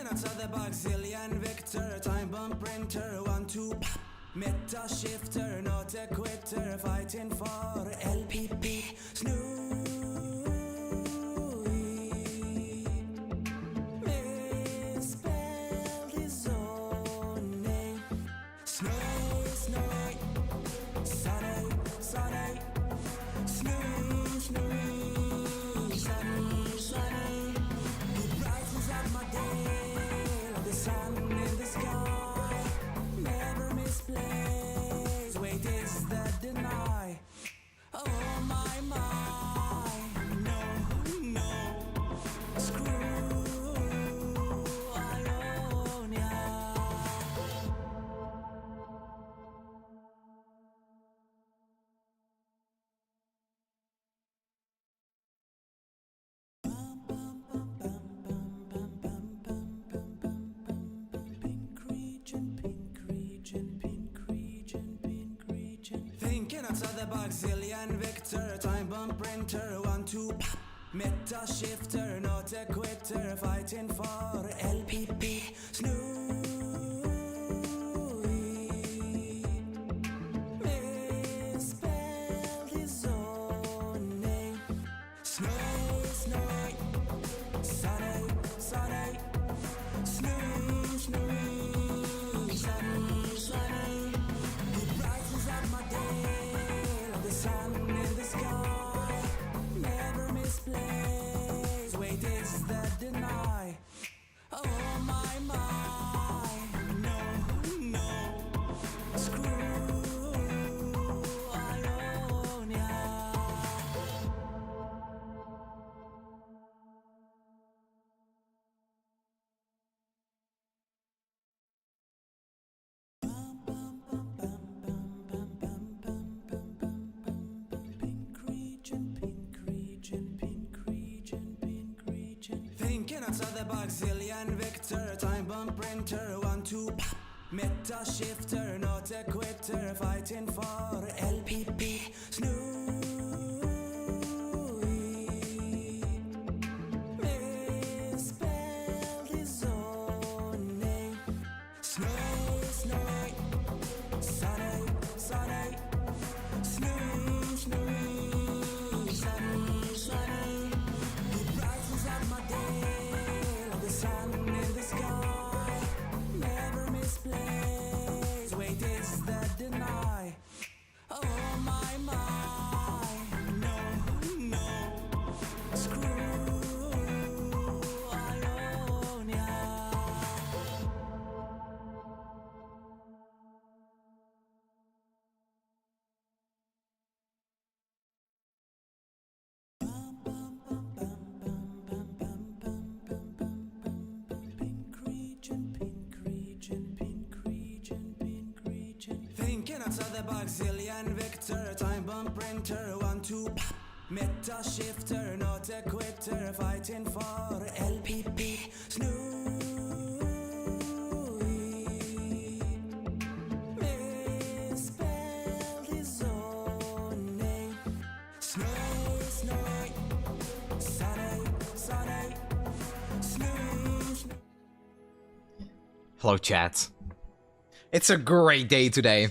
Thinking outside the box, Zillion Victor, time bomb printer, 1, 2, meta shifter, not a quitter, fighting for LPP, Snnuy. Misspelled his own name, Snnuy, Snnuy, Snnuy, Snnuy, Snnuy, Snnuy, Snnuy, Snnuy. Who brightens up my day like the sun in the sky, never misplaced. Wait, is that deny? Oh my, no, no, screw Ionia. Thinking outside the box, Zillion Victor, time bomb printer, 1, 2, meta shifter, not a quitter, fighting for LPP, Snnuy. Misspelled his own name, Snnuy, Snnuy, Snnuy, Snnuy, Snnuy, Snnuy, Snnuy, Snnuy. Who brightens up my day like the sun in the sky, never misplaced. Wait, is that deny? Oh my, no, no, screw Ionia. Thinking outside the box, Zillion Victor, time bomb printer, 1, 2, meta shifter, not a quitter, fighting for LPP, Snnuy. Misspelled his own name, Snnuy, Snnuy, Snnuy, Snnuy, Snnuy, Snnuy, Snnuy, Snnuy. Who brightens up my day like the sun in the sky, never misplaced. Wait, is that deny? Oh my, no, no, screw Ionia. Thinking outside the box, Zillion Victor, time bomb printer, 1, 2, meta shifter, not a quitter, fighting for LPP, Snnuy. Misspelled his own name, Snnuy, Snnuy, Snnuy, Snnuy, Snnuy, Snnuy. Hello, chat. It's a great day today.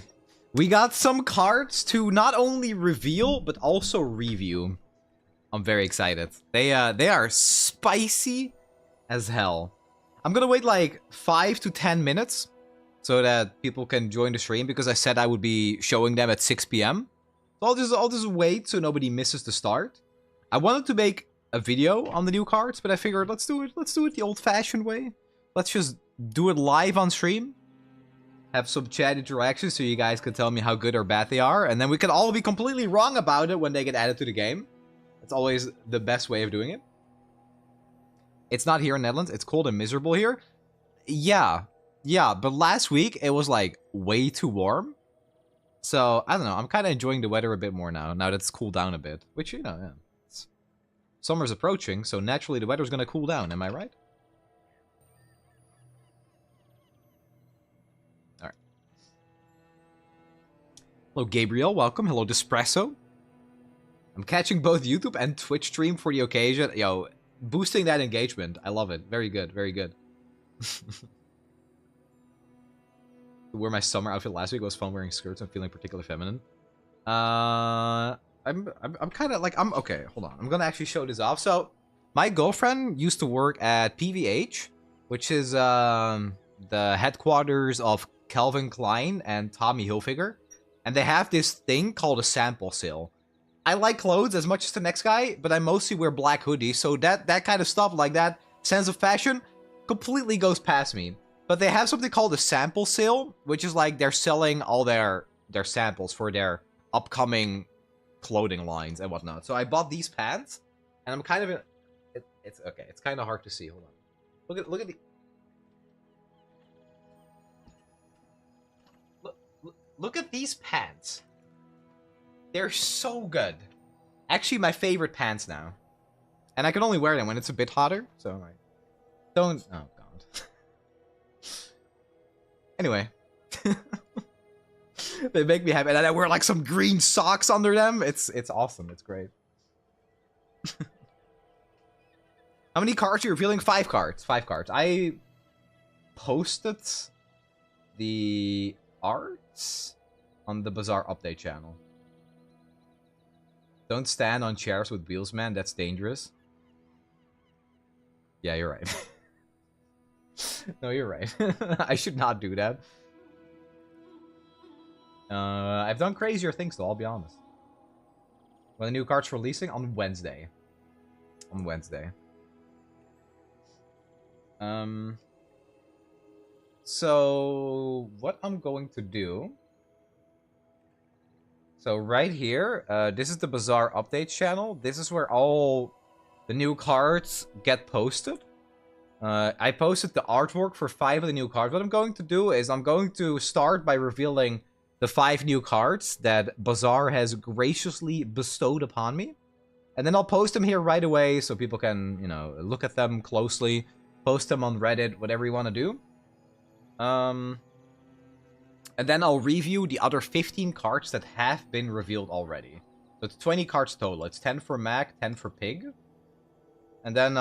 We got some cards to not only reveal, but also review. I'm very excited. They are spicy as hell. I'm gonna wait like 5 to 10 minutes so that people can join the stream, because I said I would be showing them at 6 p.m. So I'll just wait so nobody misses the start. I wanted to make a video on the new cards, but I figured let's do it the old-fashioned way. Let's just do it live on stream. Have some chat interactions so you guys can tell me how good or bad they are, and then we can all be completely wrong about it when they get added to the game. That's always the best way of doing it. It's not here in Netherlands. It's cold and miserable here. Yeah, but last week it was like way too warm. So, I don't know. I'm kind of enjoying the weather a bit more now that it's cooled down a bit. Which, you know, yeah. Summer's approaching, so naturally the weather's going to cool down. Am I right? Hello, Gabriel. Welcome. Hello, Despresso. I'm catching both YouTube and Twitch stream for the occasion. Yo, boosting that engagement. I love it. Very good. Very good. Wore my summer outfit last week. It was fun wearing skirts and feeling particularly feminine. I'm kind of like, okay, hold on. I'm gonna actually show this off. So, my girlfriend used to work at PVH, which is the headquarters of Calvin Klein and Tommy Hilfiger, and they have this thing called a sample sale. I like clothes as much as the next guy, but I mostly wear black hoodies, so that kind of stuff, like that sense of fashion, completely goes past me. But they have something called a sample sale, which is like they're selling all their samples for their upcoming clothing lines and whatnot. So I bought these pants, and I'm kind of it's okay. It's kind of hard to see. Hold on. Look at the look at these pants. They're so good. Actually, my favorite pants now. And I can only wear them when it's a bit hotter. So like, don't. Oh god. Anyway. They make me happy, and then I wear like some green socks under them. It's awesome. It's great. How many cards are you revealing? 5 cards. 5 cards. I posted the arts on the Bazaar update channel. Don't stand on chairs with wheels, man. That's dangerous. Yeah, you're right. No, you're right. I should not do that. I've done crazier things, though, I'll be honest. When the new card's releasing? On Wednesday. On Wednesday. So, what I'm going to do... So, right here, this is the Bazaar Updates channel. This is where all the new cards get posted. I posted the artwork for 5 of the new cards. What I'm going to do is I'm going to start by revealing the 5 new cards that Bazaar has graciously bestowed upon me. And then I'll post them here right away so people can, you know, look at them closely. Post them on Reddit, whatever you want to do. And then I'll review the other 15 cards that have been revealed already. So it's 20 cards total. It's 10 for Mac, 10 for Pig. And then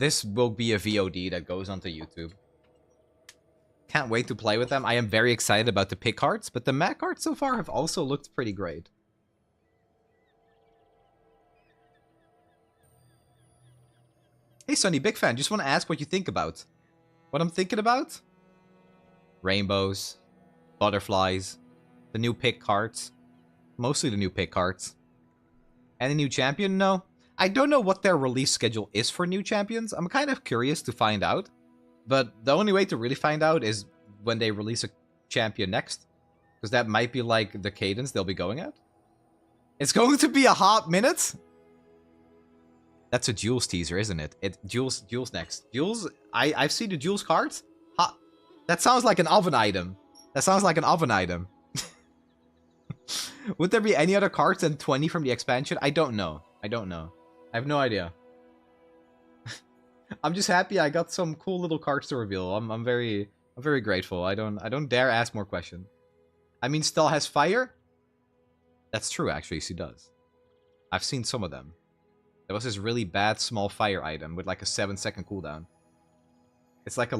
this will be a VOD that goes onto YouTube. Can't wait to play with them. I am very excited about the Pig cards, but the Mac cards so far have also looked pretty great. Hey Snnuy, big fan. Just want to ask what you think about. What I'm thinking about? Rainbows. Butterflies. The new Pig cards. Mostly the new Pig cards. Any new champion? No. I don't know what their release schedule is for new champions. I'm kind of curious to find out. But the only way to really find out is when they release a champion next. Because that might be like the cadence they'll be going at. It's going to be a hot minute. That's a Jules teaser, isn't it? Jules next. Jules, I've seen the Jules cards. Hot. That sounds like an oven item. That sounds like an oven item. Would there be any other cards than 20 from the expansion? I don't know. I don't know. I have no idea. I'm just happy I got some cool little cards to reveal. I'm very grateful. I don't dare ask more questions. I mean, Stell has fire. That's true, actually. She does. I've seen some of them. There was this really bad small fire item with like a 7-second cooldown. It's like a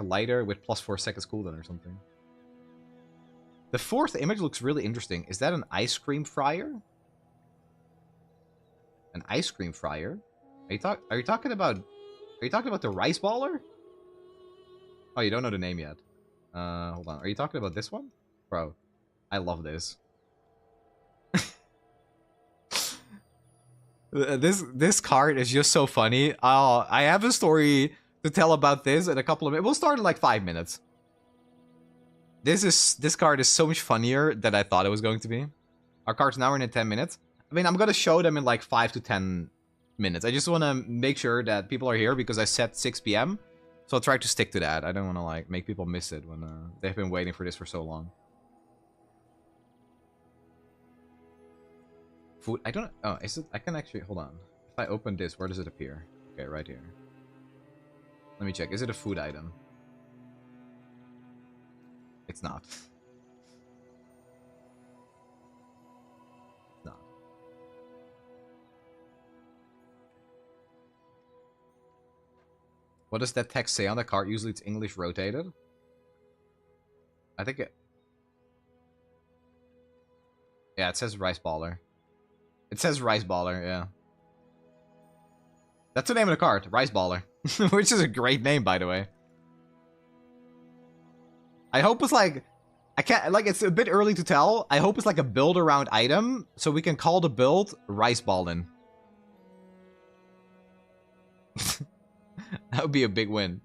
lighter with plus 4 seconds cooldown or something. The 4th image looks really interesting. Is that an ice cream fryer? An ice cream fryer? Are you talking about the rice baller? Oh, you don't know the name yet. Hold on. Are you talking about this one? Bro, I love this. This card is just so funny. I have a story to tell about this in a couple of minutes. We'll start in like 5 minutes. This card is so much funnier than I thought it was going to be. Our card's now in 10 minutes. I mean, I'm gonna show them in like 5 to 10 minutes. I just want to make sure that people are here because I set 6 p.m. So I'll try to stick to that. I don't want to like make people miss it when they've been waiting for this for so long. Food. I don't. Oh, is it? I can actually hold on. If I open this, where does it appear? Okay, right here. Let me check. Is it a food item? It's not. It's not. What does that text say on the card? Usually it's English rotated. I think it... Yeah, it says Rice Baller. It says Rice Baller, yeah. That's the name of the card, Rice Baller. Which is a great name, by the way. I hope it's like... I can't... Like, it's a bit early to tell. I hope it's like a build-around item, so we can call the build Rice Ballin'. That would be a big win.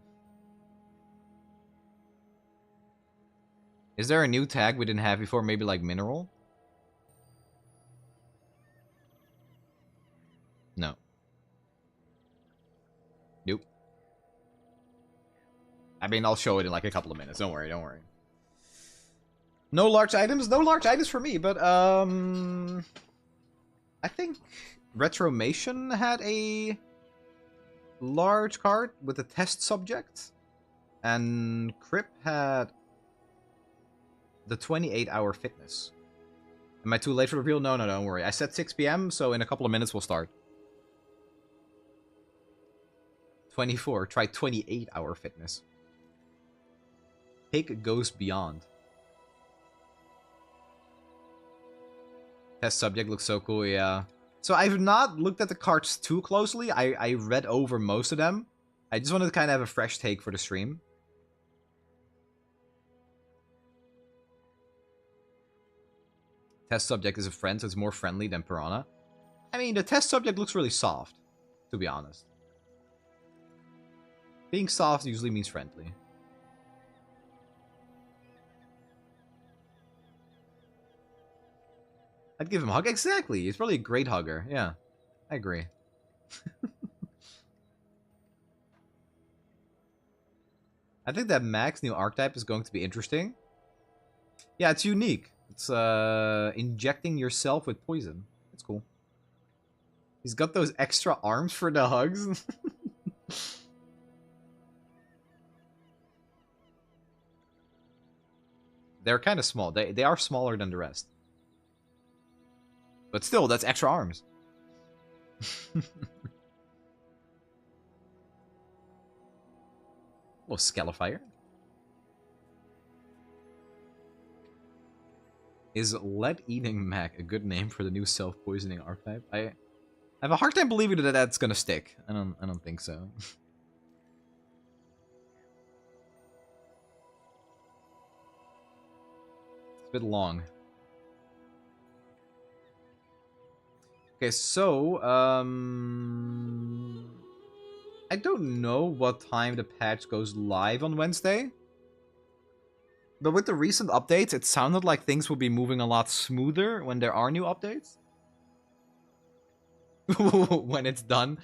Is there a new tag we didn't have before? Maybe like Mineral? No. Nope. I mean, I'll show it in like a couple of minutes. Don't worry, don't worry. No large items? No large items for me, but, I think Retromation had a large card with a test subject. And Kryp had the 28-hour fitness. Am I too late for the reveal? No, don't worry. I said 6 PM, so in a couple of minutes we'll start. 24. Try 28-hour fitness. Pig goes beyond. Test subject looks so cool, yeah. So I've not looked at the cards too closely. I read over most of them. I just wanted to kind of have a fresh take for the stream. Test subject is a friend, so it's more friendly than Piranha. I mean, the test subject looks really soft, to be honest. Being soft usually means friendly. I'd give him a hug. Exactly. He's probably a great hugger. Yeah, I agree. I think that Mac's new archetype is going to be interesting. Yeah, it's unique. It's injecting yourself with poison. That's cool. He's got those extra arms for the hugs. They're kind of small. They are smaller than the rest. But still, that's extra arms. Oh, Scalifier. Is Lead-Eating Mac a good name for the new self-poisoning archetype? I have a hard time believing that that's gonna stick. I don't think so. It's a bit long. Okay, so, I don't know what time the patch goes live on Wednesday. But with the recent updates, it sounded like things will be moving a lot smoother when there are new updates. When it's done.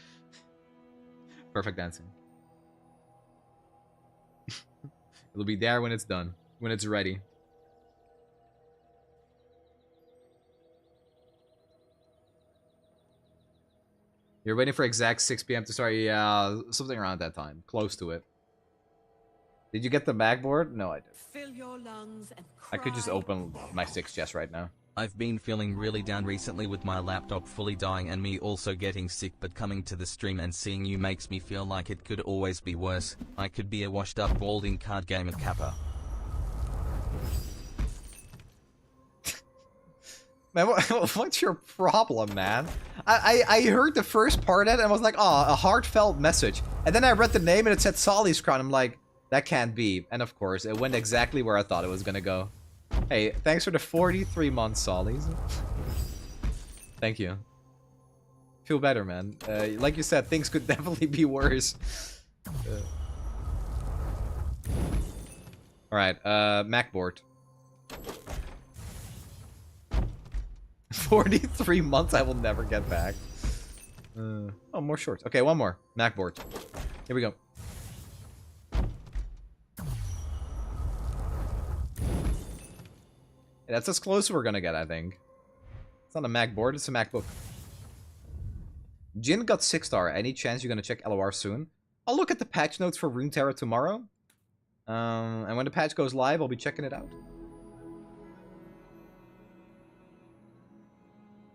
Perfect dancing. It'll be there when it's done. When it's ready. You're waiting for exact 6 PM to start? Yeah, something around that time. Close to it. Did you get the backboard? No, I didn't. Fill your lungs and I could just open my 6 chest right now. I've been feeling really down recently with my laptop fully dying and me also getting sick, but coming to the stream and seeing you makes me feel like it could always be worse. I could be a washed up balding card gamer Kappa. Man, what's your problem, man? I heard the first part of it and was like, oh, a heartfelt message. And then I read the name and it said Solly's Crown. I'm like, that can't be. And of course, it went exactly where I thought it was gonna go. Hey, thanks for the 43 months, Solly's. Thank you. Feel better, man. Like you said, things could definitely be worse. Alright, MacBoard. 43 months I will never get back. Oh, more shorts. Okay, one more. MacBoard. Here we go. Yeah, that's as close as we're gonna get, I think. It's not a MacBoard, it's a MacBook. Jin got 6-star. Any chance you're gonna check LOR soon? I'll look at the patch notes for Runeterra tomorrow. And when the patch goes live, I'll be checking it out.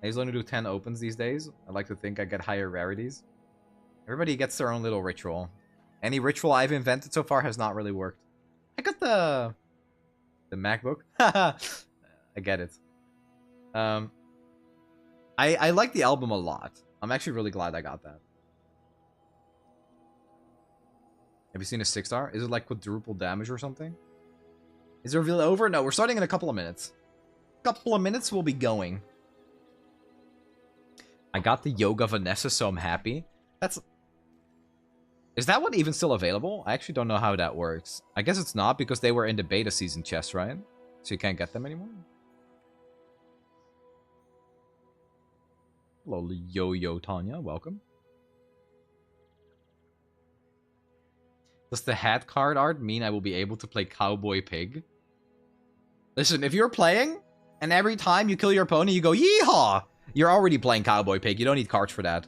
I usually only do 10 opens these days. I like to think I get higher rarities. Everybody gets their own little ritual. Any ritual I've invented so far has not really worked. I got the MacBook. I get it. I like the album a lot. I'm actually really glad I got that. Have you seen a 6-star? Is it like quadruple damage or something? Is the reveal over? No, we're starting in a couple of minutes. Couple of minutes, we'll be going. I got the Yoga Vanessa, so I'm happy. That's... Is that one even still available? I actually don't know how that works. I guess it's not, because they were in the beta season chest, right? So you can't get them anymore? Hello, Yo-Yo Tanya. Welcome. Does the hat card art mean I will be able to play Cowboy Pig? Listen, if you're playing, and every time you kill your opponent, you go, yeehaw! You're already playing Cowboy Pig. You don't need cards for that.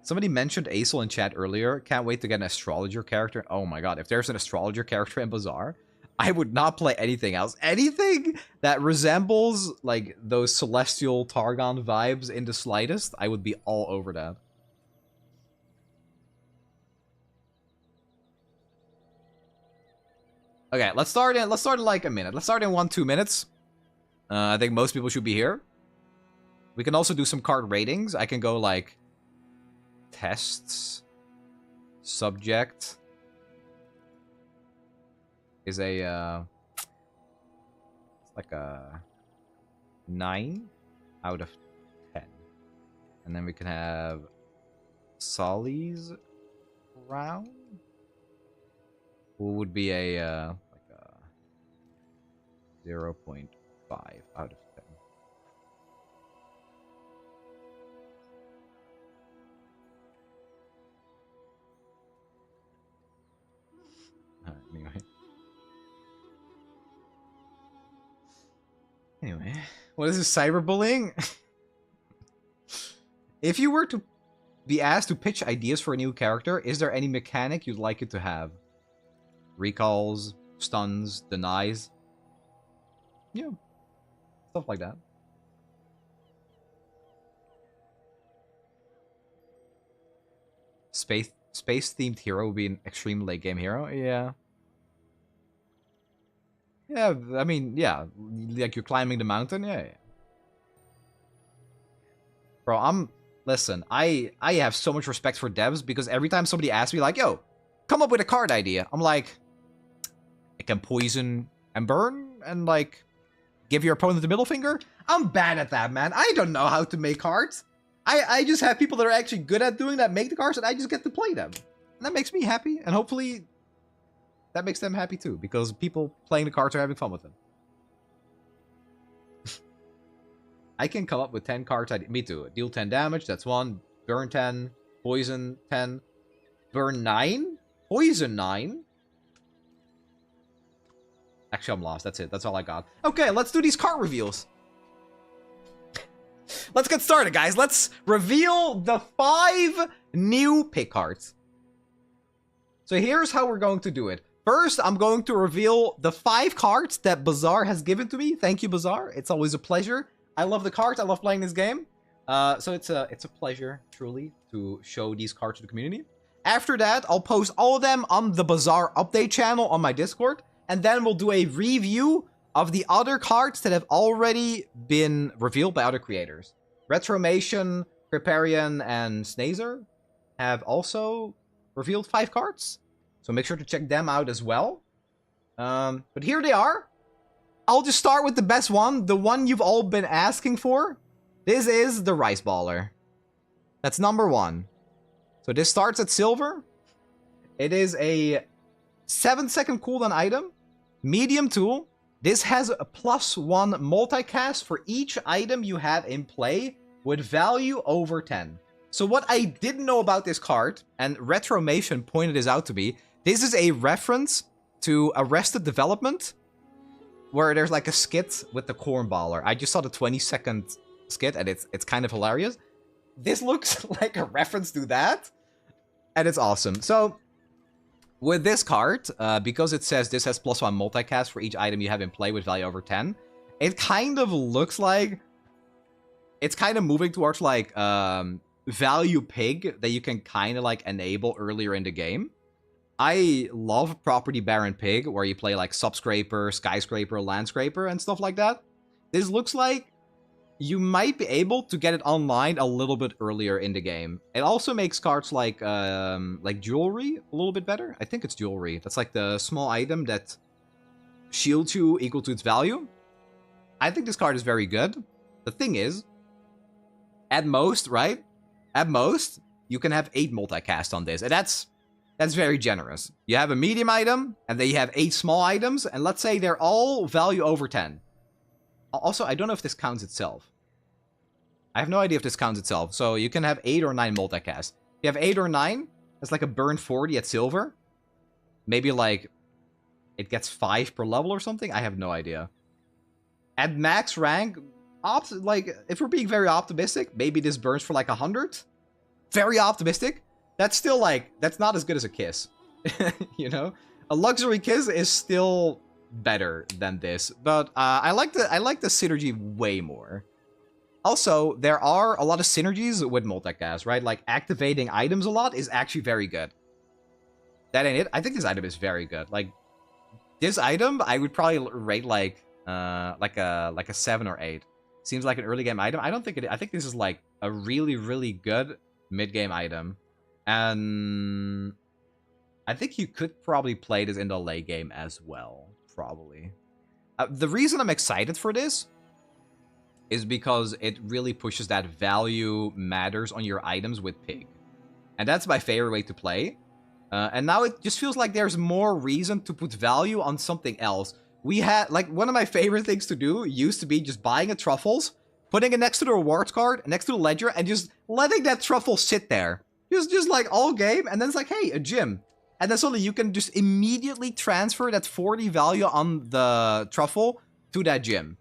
Somebody mentioned Acel in chat earlier. Can't wait to get an astrologer character. Oh my god, if there's an astrologer character in Bazaar, I would not play anything else. Anything that resembles, like, those celestial Targon vibes in the slightest, I would be all over that. Okay, let's start in like a minute. Let's start in 1-2 minutes. I think most people should be here. We can also do some card ratings. I can go like tests. Subject is a it's like a 9 out of 10. And then we can have Solly's round. Who would be a like a 0.5 out of 10. Anyway, what is this, cyberbullying? If you were to be asked to pitch ideas for a new character, is there any mechanic you'd like it to have? Recalls, stuns, denies. Yeah. Stuff like that. Space-themed hero would be an extreme late-game hero? Yeah. Yeah, I mean, yeah. Like you're climbing the mountain? Yeah. Bro, listen, I have so much respect for devs because every time somebody asks me, like, yo, come up with a card idea, I'm like, I can poison and burn and, like, give your opponent the middle finger? I'm bad at that, man. I don't know how to make cards. I just have people that are actually good at doing that, make the cards, and I just get to play them. And that makes me happy, and hopefully that makes them happy too, because people playing the cards are having fun with them. I can come up with 10 cards. Me too. Deal 10 damage, that's 1. Burn 10. Poison 10. Burn 9? Poison 9? Actually, I'm lost. That's it. That's all I got. Okay, let's do these card reveals. Let's get started, guys. Let's reveal the 5 new pick cards. So here's how we're going to do it. First, I'm going to reveal the 5 cards that Bazaar has given to me. Thank you, Bazaar. It's always a pleasure. I love the cards. I love playing this game. So it's a pleasure, truly, to show these cards to the community. After that, I'll post all of them on the Bazaar update channel on my Discord. And then we'll do a review of the other cards that have already been revealed by other creators. Retromation, Kryparion, and Snnuy have also revealed 5 cards. So make sure to check them out as well. But here they are. I'll just start with the best one. The one you've all been asking for. This is the Rice Baller. That's number 1. So this starts at silver. It is a 7-second cooldown item. Medium tool. This has a +1 multicast for each item you have in play with value over 10. So what I didn't know about this card, and Retromation pointed this out to me, this is a reference to Arrested Development, where there's like a skit with the Corn Baller. I just saw the 20-second skit, and it's kind of hilarious. This looks like a reference to that, and it's awesome. So with this card, because it says this has +1 multicast for each item you have in play with value over 10, it kind of looks like it's kind of moving towards like value pig that you can kind of like enable earlier in the game. I love Property Baron Pig, where you play like Subscraper, Skyscraper, Landscraper, and stuff like that. This looks like you might be able to get it online a little bit earlier in the game. It also makes cards like jewelry a little bit better. I think it's jewelry. That's like the small item that shields you equal to its value. I think this card is very good. The thing is, at most, right? At most, you can have 8 multicast on this, and that's very generous. You have a medium item, and then you have 8 small items, and let's say they're all value over 10. Also, I don't know if this counts itself. I have no idea if this counts itself. So you can have 8 or 9 multicast. If you have 8 or 9, that's like a burn 40 at silver. Maybe like it gets 5 per level or something. I have no idea. At max rank, like if we're being very optimistic, maybe this burns for like 100. Very optimistic. That's still like, that's not as good as a kiss. You know? A luxury kiss is still better than this, but I like the synergy way more. Also, there are a lot of synergies with multicast, right? Like activating items a lot is actually very good. That ain't it. I think this item is very good. Like this item, I would probably rate like a 7 or 8. Seems like an early game item. I don't think it. I think this is like a really good mid game item, and I think you could probably play this in the late game as well. Probably. The reason I'm excited for this is because it really pushes that value matters on your items with Pig. And that's my favorite way to play. And now it just feels like there's more reason to put value on something else. We had, like, one of my favorite things to do used to be just buying a truffles, putting it next to the rewards card, next to the ledger, and just letting that truffle sit there. Just like all game, and then it's like, hey, a gym. And then suddenly you can just immediately transfer that 40 value on the truffle to that gym.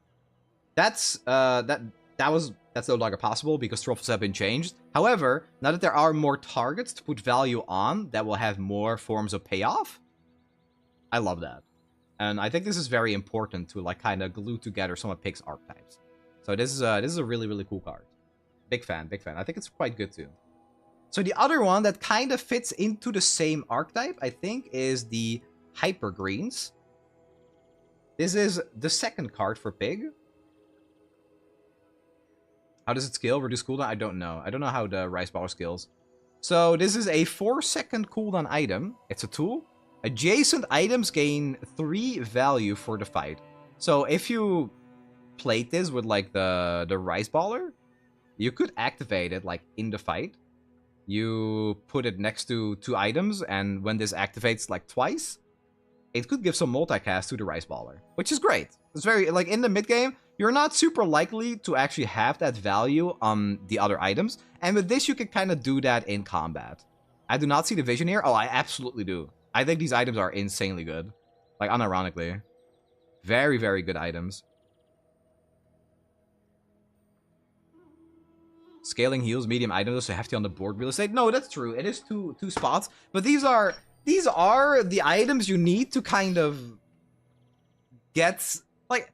That's that's no longer possible because truffles have been changed. However, now that there are more targets to put value on that will have more forms of payoff, I love that. And I think this is very important to like kind of glue together some of Pig's archetypes. So this is a really cool card. Big fan. I think it's quite good too. So the other one that kind of fits into the same archetype, I think, is the Hyper Greens. This is the second card for Pig. How does it scale? Reduce cooldown? I don't know. I don't know how the Rice Baller scales. So this is a 4-second cooldown item. It's a tool. Adjacent items gain 3 value for the fight. So if you played this with like the Rice Baller, you could activate it like in the fight. You put it next to 2 items, and when this activates like twice, it could give some multicast to the Rice Baller, which is great. It's very, like, in the mid game, you're not super likely to actually have that value on the other items, and with this, you can kind of do that in combat. I do not see the vision here. Oh, I absolutely do. I think these items are insanely good. Like, unironically. Very good items. Scaling heals medium items, so hefty on the board real estate. No, that's true. It is two spots, but these are the items you need to kind of get. Like,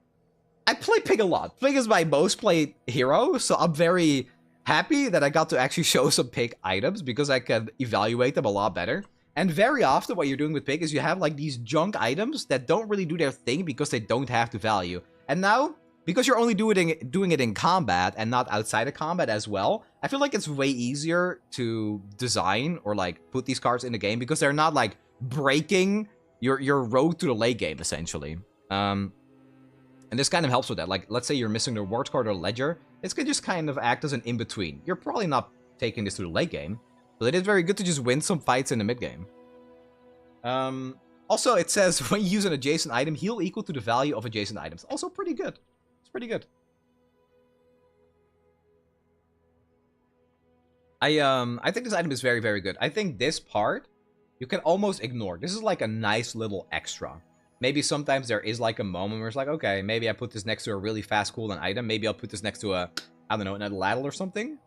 I play Pig a lot. Pig is my most played hero, so I'm very happy that I got to actually show some Pig items because I can evaluate them a lot better. And very often, what you're doing with Pig is you have like these junk items that don't really do their thing because they don't have the value. And now, because you're only doing it in combat and not outside of combat as well, I feel like it's way easier to design or like put these cards in the game because they're not like breaking your road to the late game, essentially. And this kind of helps with that. Like, let's say you're missing the rewards card or ledger. This can just kind of act as an in-between. You're probably not taking this to the late game, but it is very good to just win some fights in the mid game. Also, it says when you use an adjacent item, heal equal to the value of adjacent items. Also pretty good. Pretty good. I think this item is very good. I think this part you can almost ignore. This is like a nice little extra. Maybe sometimes there is like a moment where it's like, okay, maybe I put this next to a really fast cooldown item. Maybe I'll put this next to a, I don't know, another ladle or something.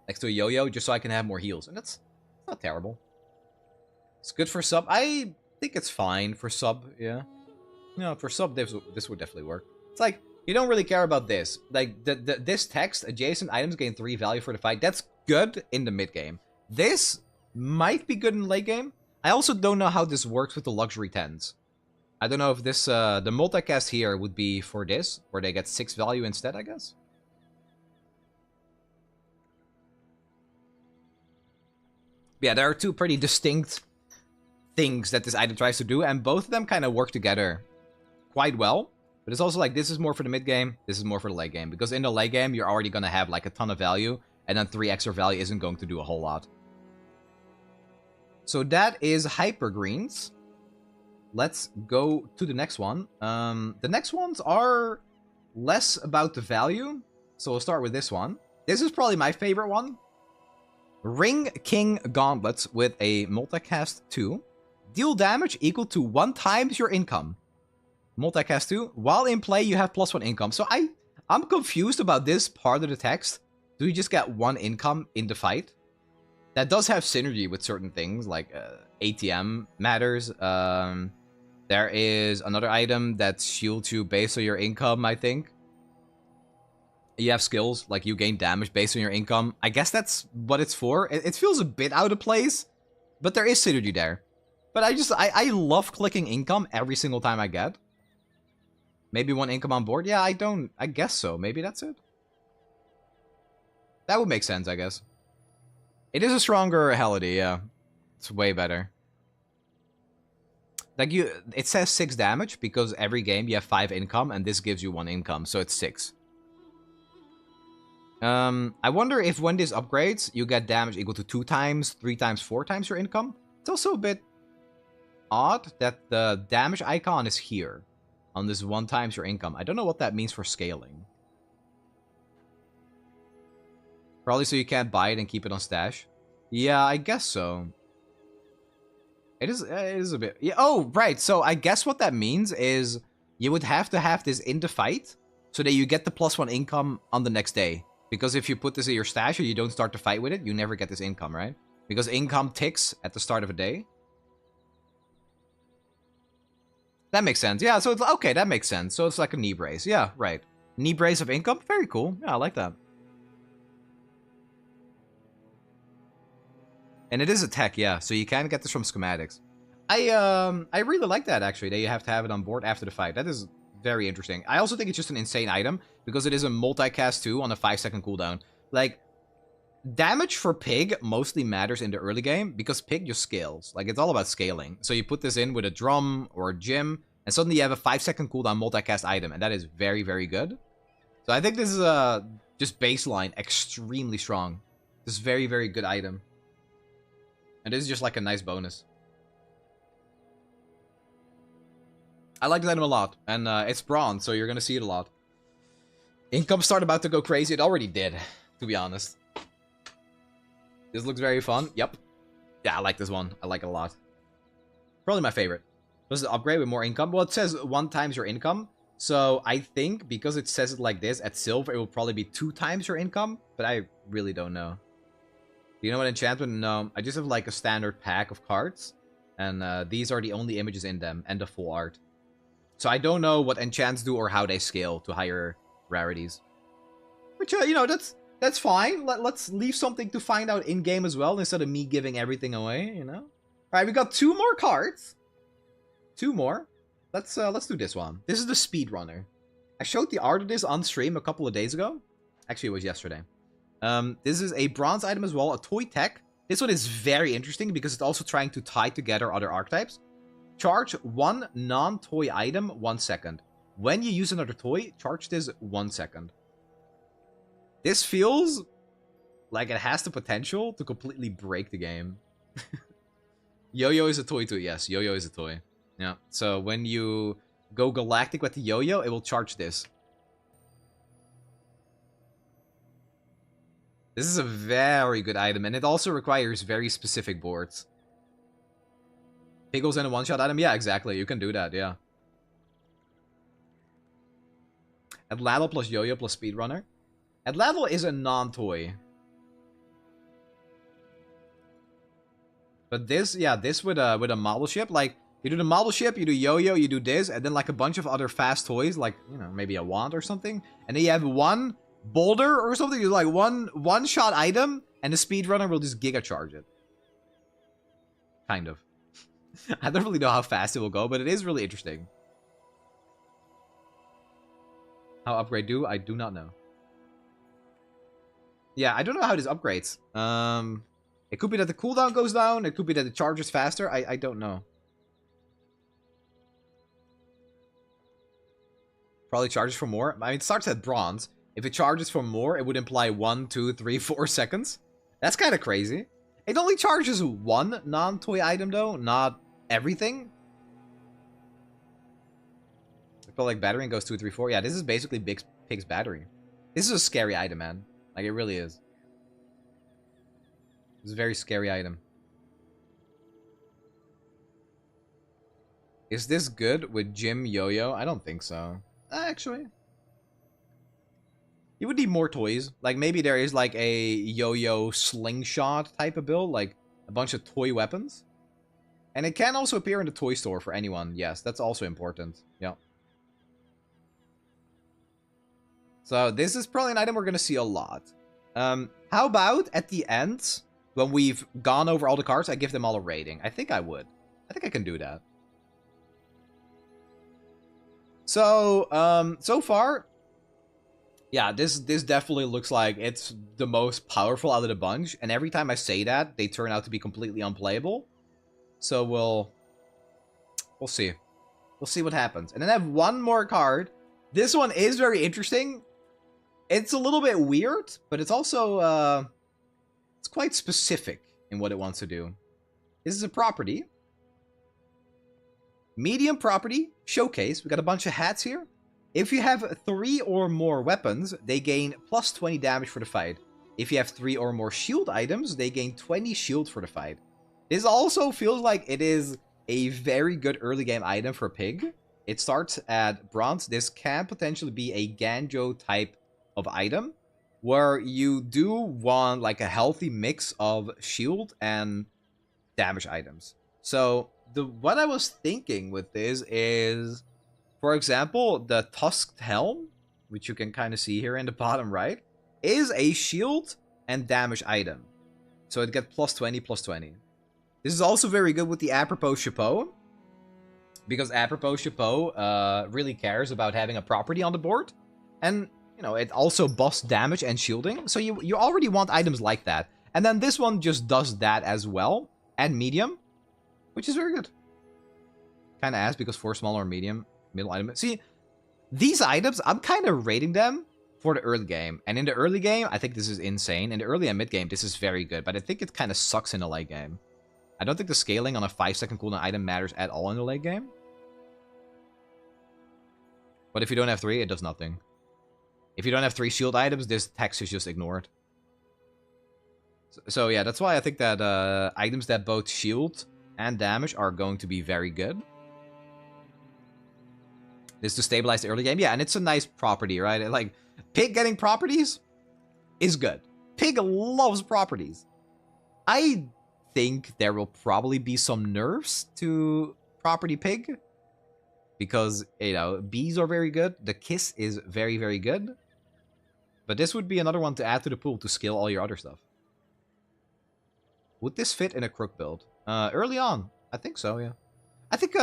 Next to a yo-yo, just so I can have more heals. And that's not terrible. It's good for sub. I think it's fine for sub, yeah. No, for sub, this would definitely work. It's like, You don't really care about this. Like, this text, adjacent items gain 3 value for the fight. That's good in the mid game. This might be good in the late game. I also don't know how this works with the luxury 10s. I don't know if this, the multicast here would be for this, where they get 6 value instead, I guess. Yeah, there are two pretty distinct things that this item tries to do, and both of them kind of work together quite well. But it's also like, this is more for the mid game, this is more for the late game. Because in the late game, you're already going to have like a ton of value, and then 3 extra value isn't going to do a whole lot. So that is Hyper Greens. Let's go to the next one. The next ones are less about the value. So we'll start with this one. This is probably my favorite one. Ring King Gauntlets with a multicast 2. Deal damage equal to 1 times your income. Multicast 2. While in play, you have +1 income. So I'm confused about this part of the text. Do you just get 1 income in the fight? That does have synergy with certain things, like ATM matters. There is another item that shields you based on your income, I think. You have skills, like you gain damage based on your income. I guess that's what it's for. It feels a bit out of place, but there is synergy there. But I love clicking income every single time I get. Maybe 1 income on board? Yeah, I guess so. Maybe that's it. That would make sense, I guess. It is a stronger Helody, yeah. It's way better. Like, it says 6 damage because every game you have 5 income, and this gives you 1 income, so it's 6. I wonder if when this upgrades, you get damage equal to 2 times, 3 times, 4 times your income. It's also a bit odd that the damage icon is here on this 1 times your income. I don't know what that means for scaling. Probably so you can't buy it and keep it on stash. Yeah, I guess so. It is a bit... Yeah, oh, right. So I guess what that means is you would have to have this in the fight so that you get the +1 income on the next day. Because if you put this in your stash or you don't start the fight with it, you never get this income, right? Because income ticks at the start of a day. That makes sense. Yeah, so it's... Okay, that makes sense. So it's like a knee brace. Yeah, right. Knee brace of income? Very cool. Yeah, I like that. And it is a tech, yeah, so you can get this from schematics. I really like that, actually, that you have to have it on board after the fight. That is very interesting. I also think it's just an insane item, because it is a multicast 2 on a 5-second cooldown. Like, damage for Pig mostly matters in the early game, because Pig just scales. Like, it's all about scaling. So you put this in with a drum or a gym, and suddenly you have a 5-second cooldown multicast item, and that is very, very good. So I think this is, just baseline, extremely strong. This is very, very good item. And this is just like a nice bonus. I like this item a lot. And it's bronze, so you're going to see it a lot. Income start about to go crazy. It already did, to be honest. This looks very fun. Yep. Yeah, I like this one. I like it a lot. Probably my favorite. Does it upgrade with more income? Well, it says 1 times your income. So I think because it says it like this, at silver, it will probably be 2 times your income. But I really don't know. Do you know what enchantment? No, I just have like a standard pack of cards. And these are the only images in them and the full art. So I don't know what enchants do or how they scale to higher rarities. Which, you know, that's fine. Let's leave something to find out in-game as well instead of me giving everything away, you know? Alright, we got 2 more cards. 2 more. Let's do this one. This is the Speedrunner. I showed the art of this on stream a couple of days ago. Actually, it was yesterday. This is a bronze item as well, a toy tech. This one is very interesting because it's also trying to tie together other archetypes. Charge 1 non-toy item 1 second. When you use another toy, charge this 1 second. This feels like it has the potential to completely break the game. Yo-yo is a toy too, yes. Yo-yo is a toy. Yeah, so when you go galactic with the yo-yo, it will charge this. This is a very good item, and it also requires very specific boards. Piggles and a one-shot item? Yeah, exactly. You can do that, yeah. Atlatl plus Yo-Yo plus Speedrunner. Atlatl is a non-toy. But this, yeah, this with a model ship, like, You do the model ship, you do yo-yo, you do this, and then like a bunch of other fast toys, like, you know, maybe a wand or something. And then you have one boulder or something, you do like one-shot item, and the speedrunner will just giga charge it. Kind of. I don't really know how fast it will go, but it is really interesting. How upgrade do? I do not know. Yeah, I don't know how this upgrades. It could be that the cooldown goes down, it could be that it charges faster, I don't know. Probably charges for more. I mean, it starts at bronze. If it charges for more, it would imply 1, 2, 3, 4 seconds. That's kind of crazy. It only charges one non-toy item, though, not everything. I feel like battery goes 2, 3, 4. Yeah, this is basically Pig's battery. This is a scary item, man. Like, it really is. It's a very scary item. Is this good with Jim Yo-Yo? I don't think so. Actually. You would need more toys. Like, maybe there is, like, a Yo-Yo slingshot type of build. Like, a bunch of toy weapons. And it can also appear in the toy store for anyone. Yes, that's also important. Yeah. So, this is probably an item we're going to see a lot. How about, at the end, when we've gone over all the cards, I give them all a rating? I think I would. I think I can do that. So, so far, yeah, this definitely looks like it's the most powerful out of the bunch. And every time I say that, they turn out to be completely unplayable. So we'll see. We'll see what happens. And then I have one more card. This one is very interesting. It's a little bit weird, but it's also, it's quite specific in what it wants to do. This is a property. Medium property, showcase. We got a bunch of hats here. If you have 3 or more weapons, they gain plus 20 damage for the fight. If you have 3 or more shield items, they gain 20 shield for the fight. This also feels like it is a very good early game item for Pig. It starts at bronze. This can potentially be a Ganjo type of item, where you do want like a healthy mix of shield and damage items. So what I was thinking with this is, for example, the Tusked Helm, which you can kind of see here in the bottom right, is a shield and damage item. So it gets plus 20, plus 20. This is also very good with the Apropos Chapeau, because Apropos Chapeau really cares about having a property on the board. And, you know, it also buffs damage and shielding. So you already want items like that. And then this one just does that as well. And medium, which is very good. Kind of ass because 4 small or medium middle item. See, these items, I'm kind of rating them for the early game. And in the early game, I think this is insane. In the early and mid game, this is very good. But I think it kind of sucks in the late game. I don't think the scaling on a 5-second cooldown item matters at all in the late game. But if you don't have 3, it does nothing. If you don't have 3 shield items, this text is just ignored. So yeah, that's why I think that items that both shield and damage are going to be very good. This to stabilize the early game. Yeah, and it's a nice property, right? Like, Pig getting properties is good. Pig loves properties. I think there will probably be some nerfs to property Pig. Because, you know, bees are very good. The kiss is very, very good. But this would be another one to add to the pool to scale all your other stuff. Would this fit in a Crook build? Early on, I think so, yeah. I think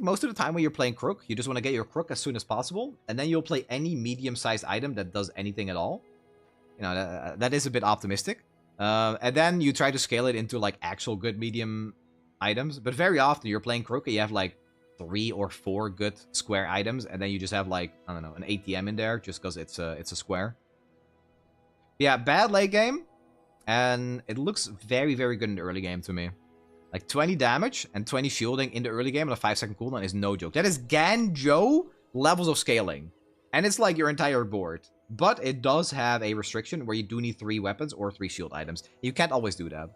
most of the time when you're playing Crook, you just want to get your Crook as soon as possible, and then you'll play any medium-sized item that does anything at all. You know, that is a bit optimistic. And then you try to scale it into, like, actual good medium items. But very often you're playing Crook and you have, like, 3 or 4 good square items, and then you just have, like, I don't know, an ATM in there just because it's a square. Yeah, bad late game. And it looks very, very good in the early game to me. Like 20 damage and 20 shielding in the early game on a 5-second cooldown is no joke. That is Ganjo levels of scaling. And it's like your entire board. But it does have a restriction where you do need 3 weapons or 3 shield items. You can't always do that.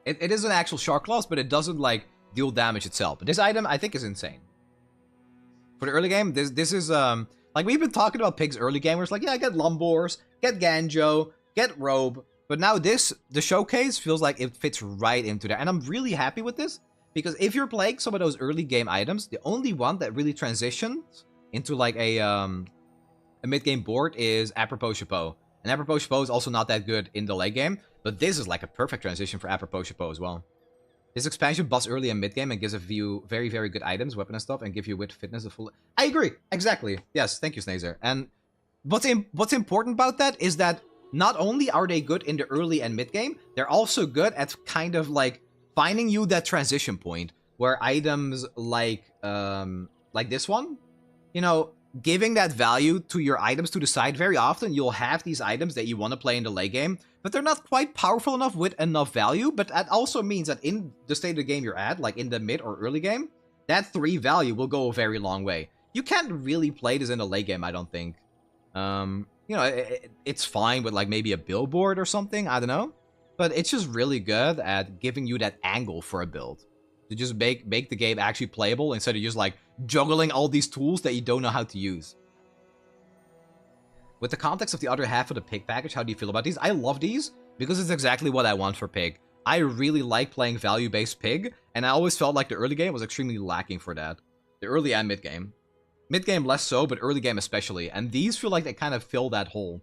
It is an actual shark class, but it doesn't like deal damage itself. But this item I think is insane. For the early game, this is like we've been talking about Pig's early game where it's like, yeah, get Lumbors, get Ganjo, get Robe. But now the showcase feels like it fits right into there. And I'm really happy with this. Because if you're playing some of those early game items, the only one that really transitions into like a mid-game board is Apropos Chapeau. And Apropos Chapeau is also not that good in the late game. But this is like a perfect transition for Apropos Chapeau as well. This expansion buffs early and mid-game and gives a few very, very good items, weapon and stuff, and give you wit, fitness, a full... I agree. Exactly. Yes, thank you, Snazer. And what's important about that is that not only are they good in the early and mid-game, they're also good at kind of like finding you that transition point where items like this one, you know, giving that value to your items to the side. Very often you'll have these items that you want to play in the late game, but they're not quite powerful enough with enough value. But that also means that in the state of the game you're at, like in the mid or early game, that 3 value will go a very long way. You can't really play this in the late game, I don't think. You know, it's fine with like maybe a billboard or something, I don't know. But it's just really good at giving you that angle for a build. To just make the game actually playable instead of just like juggling all these tools that you don't know how to use. With the context of the other half of the Pig package, how do you feel about these? I love these because it's exactly what I want for Pig. I really like playing value-based Pig, and I always felt like the early game was extremely lacking for that. The early and mid game. Mid game less so, but early game especially. And these feel like they kind of fill that hole.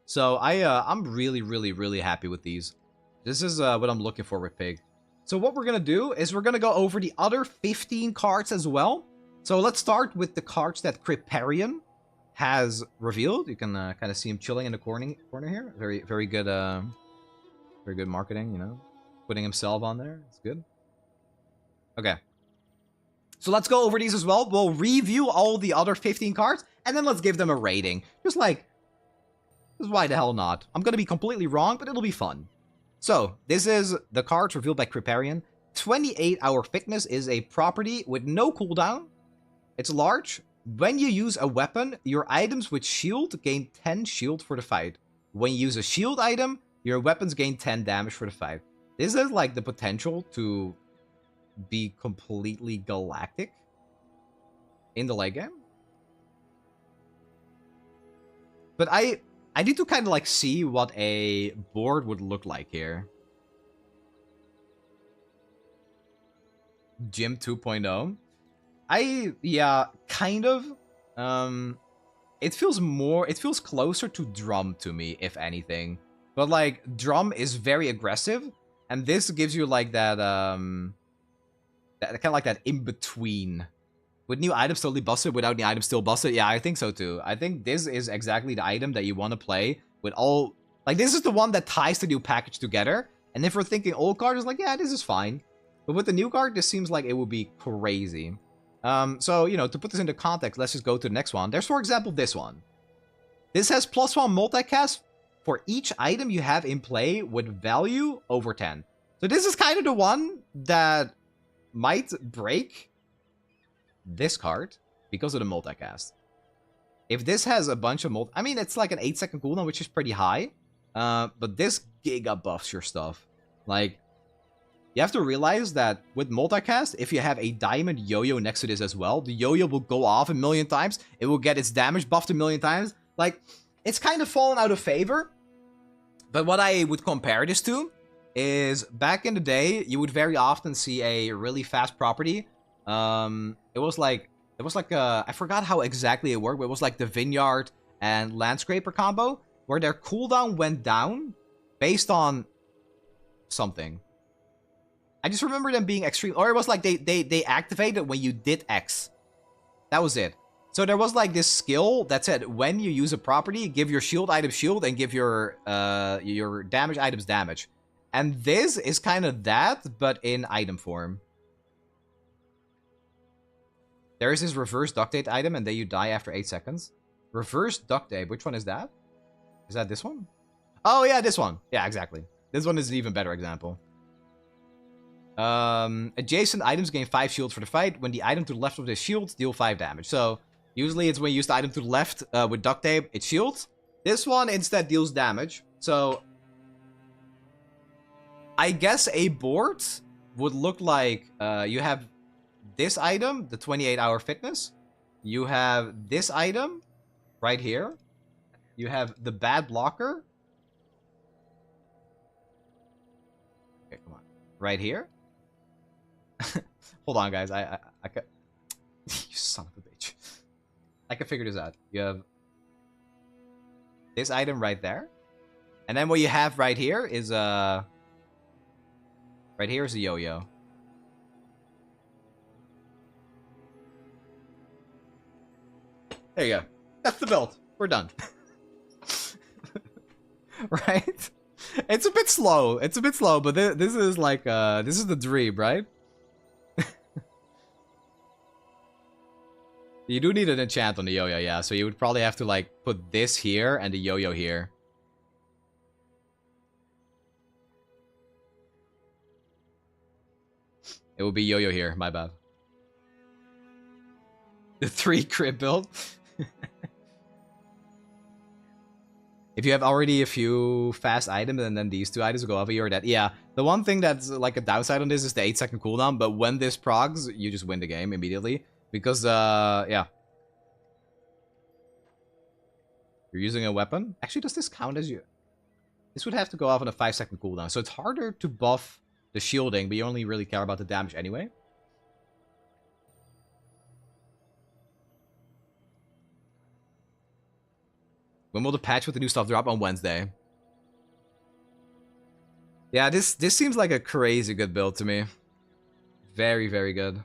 So I'm really, really, really happy with these. This is what I'm looking for with Pig. So what we're going to do is we're going to go over the other 15 cards as well. So let's start with the cards that Kryparion has revealed. You can kind of see him chilling in the corner here. Very, very good marketing, you know. Putting himself on there. It's good. Okay. So let's go over these as well. We'll review all the other 15 cards, and then let's give them a rating. Just why the hell not? I'm going to be completely wrong, but it'll be fun. So, this is the cards revealed by Kryparion. 28-hour fitness is a property with no cooldown. It's large. When you use a weapon, your items with shield gain 10 shield for the fight. When you use a shield item, your weapons gain 10 damage for the fight. This has like the potential to be completely galactic in the late game. But I need to kind of like see what a board would look like here. Gym 2.0. Yeah, kind of. It feels closer to Drum to me, if anything. But like, Drum is very aggressive, and this gives you like that, kind of like that in-between. With new items totally busted, without new items still busted? Yeah, I think so too. I think this is exactly the item that you want to play with all... Like, this is the one that ties the new package together. And if we're thinking old card, it's like, yeah, this is fine. But with the new card, this seems like it would be crazy. So, you know, to put this into context, let's just go to the next one. There's, for example, this one. This has +1 multicast for each item you have in play with value over 10. So this is kind of the one that might break this card because of the multicast. If this has a bunch of I mean, it's like an 8-second cooldown, which is pretty high. But this giga buffs your stuff. Like, you have to realize that with multicast, if you have a diamond yo-yo next to this as well, the yo-yo will go off a million times. It will get its damage buffed a million times. Like, it's kind of fallen out of favor. But what I would compare this to is back in the day, you would very often see a really fast property. It was like I forgot how exactly it worked, but it was like the Vineyard and Landscraper combo, where their cooldown went down based on something. I just remember them being extreme, or it was like they activated when you did X. That was it. So there was like this skill that said when you use a property, give your shield item shield and give your damage items damage. And this is kind of that, but in item form. There is this reverse duct tape item, and then you die after 8 seconds. Reverse duct tape. Which one is that? Is that this one? Oh, yeah, this one. Yeah, exactly. This one is an even better example. Adjacent items gain 5 shields for the fight. When the item to the left of the shield, deal 5 damage. So, usually it's when you use the item to the left with duct tape, it shields. This one instead deals damage. So, I guess a board would look like you have this item, the 28-hour fitness. You have this item right here. You have the bad blocker. right here. Hold on, guys. I can... You son of a bitch. I can figure this out. You have this item right there. And then what you have right here is right here is a yo-yo. There you go. That's the build. We're done. Right? It's a bit slow. It's a bit slow, but this is like this is the dream, right? You do need an enchant on the yo-yo, yeah. So you would probably have to like put this here and the yo-yo here. It will be yo-yo here, my bad. The 3 crit build. If you have already a few fast items and then these 2 items will go over, you're dead. Yeah, the one thing that's like a downside on this is the 8-second cooldown, but when this progs, you just win the game immediately. Because, yeah. You're using a weapon? Actually, does this count as you... This would have to go off on a 5-second cooldown, so it's harder to buff the shielding, but you only really care about the damage anyway. When will the patch with the new stuff drop? On Wednesday. Yeah, this seems like a crazy good build to me. Very, very good.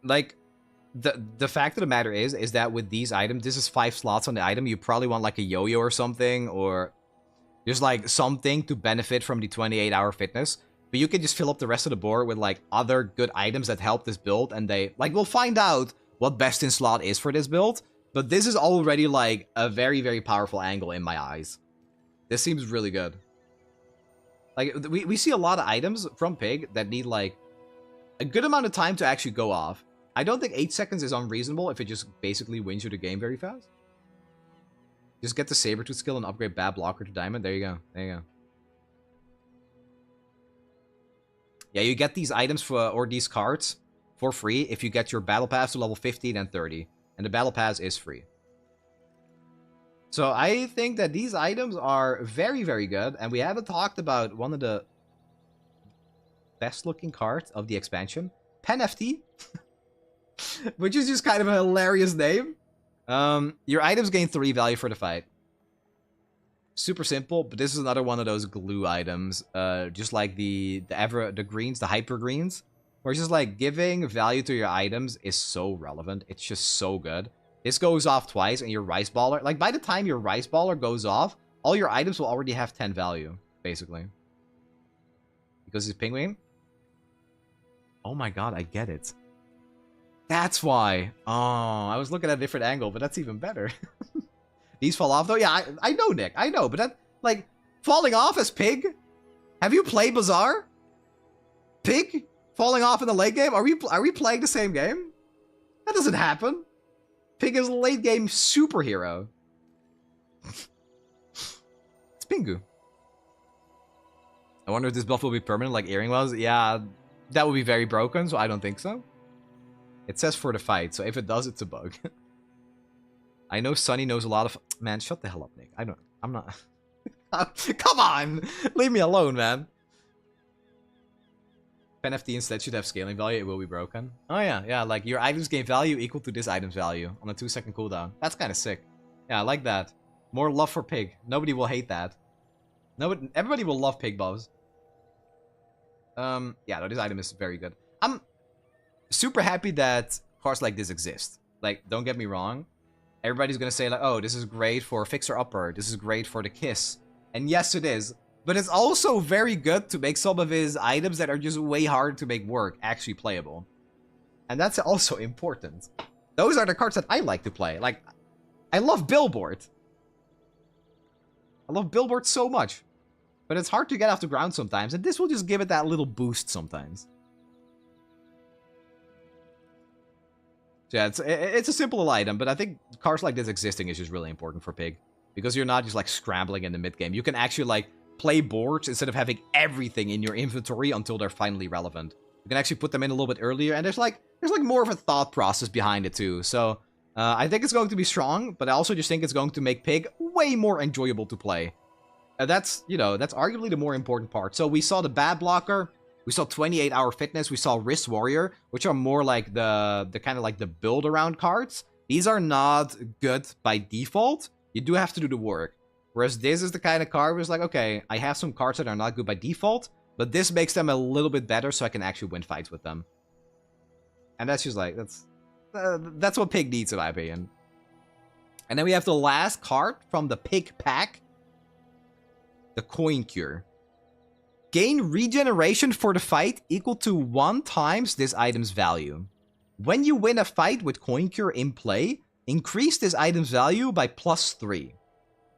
Like, the fact of the matter is that with these items, this is 5 slots on the item. You probably want like a yo-yo or something, or just like something to benefit from the 28-hour fitness. But you can just fill up the rest of the board with like other good items that help this build, and they like we'll find out what best in slot is for this build. But this is already like a very, very powerful angle in my eyes. This seems really good. Like we see a lot of items from Pig that need like a good amount of time to actually go off. I don't think 8 seconds is unreasonable if it just basically wins you the game very fast. Just get the Sabertooth skill and upgrade Bad Blocker to Diamond. There you go. There you go. Yeah, you get these items for, or these cards for free if you get your Battle Pass to level 15 and 30. And the Battle Pass is free. So I think that these items are very, very good. And we haven't talked about one of the best looking cards of the expansion. Pen FT. Which is just kind of a hilarious name. Your items gain 3 value for the fight. Super simple, but this is another one of those glue items. Just like the greens, the hyper greens. Where it's just like giving value to your items is so relevant. It's just so good. This goes off twice and your rice baller, like by the time your rice baller goes off, all your items will already have 10 value, basically. Because it's penguin. Oh my god, I get it. That's why. Oh, I was looking at a different angle, but that's even better. These fall off though? Yeah, I know, Nick. I know, but that, like, falling off as Pig? Have you played Bazaar? Pig? Falling off in the late game? Are we playing the same game? That doesn't happen. Pig is a late game superhero. It's Pingu. I wonder if this buff will be permanent like Earring was. Yeah, that would be very broken, so I don't think so. It says for the fight, so if it does, it's a bug. I know Sunny knows a lot of... Man, shut the hell up, Nick. I'm not... Come on! Leave me alone, man. Pen FT instead should have scaling value. It will be broken. Oh, yeah. Yeah, like your items gain value equal to this item's value on a 2-second cooldown. That's kind of sick. Yeah, I like that. More love for Pig. Nobody will hate that. Nobody, everybody will love Pig buffs. Yeah, no, this item is very good. I'm super happy that cards like this exist. Like, don't get me wrong. Everybody's gonna say like, oh, this is great for Fixer Upper. This is great for the Kiss. And yes, it is. But it's also very good to make some of his items that are just way hard to make work actually playable. And that's also important. Those are the cards that I like to play. Like, I love Billboard. I love Billboard so much. But it's hard to get off the ground sometimes. And this will just give it that little boost sometimes. So yeah, it's a simple little item, but I think cards like this existing is just really important for Pig. Because you're not just like scrambling in the mid game. You can actually like play boards instead of having everything in your inventory until they're finally relevant. You can actually put them in a little bit earlier, and there's like more of a thought process behind it too. So I think it's going to be strong, but I also just think it's going to make Pig way more enjoyable to play. That's, you know, that's arguably the more important part. So we saw the Bad Blocker, we saw 28-hour Fitness, we saw Wrist Warrior, which are more like the kind of like the build-around cards. These are not good by default. You do have to do the work. Whereas this is the kind of card where it's like, okay, I have some cards that are not good by default, but this makes them a little bit better so I can actually win fights with them. And that's just like, that's what Pig needs in my opinion. And then we have the last card from the Pig pack. The Coin Cure. Gain regeneration for the fight equal to 1 times this item's value. When you win a fight with Coin Cure in play, increase this item's value by +3.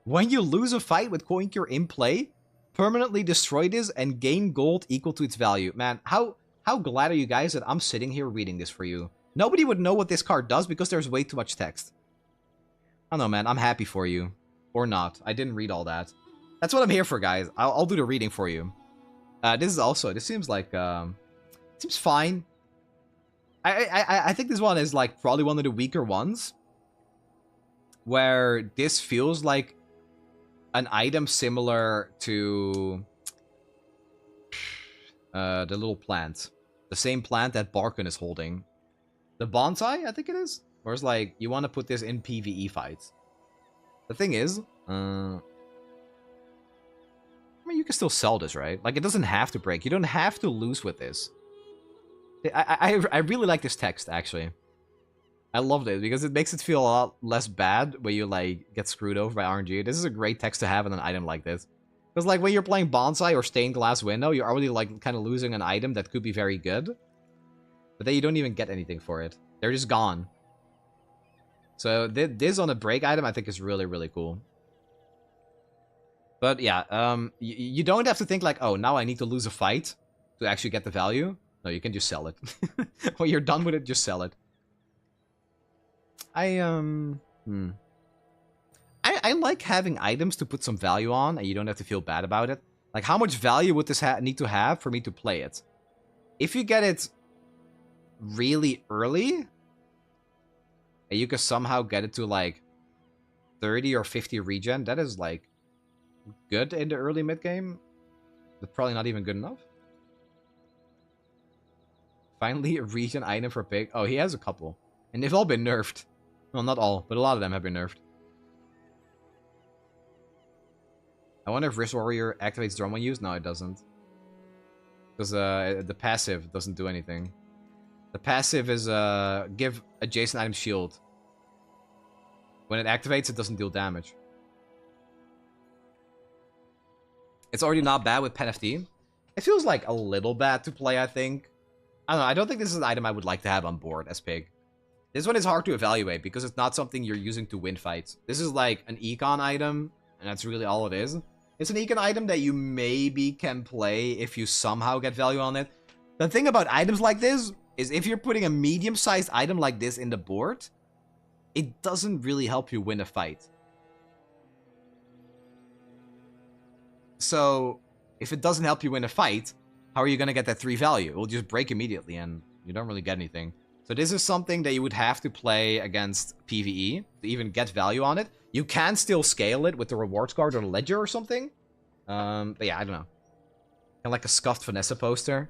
When you lose a fight with Coin Cure in play, permanently destroy this and gain gold equal to its value. Man, how glad are you guys that I'm sitting here reading this for you? Nobody would know what this card does because there's way too much text. I don't know, man. I'm happy for you. Or not. I didn't read all that. That's what I'm here for, guys. I'll do the reading for you. This seems like, seems fine. I think this one is like probably one of the weaker ones. Where this feels like an item similar to the little plant. The same plant that Barkin is holding. The bonsai, I think it is. Where it's like, you want to put this in PvE fights. The thing is, I mean, you can still sell this, right? Like, it doesn't have to break. You don't have to lose with this. I really like this text, actually. I loved it, because it makes it feel a lot less bad when you, like, get screwed over by RNG. This is a great text to have in an item like this. Because, like, when you're playing Bonsai or Stained Glass Window, you're already, like, kind of losing an item that could be very good. But then you don't even get anything for it. They're just gone. So, this on a break item, I think is really, really cool. But yeah, you don't have to think like, oh, now I need to lose a fight to actually get the value. No, you can just sell it. When you're done with it, just sell it. I like having items to put some value on, and you don't have to feel bad about it. Like, how much value would this need to have for me to play it? If you get it really early, and you can somehow get it to, like, 30 or 50 regen, that is, like, good in the early mid-game, but probably not even good enough. Finally, a regen item for Pig. Oh, he has a couple. And they've all been nerfed. Well, not all, but a lot of them have been nerfed. I wonder if Wrist Warrior activates drone when used? No, it doesn't. Because the passive doesn't do anything. The passive is give adjacent item shield. When it activates, it doesn't deal damage. It's already not bad with Pen FD. It feels like a little bad to play, I think. I don't know, I don't think this is an item I would like to have on board as Pig. This one is hard to evaluate because it's not something you're using to win fights. This is like an econ item, and that's really all it is. It's an econ item that you maybe can play if you somehow get value on it. The thing about items like this is if you're putting a medium-sized item like this in the board, it doesn't really help you win a fight. So, if it doesn't help you win a fight, how are you going to get that 3 value? It will just break immediately and you don't really get anything. So this is something that you would have to play against PvE to even get value on it. You can still scale it with the rewards card or the ledger or something. But yeah, I don't know. Kind of like a scuffed Vanessa poster.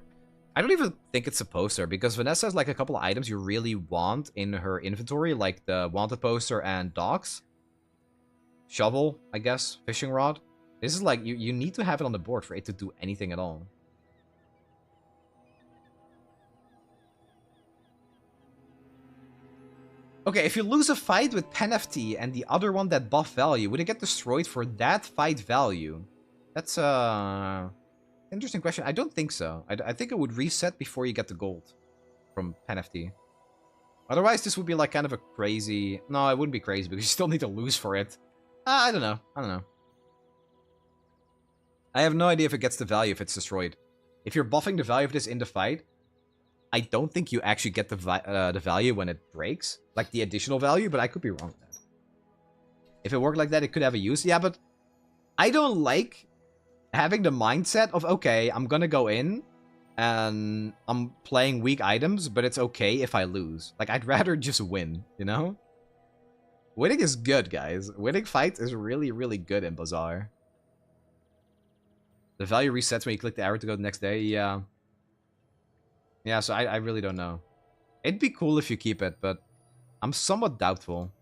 I don't even think it's a poster because Vanessa has like a couple of items you really want in her inventory, like the wanted poster and docks. Shovel, I guess. Fishing rod. This is like, you need to have it on the board for it to do anything at all. Okay, if you lose a fight with Pen FT and the other one that buff value, would it get destroyed for that fight value? That's interesting question. I don't think so. I think it would reset before you get the gold from Pen FT. Otherwise, this would be like kind of a crazy... No, it wouldn't be crazy because you still need to lose for it. I don't know. I don't know. I have no idea if it gets the value if it's destroyed. If you're buffing the value of this in the fight, I don't think you actually get the value when it breaks. Like the additional value, but I could be wrong with that. If it worked like that, it could have a use. Yeah, but I don't like having the mindset of, okay, I'm gonna go in and I'm playing weak items, but it's okay if I lose. Like, I'd rather just win, you know? Winning is good, guys. Winning fights is really, really good in Bazaar. The value resets when you click the arrow to go the next day. Yeah. Yeah, so I really don't know. It'd be cool if you keep it, but I'm somewhat doubtful.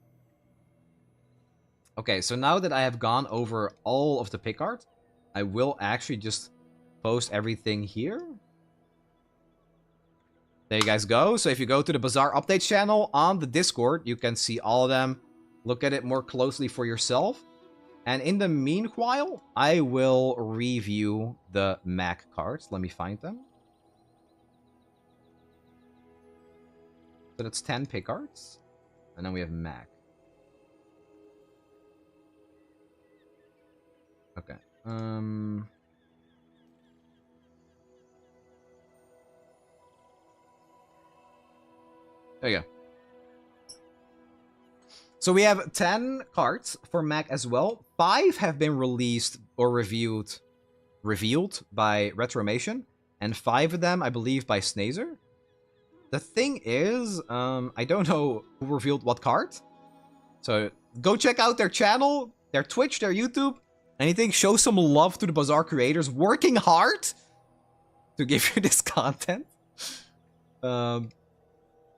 Okay, so now that I have gone over all of the pick art, I will actually just post everything here. There you guys go. So if you go to the Bazaar updates channel on the Discord, you can see all of them. Look at it more closely for yourself. And in the meanwhile, I will review the Mac cards. Let me find them. So that's 10 pick arts. And then we have Mac. Okay. There you go. So we have 10 cards for Mac as well. 5 have been released or revealed by Retromation. And 5 of them, I believe, by Snazer. The thing is, I don't know who revealed what card. So go check out their channel, their Twitch, their YouTube. Anything, show some love to the Bazaar creators working hard to give you this content.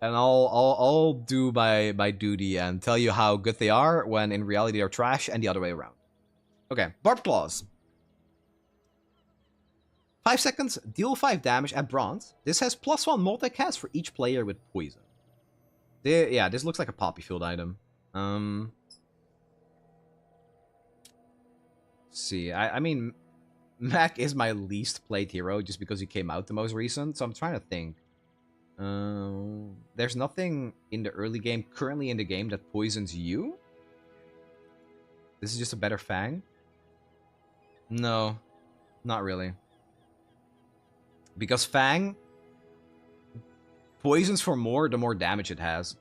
And I'll do my duty and tell you how good they are when in reality they're trash and the other way around. Okay, Barbed Claws. 5 seconds, deal 5 damage at bronze. This has +1 multicast for each player with poison. Yeah, this looks like a poppy field item. See, I mean, Mac is my least played hero just because he came out the most recent, so I'm trying to think. There's nothing in the early game, currently in the game, that poisons you? This is just a better Fang? No, not really. Because Fang poisons for more the more damage it has.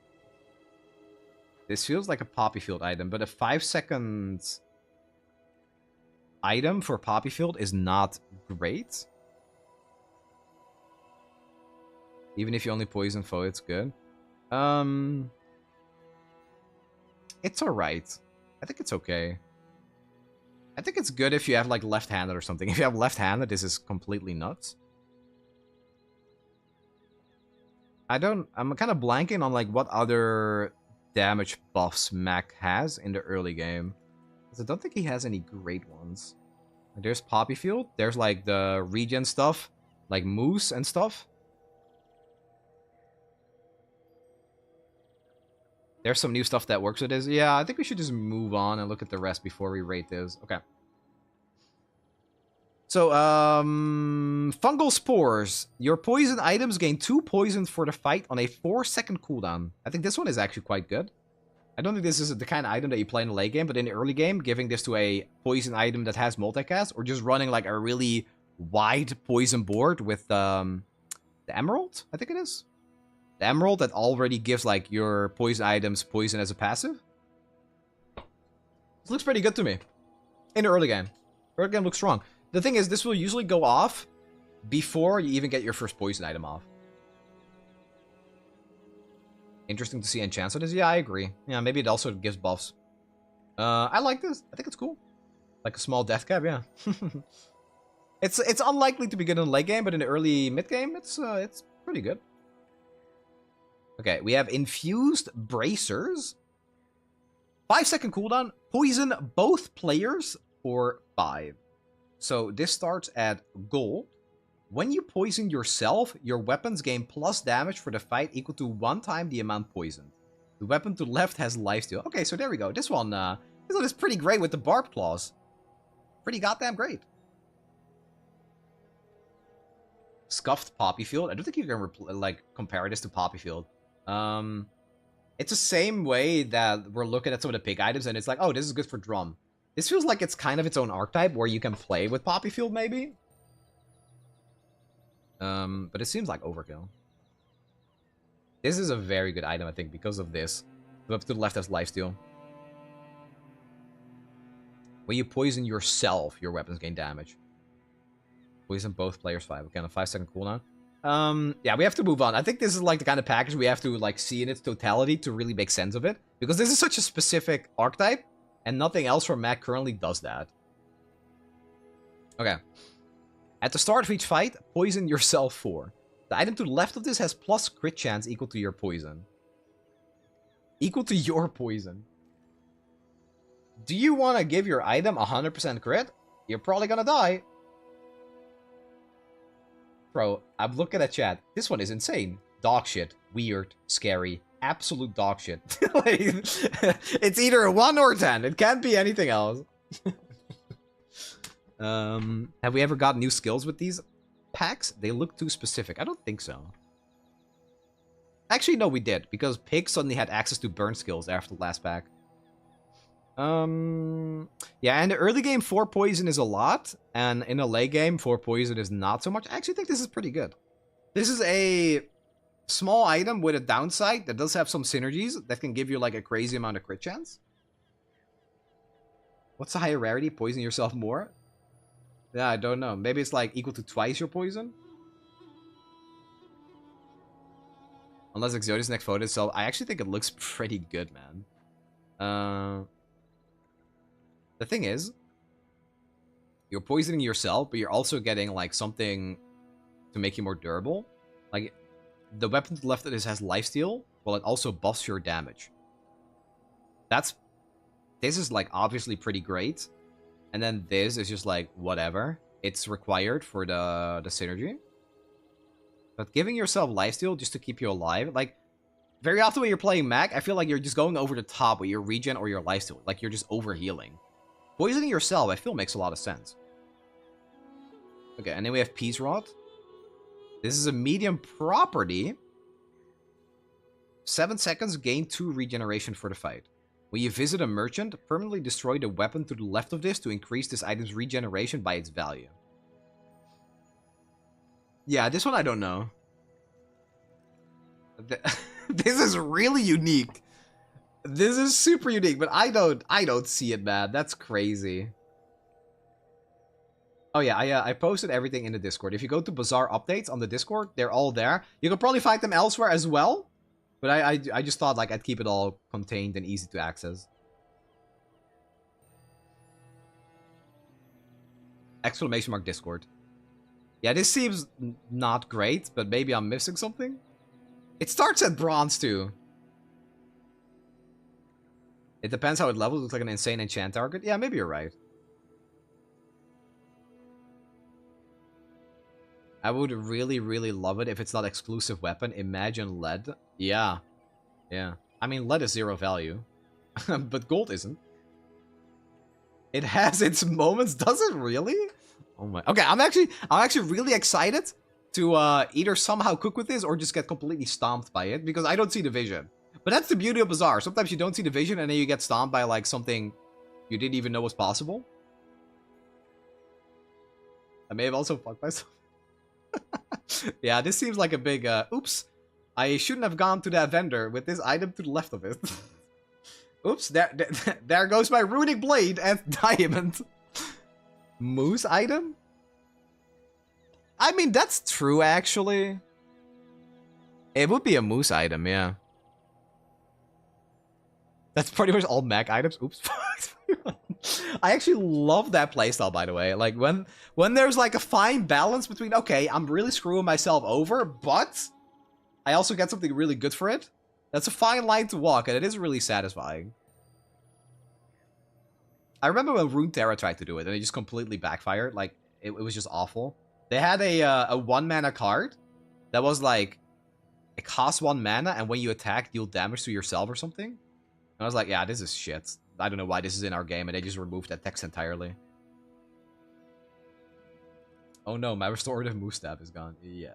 This feels like a poppy field item, but a 5 seconds item for poppy field is not great. Even if you only poison foe, it's good. It's alright. I think it's okay. I think it's good if you have like left-handed or something. If you have left-handed, this is completely nuts. I'm kind of blanking on like what other damage buffs Mac has in the early game. I don't think he has any great ones. There's Poppy Field. There's like the regen stuff, like Moose and stuff. There's some new stuff that works with this. Yeah, I think we should just move on and look at the rest before we rate this. Okay. So, Fungal Spores. Your poison items gain 2 poison for the fight on a 4-second cooldown. I think this one is actually quite good. I don't think this is the kind of item that you play in the late game, but in the early game, giving this to a poison item that has multicast, or just running like a really wide poison board with the Emerald, I think it is. The Emerald that already gives like your poison items poison as a passive. This looks pretty good to me. In the early game. Early game looks strong. The thing is, this will usually go off before you even get your first poison item off. Interesting to see enchants on this. Yeah, I agree. Yeah, maybe it also gives buffs. I like this. I think it's cool. Like a small death cap, yeah. It's unlikely to be good in the late game, but in the early mid game, it's pretty good. Okay, we have Infused Bracers. 5-second cooldown. Poison both players for 5. So this starts at gold. When you poison yourself, your weapons gain plus damage for the fight equal to 1 time the amount poisoned. The weapon to the left has lifesteal. Okay, so there we go. This one is pretty great with the Barbed Claws. Pretty goddamn great. Scuffed Poppy Field. I don't think you can like compare this to Poppy Field. It's the same way that we're looking at some of the pick items and it's like, oh, this is good for drum. This feels like it's kind of its own archetype where you can play with Poppy Field maybe. But it seems like overkill. This is a very good item, I think, because of this. The weapon to the left has lifesteal. When you poison yourself, your weapons gain damage. Poison both players 5. Okay, on a 5-second cooldown. Yeah, we have to move on. I think this is like the kind of package we have to like see in its totality to really make sense of it. Because this is such a specific archetype, and nothing else from Mac currently does that. Okay. At the start of each fight, poison yourself 4. The item to the left of this has plus crit chance equal to your poison. Equal to your poison. Do you want to give your item 100% crit? You're probably gonna die. Bro, I'm looking at chat. This one is insane. Dog shit. Weird. Scary. Absolute dog shit. Like, it's either a 1 or a 10. It can't be anything else. Have we ever got new skills with these packs? They look too specific. I don't think so. Actually, no, we did. Because Pig suddenly had access to burn skills after the last pack. Yeah, in the early game, 4 poison is a lot. And in the late game, 4 poison is not so much. I actually think this is pretty good. This is a small item with a downside that does have some synergies that can give you like a crazy amount of crit chance. What's the higher rarity? Poison yourself more? Yeah, I don't know. Maybe it's like equal to twice your poison? Unless Exodus next photo, so I actually think it looks pretty good, man. The thing is, you're poisoning yourself, but you're also getting like something to make you more durable. Like, the weapon to the left of this has lifesteal, while it also buffs your damage. This is like obviously pretty great. And then this is just like whatever. It's required for the synergy. But giving yourself lifesteal just to keep you alive, like, very often when you're playing Mac, I feel like you're just going over the top with your regen or your lifesteal. Like, you're just over-healing. Poisoning yourself, I feel, makes a lot of sense. Okay, and then we have Peace Rod. This is a medium property. 7 seconds, gain 2 regeneration for the fight. When you visit a merchant, permanently destroy the weapon to the left of this to increase this item's regeneration by its value. Yeah, this one I don't know. This is really unique. This is super unique, but I don't see it, man. That's crazy. Oh yeah, I posted everything in the Discord. If you go to Bazaar updates on the Discord, they're all there. You can probably find them elsewhere as well. But I just thought like I'd keep it all contained and easy to access. Exclamation mark Discord. Yeah, this seems not great, but maybe I'm missing something. It starts at bronze too. It depends how it levels. It looks like an insane enchant target. Yeah, maybe you're right. I would really, really love it if it's not exclusive weapon. Imagine lead. Yeah. Yeah. I mean, lead is 0 value. But gold isn't. It has its moments. Does it really? Oh my. Okay, I'm actually really excited to either somehow cook with this or just get completely stomped by it, because I don't see the vision. But that's the beauty of Bazaar. Sometimes you don't see the vision and then you get stomped by like something you didn't even know was possible. I may have also fucked myself. Yeah, this seems like a big, oops. I shouldn't have gone to that vendor with this item to the left of it. Oops, there goes my runic blade and diamond. Moose item? I mean, that's true, actually. It would be a moose item, yeah. That's pretty much all Mac items. Oops. I actually love that playstyle, by the way. Like, when there's, like, a fine balance between, okay, I'm really screwing myself over, but I also get something really good for it. That's a fine line to walk, and it is really satisfying. I remember when Runeterra tried to do it, and it just completely backfired. Like, it was just awful. They had a 1 mana card that was, like, it costs 1 mana, and when you attack, deal damage to yourself or something. And I was like, yeah, this is shit. I don't know why this is in our game, and they just removed that text entirely. Oh no, my restorative move stab is gone. Yeah.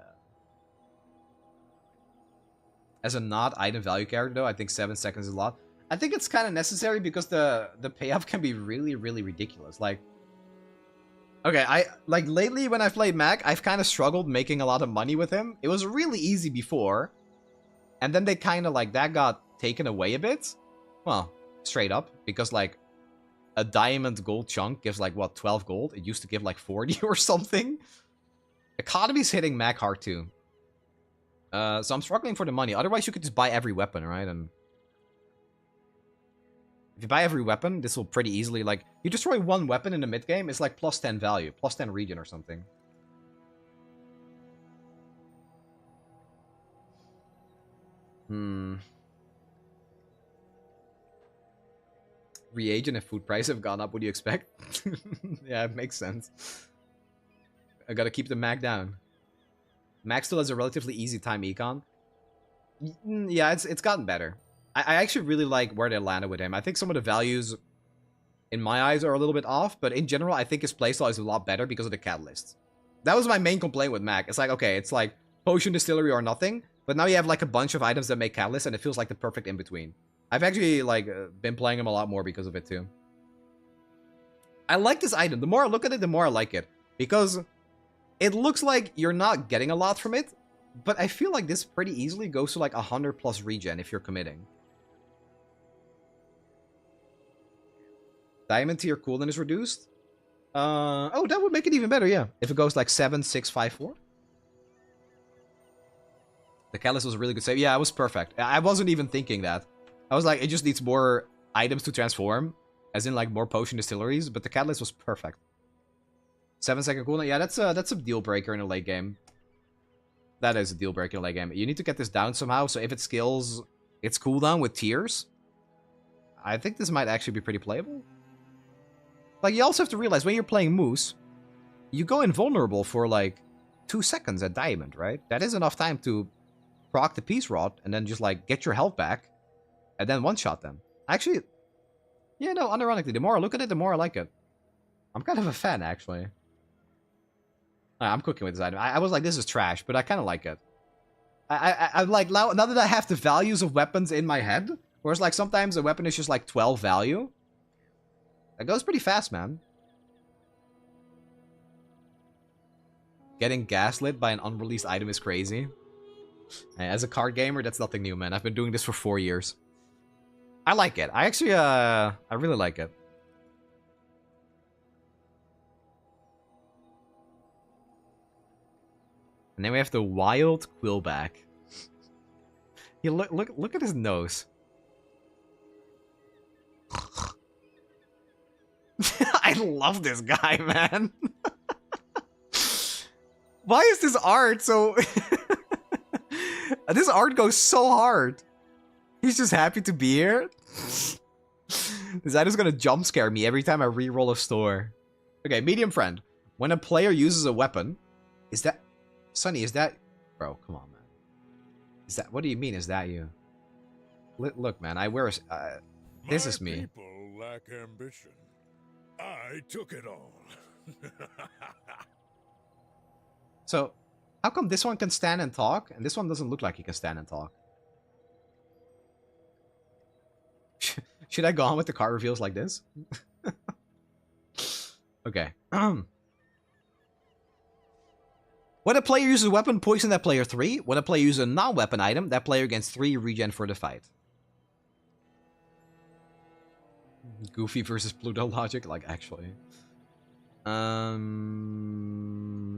As a not item value character, though, I think 7 seconds is a lot. I think it's kind of necessary because the payoff can be really, really ridiculous. Like, okay, like lately when I played Mac, I've kind of struggled making a lot of money with him. It was really easy before, and then they kind of like that got taken away a bit. Well, straight up, because like a diamond gold chunk gives like what, 12 gold? It used to give like 40 or something. Economy's hitting Mac hard too. So I'm struggling for the money. Otherwise, you could just buy every weapon, right? And if you buy every weapon, this will pretty easily, like, you destroy 1 weapon in the mid game, it's like plus 10 value, plus 10 regen or something. Hmm. Reagent and food prices have gone up. What do you expect? Yeah, it makes sense. I gotta keep the mag down. Mag still has a relatively easy time econ. Yeah, it's gotten better. I actually really like where they landed with him. I think some of the values, in my eyes, are a little bit off, but in general, I think his playstyle is a lot better because of the catalysts. That was my main complaint with Mag. It's like, okay, it's like potion distillery or nothing, but now you have like a bunch of items that make catalysts, and it feels like the perfect in-between. I've actually like been playing him a lot more because of it too. I like this item. The more I look at it, the more I like it. Because it looks like you're not getting a lot from it, but I feel like this pretty easily goes to like 100 plus regen if you're committing. Diamond tier cooldown is reduced. Oh, that would make it even better, yeah. If it goes like 7, 6, 5, 4. The catalyst was a really good save. Yeah, it was perfect. I wasn't even thinking that. I was like, it just needs more items to transform. As in like more potion distilleries, but the catalyst was perfect. 7-second cooldown. Yeah, that's a deal breaker in a late game. That is a deal breaker in a late game. You need to get this down somehow, so if it skills its cooldown with tiers, I think this might actually be pretty playable. Like, you also have to realize, when you're playing Moose, you go invulnerable for, like, 2 seconds at Diamond, right? That is enough time to proc the Peace Rod, and then just, like, get your health back, and then one-shot them. Actually, yeah, no, unironically, the more I look at it, the more I like it. I'm kind of a fan, actually. I'm cooking with this item. I was like, this is trash, but I kind of like it. I like, now that I have the values of weapons in my head, whereas, like, sometimes a weapon is just, like, 12 value, that goes pretty fast, man. Getting gaslit by an unreleased item is crazy. As a card gamer, that's nothing new, man. I've been doing this for 4 years. I like it. I actually, I really like it. And then we have the wild Quillback. You look at his nose. I love this guy, man. Why is this art so... This art goes so hard. He's just happy to be here. This item's gonna jump scare me every time I reroll a store. Okay, medium friend. When a player uses a weapon... Is that... Sunny, is that... Bro, come on, man. Is that... What do you mean, is that you? Look, man, I wear a... this is me. People lack ambition. I took it all. So, how come this one can stand and talk, and this one doesn't look like he can stand and talk? Should I go on with the card reveals like this? Okay. When a player uses a weapon, poison that player 3. When a player uses a non-weapon item, that player gains 3 regen for the fight. Goofy versus Pluto logic, like, actually.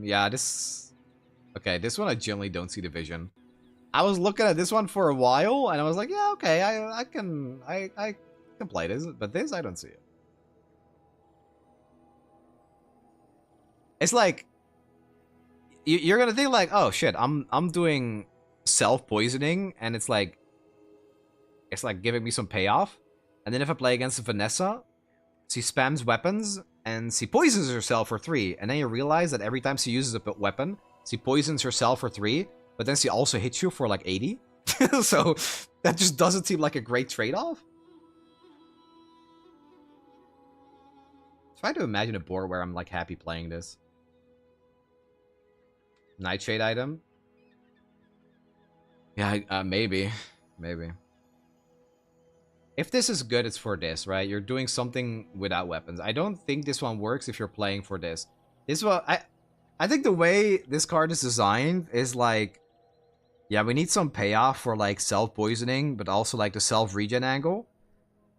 Yeah, this... Okay, this one I generally don't see the vision. I was looking at this one for a while, and I was like, yeah, okay, I can play this, but this, I don't see it. It's like... You're gonna think like, oh shit, I'm doing self-poisoning, and it's like giving me some payoff. And then if I play against Vanessa, she spams weapons, and she poisons herself for 3. And then you realize that every time she uses a weapon, she poisons herself for 3, but then she also hits you for like 80. So that just doesn't seem like a great trade-off. Try to imagine a board where I'm like happy playing this. Nightshade item? Yeah, maybe. Maybe. If this is good, it's for this, right? You're doing something without weapons. I don't think this one works if you're playing for this. This one, I think the way this card is designed is like... Yeah, we need some payoff for like self-poisoning, but also like the self-regen angle.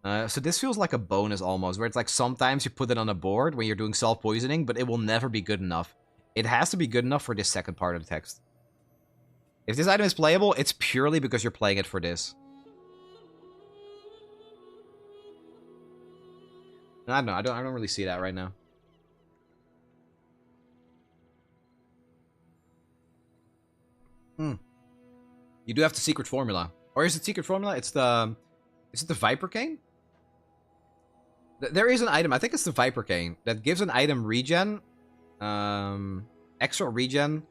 So this feels like a bonus almost, where it's like sometimes you put it on a board when you're doing self-poisoning, but it will never be good enough. It has to be good enough for this second part of the text. If this item is playable, it's purely because you're playing it for this. I don't know. I don't really see that right now. You do have the secret formula. Or is it secret formula? It's the... Is it the Viper Cane? There is an item, I think it's the Viper Cane, that gives an item regen. Extra regen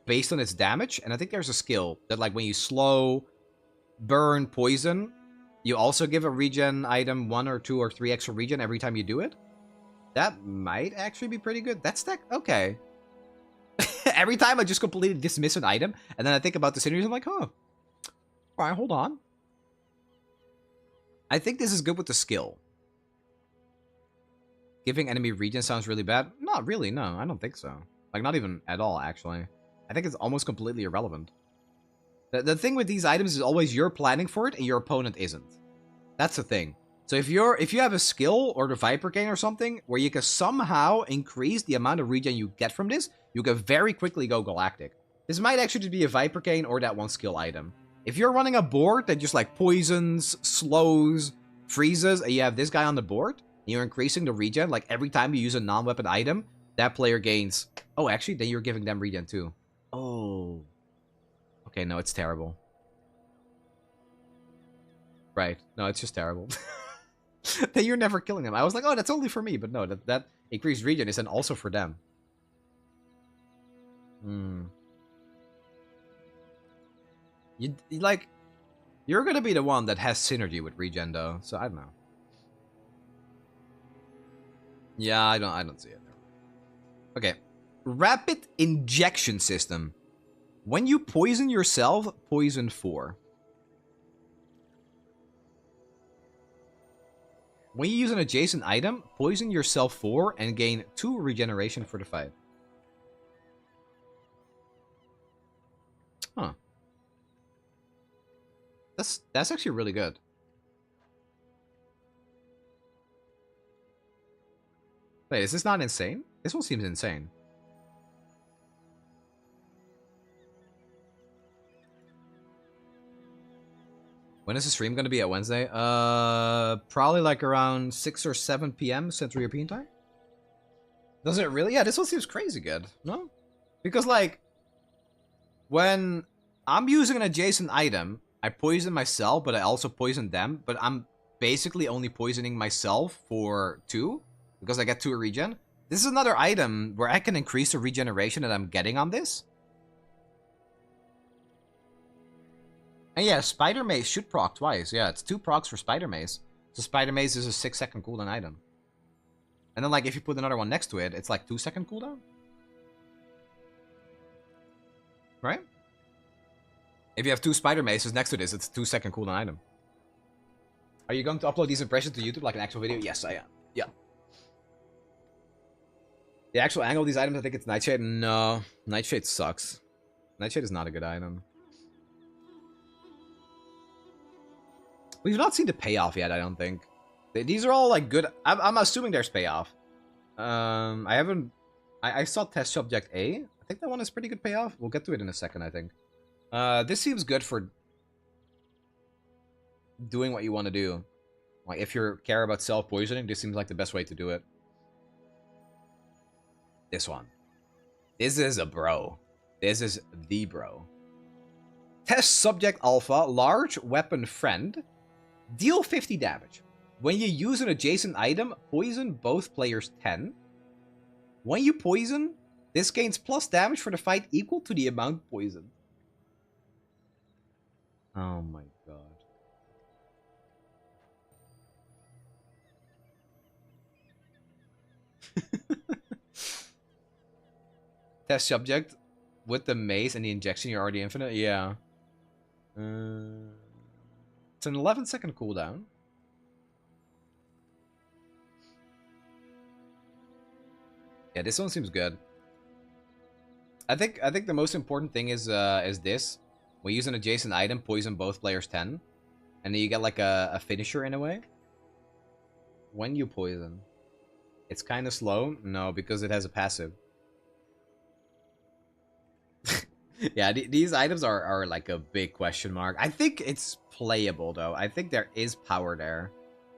based on its damage. And I think there's a skill that, like, when you slow, burn, poison, you also give a regen item 1 or 2 or 3 extra regen every time you do it. That might actually be pretty good. That's that. Okay. Every time I just completely dismiss an item, and then I think about the synergies, I'm like, huh. Alright, hold on. I think this is good with the skill. Giving enemy regen sounds really bad. Not really, no. I don't think so. Like, not even at all, actually. I think it's almost completely irrelevant. The thing with these items is always you're planning for it, and your opponent isn't. That's the thing. So if you have a skill, or the Viper Cane or something, where you can somehow increase the amount of regen you get from this, you can very quickly go Galactic. This might actually just be a Viper Cane or that one skill item. If you're running a board that just like poisons, slows, freezes, and you have this guy on the board, and you're increasing the regen, like every time you use a non-weapon item, that player gains... Oh, actually, then you're giving them regen too. Oh. Okay, no, it's terrible. Right. No, it's just terrible. Then you're never killing them. I was like, oh, that's only for me. But no, that increased regen is then also for them. You're gonna be the one that has synergy with regen, though. So, I don't know. Yeah, I don't see it. Okay. Rapid injection system. When you poison yourself, poison 4. When you use an adjacent item, poison yourself 4 and gain 2 regeneration for the fight. Huh. That's actually really good. Wait, is this not insane? This one seems insane. When is the stream going to be at Wednesday? Probably like around 6 or 7 p.m. Central European time. Does it really? Yeah, this one seems crazy good. No? Because, like, when I'm using an adjacent item, I poison myself, but I also poison them. But I'm basically only poisoning myself for 2, because I get 2 regen. This is another item where I can increase the regeneration that I'm getting on this. And yeah, Spider Mace should proc twice. Yeah, it's 2 procs for Spider Mace. So Spider Mace is a 6-second cooldown item. And then, like, if you put another one next to it, it's like 2-second cooldown. Right? If you have 2 Spider Maces next to this, it's a 2-second cooldown item. Are you going to upload these impressions to YouTube like an actual video? Yes, I am. Yeah. The actual angle of these items, I think it's Nightshade. No, Nightshade sucks. Nightshade is not a good item. We've not seen the payoff yet, I don't think. These are all, like, good. I'm assuming there's payoff. I saw test subject A. I think that one is pretty good payoff. We'll get to it in a second, I think. This seems good for doing what you want to do. Like, if you care about self-poisoning, this seems like the best way to do it. This one. This is a bro. This is the bro. Test subject alpha, large weapon friend. Deal 50 damage. When you use an adjacent item, poison both players 10. When you poison, this gains plus damage for the fight equal to the amount poisoned. Oh my god. Test subject with the mace and the injection, you're already infinite? Yeah. It's an 11-second cooldown. Yeah, this one seems good. I think the most important thing is this. When you use an adjacent item, poison both players 10. And then you get like a finisher in a way. When you poison. It's kind of slow. No, because it has a passive. Yeah, these items are like a big question mark. I think it's playable, though. I think there is power there.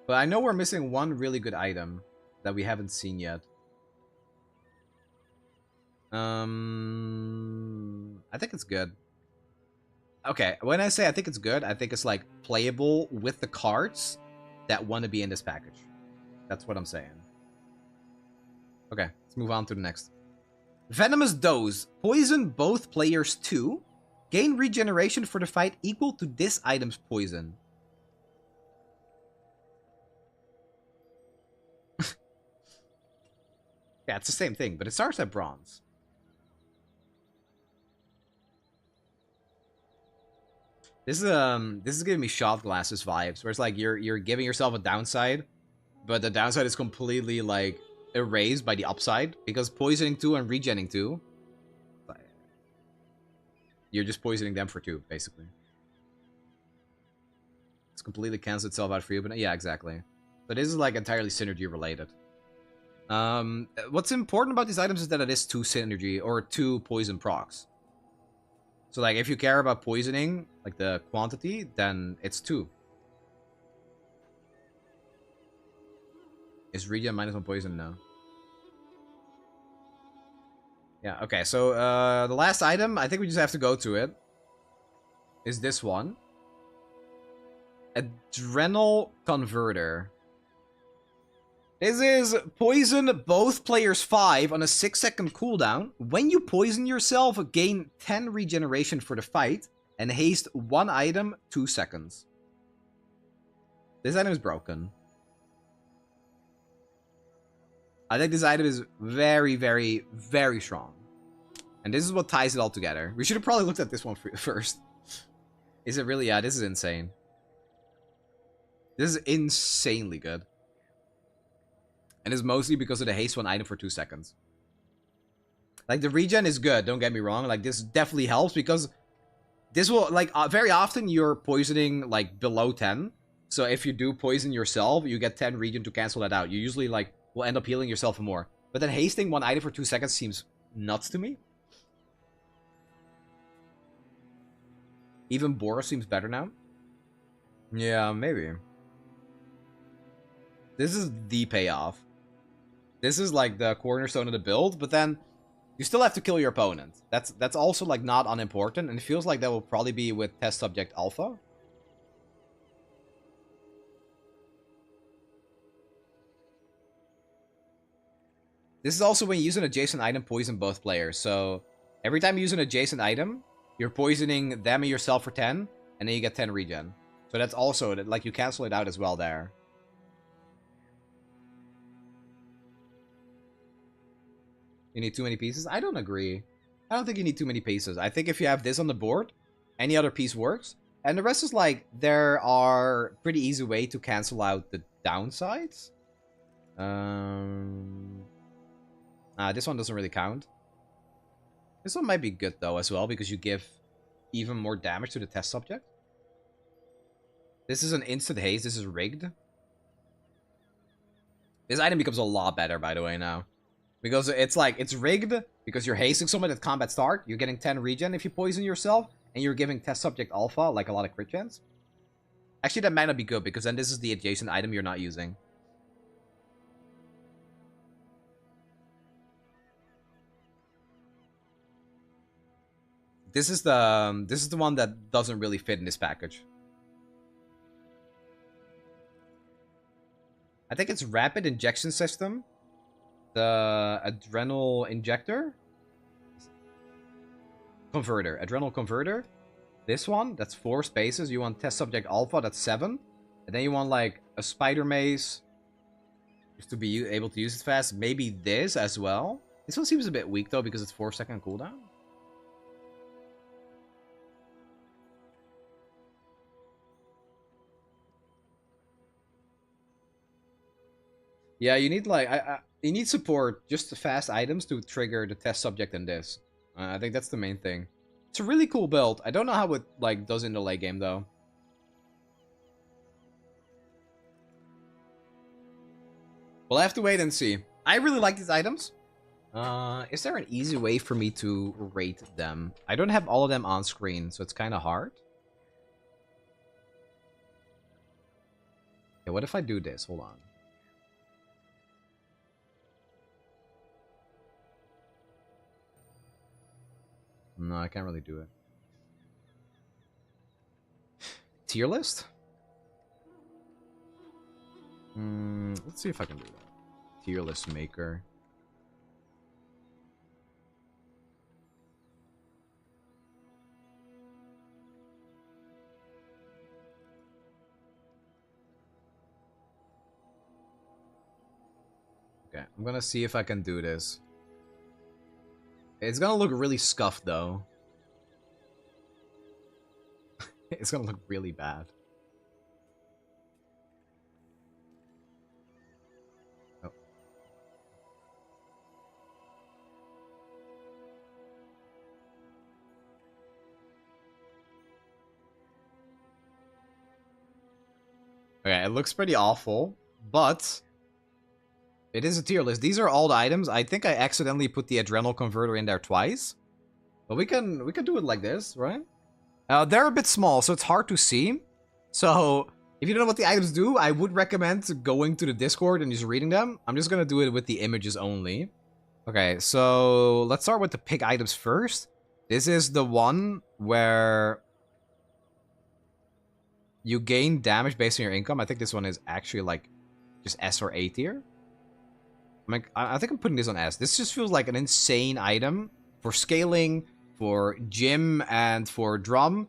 But I know we're missing one really good item that we haven't seen yet. I think it's good. Okay, when I say I think it's good, I think it's like playable with the cards that want to be in this package. That's what I'm saying. Okay, let's move on to the next. Venomous Dose. Poison both players 2. Gain regeneration for the fight equal to this item's poison. Yeah, it's the same thing, but it starts at bronze. This is giving me shot glasses vibes, where it's like you're giving yourself a downside, but the downside is completely like erased by the upside because poisoning 2 and regenning 2. You're just poisoning them for 2, basically. It's completely cancels itself out for you, but yeah, exactly. So this is like entirely synergy related. What's important about these items is that it is 2 synergy or 2 poison procs. So like if you care about poisoning, like the quantity, then it's 2. Is regen -1 poison? No. Yeah, okay, so the last item, I think we just have to go to it, is this one. Adrenal Converter. This is poison both players 5 on a 6-second cooldown. When you poison yourself, gain 10 regeneration for the fight, and haste 1 item 2 seconds. This item is broken. I think this item is very, very, very strong. And this is what ties it all together. We should have probably looked at this one first. Is it really? Yeah, this is insane. This is insanely good. And it's mostly because of the haste 1 item for 2 seconds. Like, the regen is good, don't get me wrong. Like, this definitely helps because this will, like, very often you're poisoning, like, below 10. So if you do poison yourself, you get 10 regen to cancel that out. You usually, like, will end up healing yourself more. But then hasting 1 item for 2 seconds seems nuts to me. Even Boros seems better now. Yeah, maybe. This is the payoff. This is like the cornerstone of the build, but then you still have to kill your opponent. That's also like not unimportant, and it feels like that will probably be with test subject alpha. This is also when you use an adjacent item, poison both players. So every time you use an adjacent item, you're poisoning them and yourself for 10, and then you get 10 regen. So that's also, like, you cancel it out as well there. You need too many pieces? I don't agree. I don't think you need too many pieces. I think if you have this on the board, any other piece works. And the rest is like, there are pretty easy way to cancel out the downsides. This one doesn't really count. This one might be good though as well, because you give even more damage to the test subject. This is an instant haste. This is rigged. This item becomes a lot better, by the way, now. Because it's like, it's rigged, because you're hasting someone at combat start, you're getting 10 regen if you poison yourself, and you're giving test subject alpha, like a lot of crit chance. Actually, that might not be good, because then this is the adjacent item you're not using. This is the one that doesn't really fit in this package. I think it's rapid injection system. The adrenal injector? Converter. Adrenal converter. This one, that's 4 spaces. You want test subject alpha, that's 7. And then you want like a spider mace. Just to be able to use it fast. Maybe this as well. This one seems a bit weak though, because it's 4-second cooldown. Yeah, you need like you need support, just fast items to trigger the test subject in this. I think that's the main thing. It's a really cool build. I don't know how it like does in the late game though. We'll have to wait and see. I really like these items. Is there an easy way for me to rate them? I don't have all of them on screen, so it's kind of hard. Okay, what if I do this? Hold on. No, I can't really do it. tier list? Let's see if I can do that. Tier list maker. Okay, I'm gonna see if I can do this. It's gonna look really scuffed, though. It's gonna look really bad. Oh. Okay, it looks pretty awful, but it is a tier list. These are all the items. I think I accidentally put the adrenal converter in there twice. But we can do it like this, right? They're a bit small, so it's hard to see. So, if you don't know what the items do, I would recommend going to the Discord and just reading them. I'm just gonna do it with the images only. Okay, so let's start with the pick items first. This is the one where you gain damage based on your income. I think this one is actually like just S or A tier. I think I'm putting this on S. This just feels like an insane item for scaling, for gym, and for drum.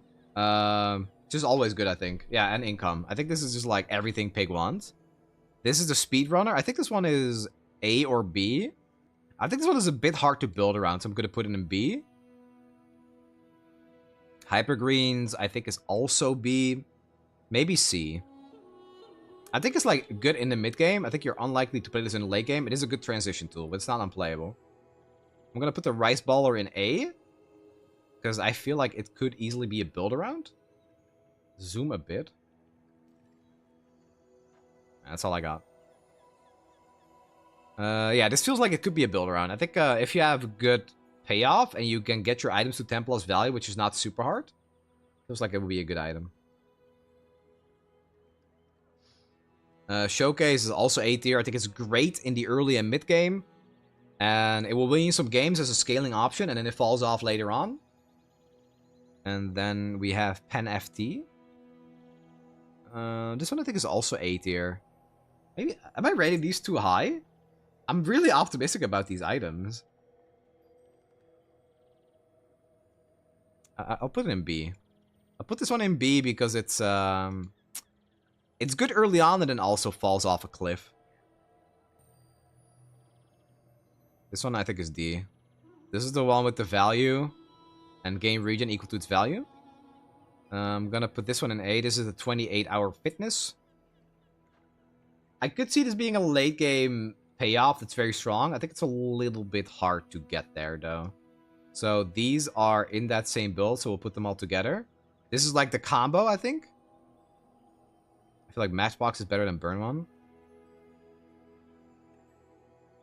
Just always good, I think. Yeah, and income. I think this is just like everything Pig wants. This is the speedrunner. I think this one is A or B. I think this one is a bit hard to build around, so I'm going to put it in B. Hypergreens, I think, is also B. Maybe C. I think it's like good in the mid game. I think you're unlikely to play this in the late game. It is a good transition tool, but it's not unplayable. I'm going to put the rice baller in A, because I feel like it could easily be a build around. Zoom a bit. That's all I got. Yeah, this feels like it could be a build around. I think if you have good payoff and you can get your items to 10 plus value, which is not super hard, feels like it would be a good item. Showcase is also A tier. I think it's great in the early and mid game. And it will win you some games as a scaling option, and then it falls off later on. And then we have Pen FT. This one I think is also A tier. Maybe, am I rating these too high? I'm really optimistic about these items. I'll put it in B. I'll put this one in B because it's good early on and then also falls off a cliff. This one I think is D. This is the one with the value and game region equal to its value. I'm gonna put this one in A. This is the 28-hour fitness. I could see this being a late game payoff that's very strong. I think it's a little bit hard to get there though. So these are in that same build, so we'll put them all together. This is like the combo, I think. I feel like Matchbox is better than Burn One.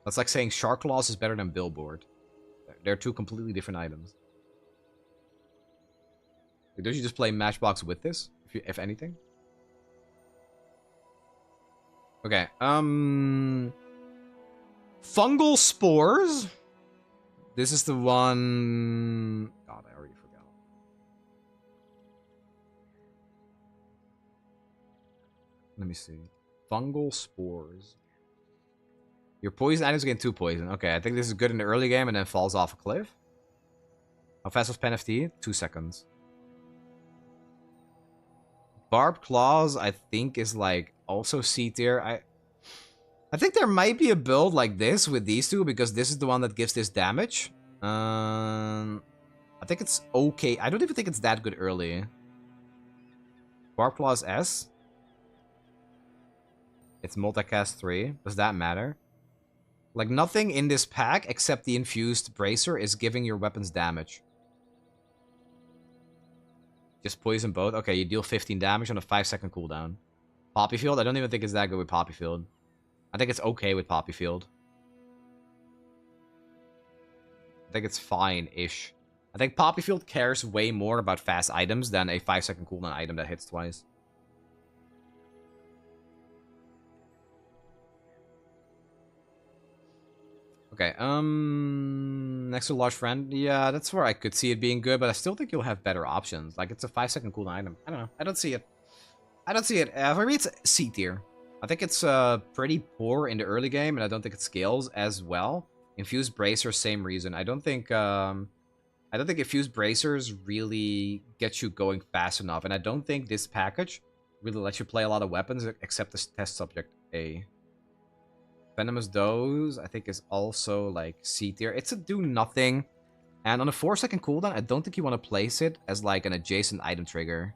That's like saying Shark Claws is better than Billboard. They're two completely different items. Don't you just play Matchbox with this, if anything? Okay, fungal spores. This is the one... God, I already forgot. Let me see. Fungal spores. Your poison items gain 2 poison. Okay, I think this is good in the early game and then falls off a cliff. How fast was Pen FT? 2 seconds. Barbed Claws, I think, is like also C tier. I think there might be a build like this with these two because this is the one that gives this damage. I think it's okay. I don't even think it's that good early. Barbed Claws S. It's multicast 3. Does that matter? Like, nothing in this pack except the infused bracer is giving your weapons damage. Just poison both. Okay, you deal 15 damage on a 5-second cooldown. Poppy Field? I don't even think it's that good with Poppy Field. I think it's okay with Poppy Field. I think it's fine-ish. I think Poppy Field cares way more about fast items than a 5-second cooldown item that hits twice. Okay, next to Large Friend. Yeah, that's where I could see it being good, but I still think you'll have better options. Like, it's a 5-second cooldown item. I don't know. I don't see it. I don't see it. For me, it's C tier. I think it's pretty poor in the early game, and I don't think it scales as well. Infused Bracers, same reason. I don't think Infused Bracers really get you going fast enough, and I don't think this package really lets you play a lot of weapons except this test subject A. Venomous Dose, I think, is also like C tier. It's a do nothing, and on a 4-second cooldown, I don't think you want to place it as like an adjacent item trigger.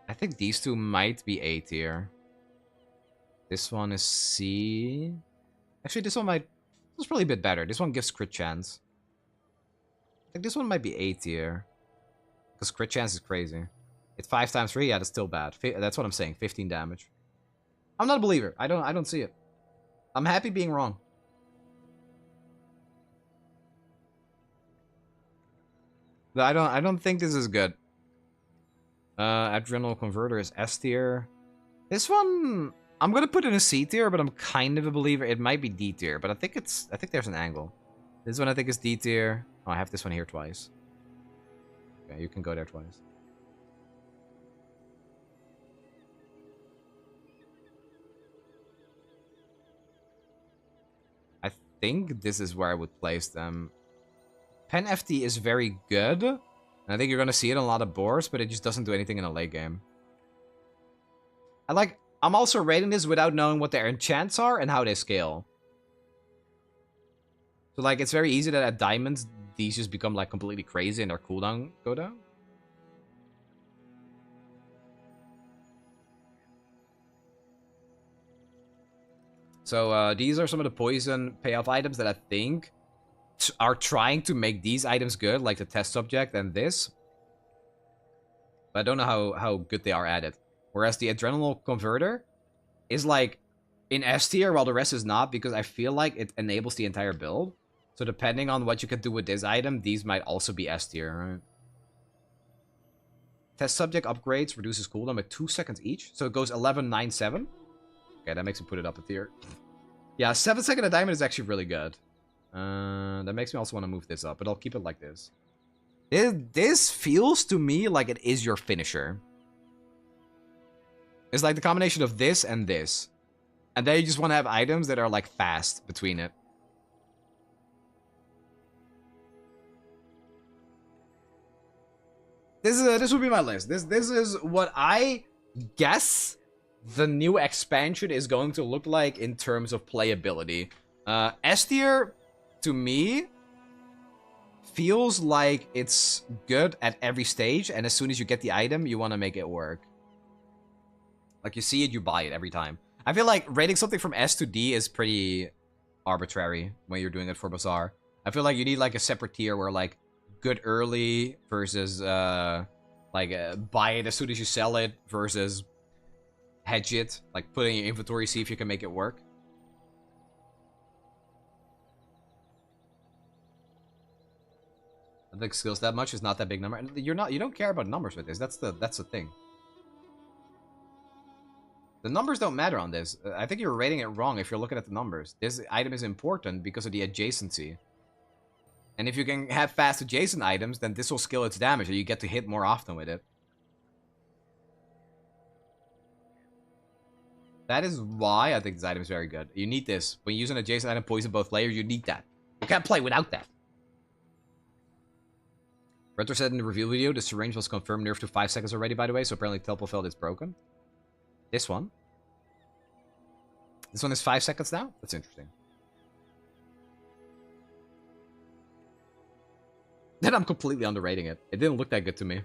I think these two might be A tier. This one is C. Actually, this one might... This is probably a bit better. This one gives crit chance. I think this one might be A tier. Because crit chance is crazy. It's 5 times 3? Yeah, that's still bad. That's what I'm saying. 15 damage. I'm not a believer. I don't see it. I'm happy being wrong. But I don't think this is good. Adrenal Converter is S tier. This one, I'm gonna put in a C tier, but I'm kind of a believer. It might be D tier, but I think there's an angle. This one I think is D tier. Oh, I have this one here twice. Okay, you can go there twice. I think this is where I would place them. Pen FT is very good. And I think you're going to see it on a lot of boards, but it just doesn't do anything in a late game. I'm also rating this without knowing what their enchants are and how they scale. So, like, it's very easy that at diamonds, these just become, like, completely crazy and their cooldown go down. So, these are some of the poison payoff items that I think are trying to make these items good, like the test subject and this. But I don't know how good they are at it. Whereas the Adrenal Converter is, like, in S tier, while the rest is not, because I feel like it enables the entire build. So depending on what you can do with this item, these might also be S tier, right? Test subject upgrades reduces cooldown by 2 seconds each. So it goes 11, 9, 7. Okay, that makes me put it up a tier. Yeah, 7 second a diamond is actually really good. That makes me also want to move this up, but I'll keep it like this. This feels to me like it is your finisher. It's like the combination of this and this. And then you just want to have items that are like fast between it. This would be my list. This is what I guess the new expansion is going to look like in terms of playability. S tier, to me, feels like it's good at every stage, and as soon as you get the item, you want to make it work. Like, you see it, you buy it every time. I feel like rating something from S to D is pretty arbitrary when you're doing it for Bazaar. I feel like you need, like, a separate tier where, like, good early versus, buy it as soon as you sell it versus hedge it. Like, put it in your inventory, see if you can make it work. I think skills that much is not that big number. And you don't care about numbers with this. That's the thing. The numbers don't matter on this. I think you're rating it wrong if you're looking at the numbers. This item is important because of the adjacency. And if you can have fast adjacent items, then this will scale its damage, or you get to hit more often with it. That is why I think this item is very good. You need this. When you use an adjacent item, poison both players, you need that. You can't play without that. Retro said in the review video, the syringe was confirmed nerfed to 5 seconds already, by the way, so apparently Telpelfeld is broken. This one. This one is 5 seconds now? That's interesting. Then I'm completely underrating it. It didn't look that good to me.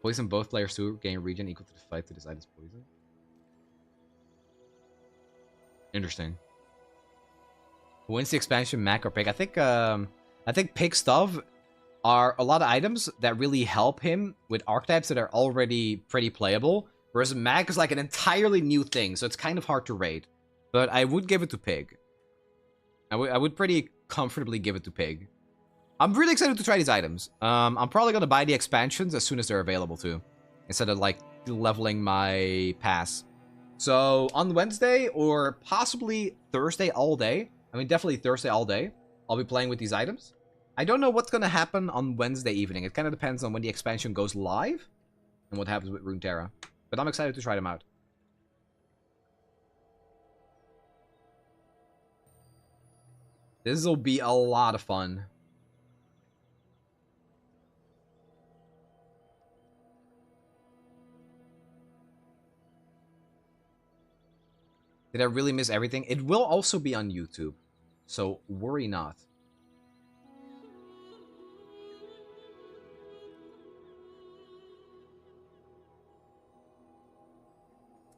Poison both players to gain regen equal to the fight to this item's poison. Interesting. Who wins the expansion, Mac or Pig? I think Pig stuff are a lot of items that really help him with archetypes that are already pretty playable. Whereas Mac is like an entirely new thing, so it's kind of hard to rate. But I would give it to Pig. I would pretty comfortably give it to Pig. I'm really excited to try these items. I'm probably going to buy the expansions as soon as they're available too. Instead of like leveling my pass. So on Wednesday or possibly Thursday all day. I mean definitely Thursday all day. I'll be playing with these items. I don't know what's gonna happen on Wednesday evening. It kind of depends on when the expansion goes live and what happens with Runeterra. But I'm excited to try them out. This will be a lot of fun. Did I really miss everything? It will also be on YouTube, so worry not.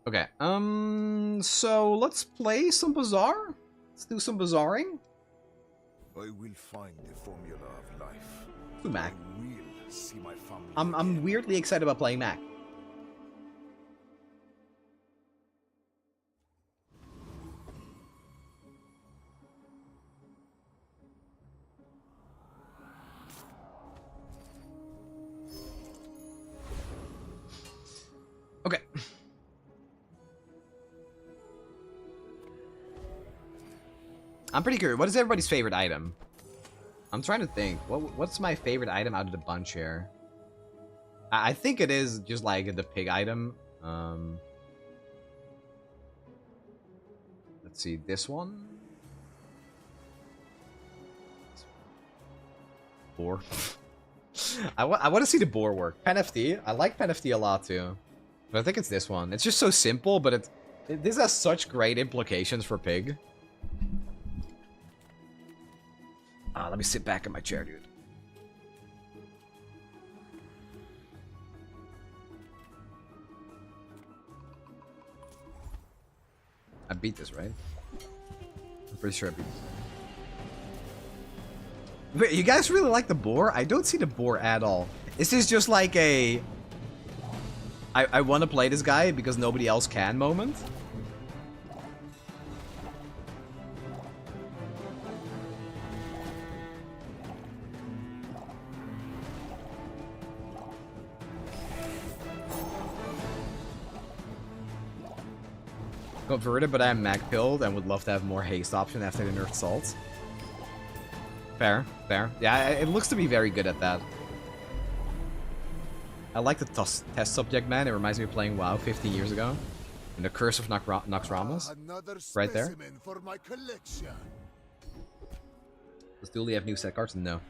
Okay, so let's play some Bazaar? Let's do some Bazaaring? I will find the formula of life. Ooh, Mac. I will see my family I'm again. weirdly excited about playing Mac. Okay. I'm pretty curious. What is everybody's favorite item? I'm trying to think. What's my favorite item out of the bunch here? I think it is just like the pig item. Let's see. This one? Boar. I want to see the boar work. Pen FT. I like Pen FT a lot too. But I think it's this one. It's just so simple, but this has such great implications for pig. Let me sit back in my chair, dude. I beat this, right? I'm pretty sure I beat this. Wait, you guys really like the boar? I don't see the boar at all. Is this just like a... I want to play this guy because nobody else can moment? Converted, but I am mag pilled and would love to have more haste option after the nerfed salts. Fair, fair. Yeah, it looks to be very good at that. I like the test subject, man. It reminds me of playing WoW 15 years ago. And the Curse of Noxramas. Right there. For my collection. Does Dooley have new set cards? No.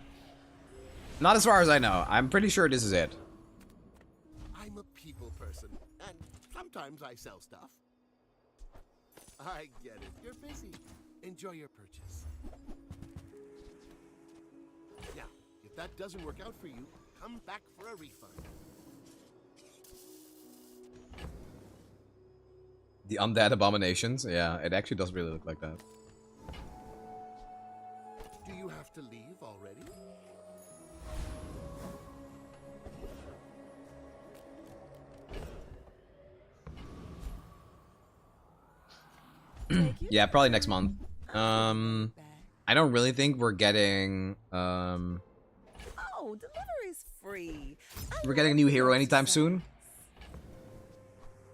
Not as far as I know. I'm pretty sure this is it. I'm a people person, and sometimes I sell stuff. I get it. You're busy. Enjoy your purchase. Now, if that doesn't work out for you, come back for a refund. The undead abominations? Yeah, it actually does really look like that. Do you have to leave already? Yeah, probably next month. I don't really think we're getting Oh, delivery's free. we're getting a new hero anytime soon.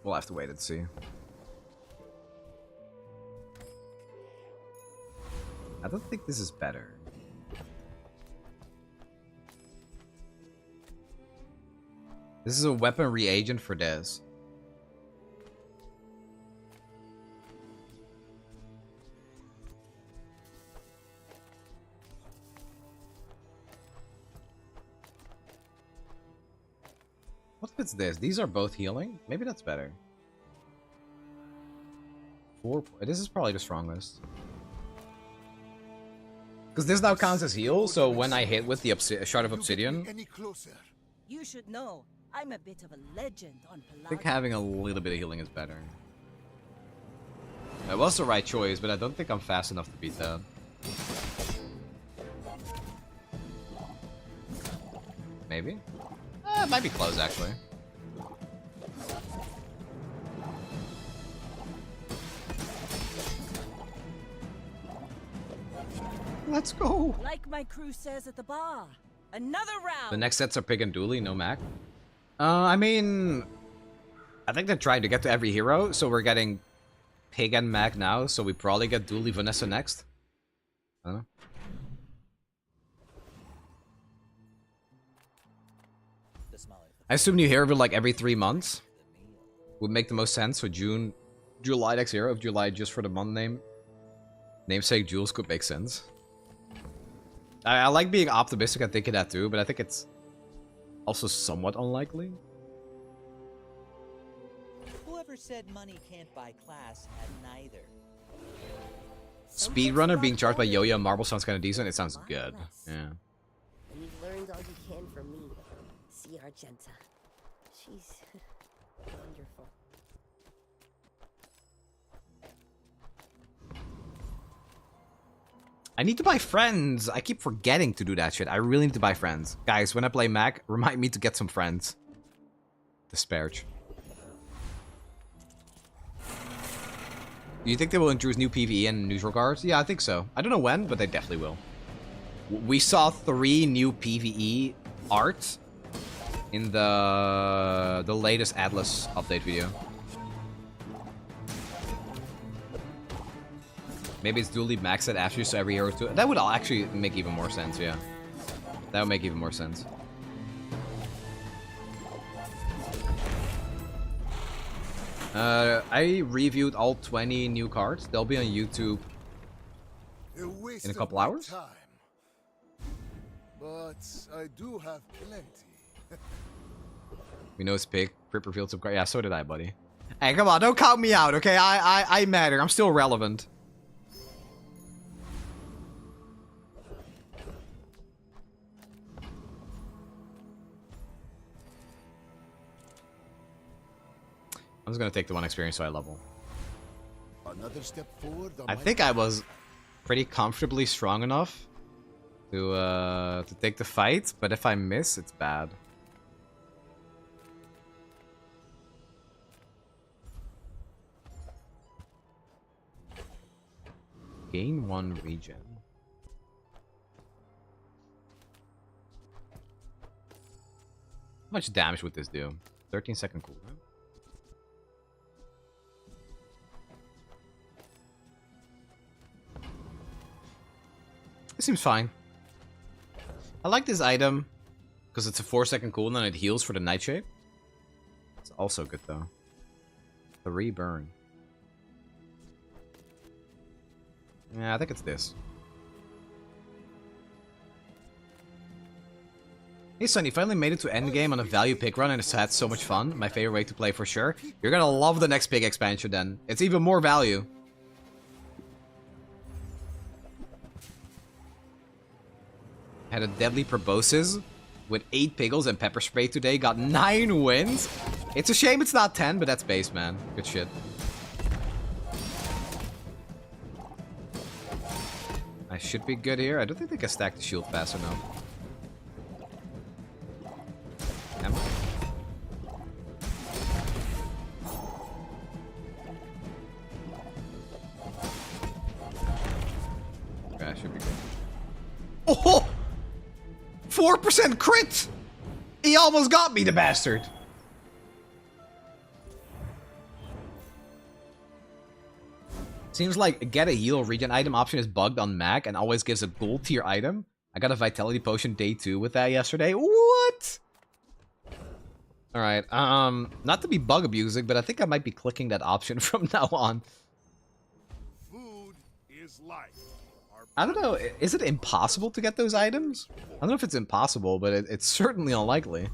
We'll have to wait and see. I don't think this is better. This is a weapon reagent for this. What fits this? These are both healing? Maybe that's better. This is probably the strongest. Because this now counts as heal, so when I hit with the Shard of Obsidian, Any closer? You should know, I'm a bit of a legend on I think Palladium. having a little bit of healing is better. It was the right choice, but I don't think I'm fast enough to beat that. Maybe? It might be close, actually. Let's go! Like my crew says at the bar, another round. The next sets are Pig and Dooley, no Mac. I mean... I think they're trying to get to every hero, so we're getting Pig and Mac now, so we probably get Dooley Vanessa next. I don't know. I assume new hero like every 3 months would make the most sense. So June, July next hero. If July just for the month name, namesake Jules could make sense. I like being optimistic and thinking that too, but I think it's also somewhat unlikely. Whoever said money can't buy class had neither. Speedrunner being charged by Yo-Yo and Marble sounds kind of decent. It sounds good. Yeah. And you've learned all you can from me. See Argenta. She's wonderful. I need to buy friends. I keep forgetting to do that shit. I really need to buy friends. Guys, when I play Mac, remind me to get some friends. Disparage. Do you think they will introduce new PvE and neutral cards? Yeah, I think so. I don't know when, but they definitely will. We saw 3 new PvE art in the latest Atlas update video. Maybe it's dually maxed out after, so every hero is that would actually make even more sense, yeah. That would make even more sense. I reviewed all 20 new cards. They'll be on YouTube in a couple hours. Time. But I do have plenty. We know it's big. Crip revealed some cards. Yeah, so did I, buddy. Hey, come on, don't count me out, okay? I matter. I'm still relevant. I'm just gonna take the 1 experience so I level. Another step forward. I think I was pretty comfortably strong enough to take the fight, but if I miss, it's bad. Gain 1 regen. How much damage would this do? 13-second cooldown. It seems fine. I like this item because it's a 4-second cooldown and it heals for the Nightshade. It's also good though. 3 burn. Yeah, I think it's this. Hey Sonny, finally made it to endgame on a value pick run and it's had so much fun. My favorite way to play for sure. You're gonna love the next big expansion then. It's even more value. Had a deadly proboscis with 8 pickles and pepper spray today. Got 9 wins. It's a shame it's not 10, but that's base, man. Good shit. I should be good here. I don't think they can stack the shield fast enough. Am I? Okay, I should be good. Oh! 4% crit! He almost got me, the bastard. Seems like get a heal regen item option is bugged on Mac and always gives a gold tier item. I got a vitality potion day 2 with that yesterday. What? Alright, not to be bug abusing, but I think I might be clicking that option from now on. Food is life. I don't know, is it impossible to get those items? I don't know if it's impossible, but it's certainly unlikely.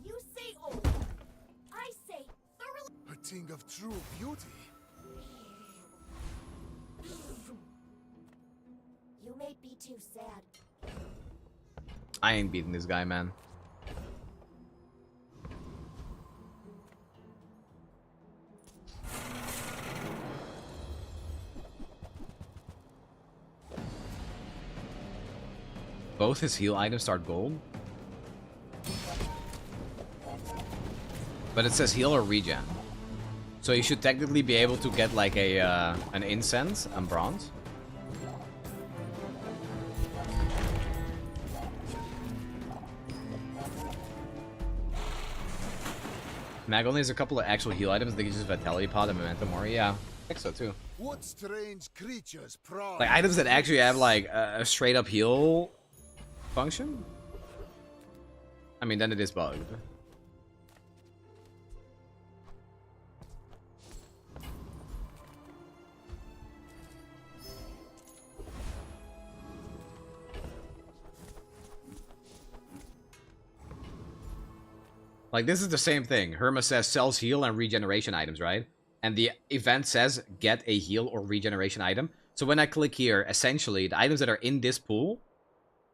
You say old. I say thoroughly. A thing of true beauty. You may be too sad. I ain't beating this guy, man. Both his heal items start gold. But it says heal or regen. So you should technically be able to get like a an incense and bronze. Mag only has a couple of actual heal items. They can use Vitality Pod and Memento Mori. Yeah, I think so too. What strange creatures prowl? Like items that actually have like a straight up heal function. I mean, then it is bugged. Like, this is the same thing. Herma says sells heal and regeneration items, right? And the event says get a heal or regeneration item. So when I click here, essentially, the items that are in this pool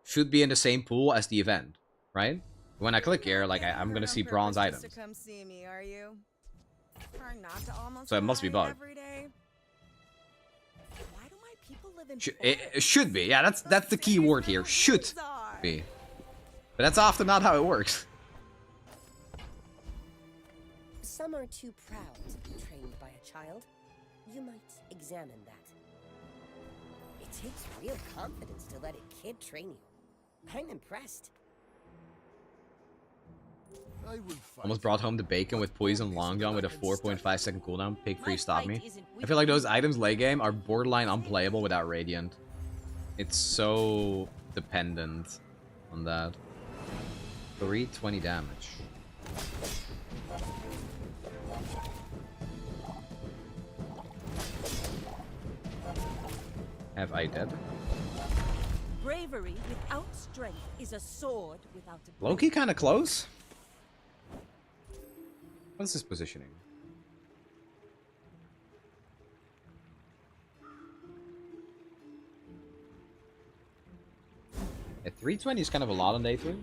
should be in the same pool as the event, right? When I click here, like, I'm gonna see bronze items. To come see me, are you? Trying not to almost So it must be bugged. every day. Why do my people live in It should be. Yeah, that's the key word here. Should be. But that's often not how it works. Some are too proud to be trained by a child. You might examine that. It takes real confidence to let a kid train you. I'm impressed. I will fight. Almost brought home the bacon with poison long john with a 4.5 second cooldown. Pig free stop me. I feel like those items late game are borderline unplayable without Radiant. It's so dependent on that. 320 damage. Have I dead? Bravery without strength is a sword without a blade. Low-key kind of close. What's his positioning? At 320 is kind of a lot on day 3.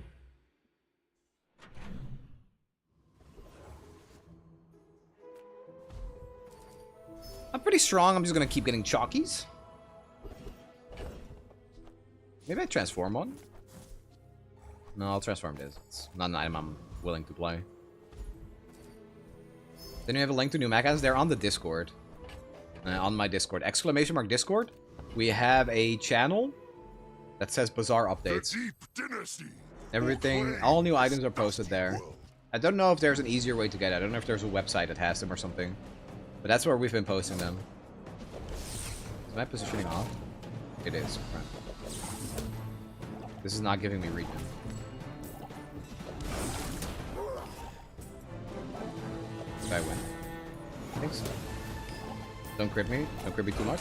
I'm pretty strong. I'm just gonna keep getting chalkies. Maybe I transform one. No, I'll transform this. It's not an item I'm willing to play. Then we have a link to new mechas. They're on the Discord. On my Discord. Exclamation mark Discord. We have a channel that says Bazaar updates. Everything, all new items are posted there. I don't know if there's an easier way to get it. I don't know if there's a website that has them or something. But that's where we've been posting them. Is my positioning off? It is. Right. This is not giving me regen. Did I win? I think so. Don't crit me. Don't crit me too much.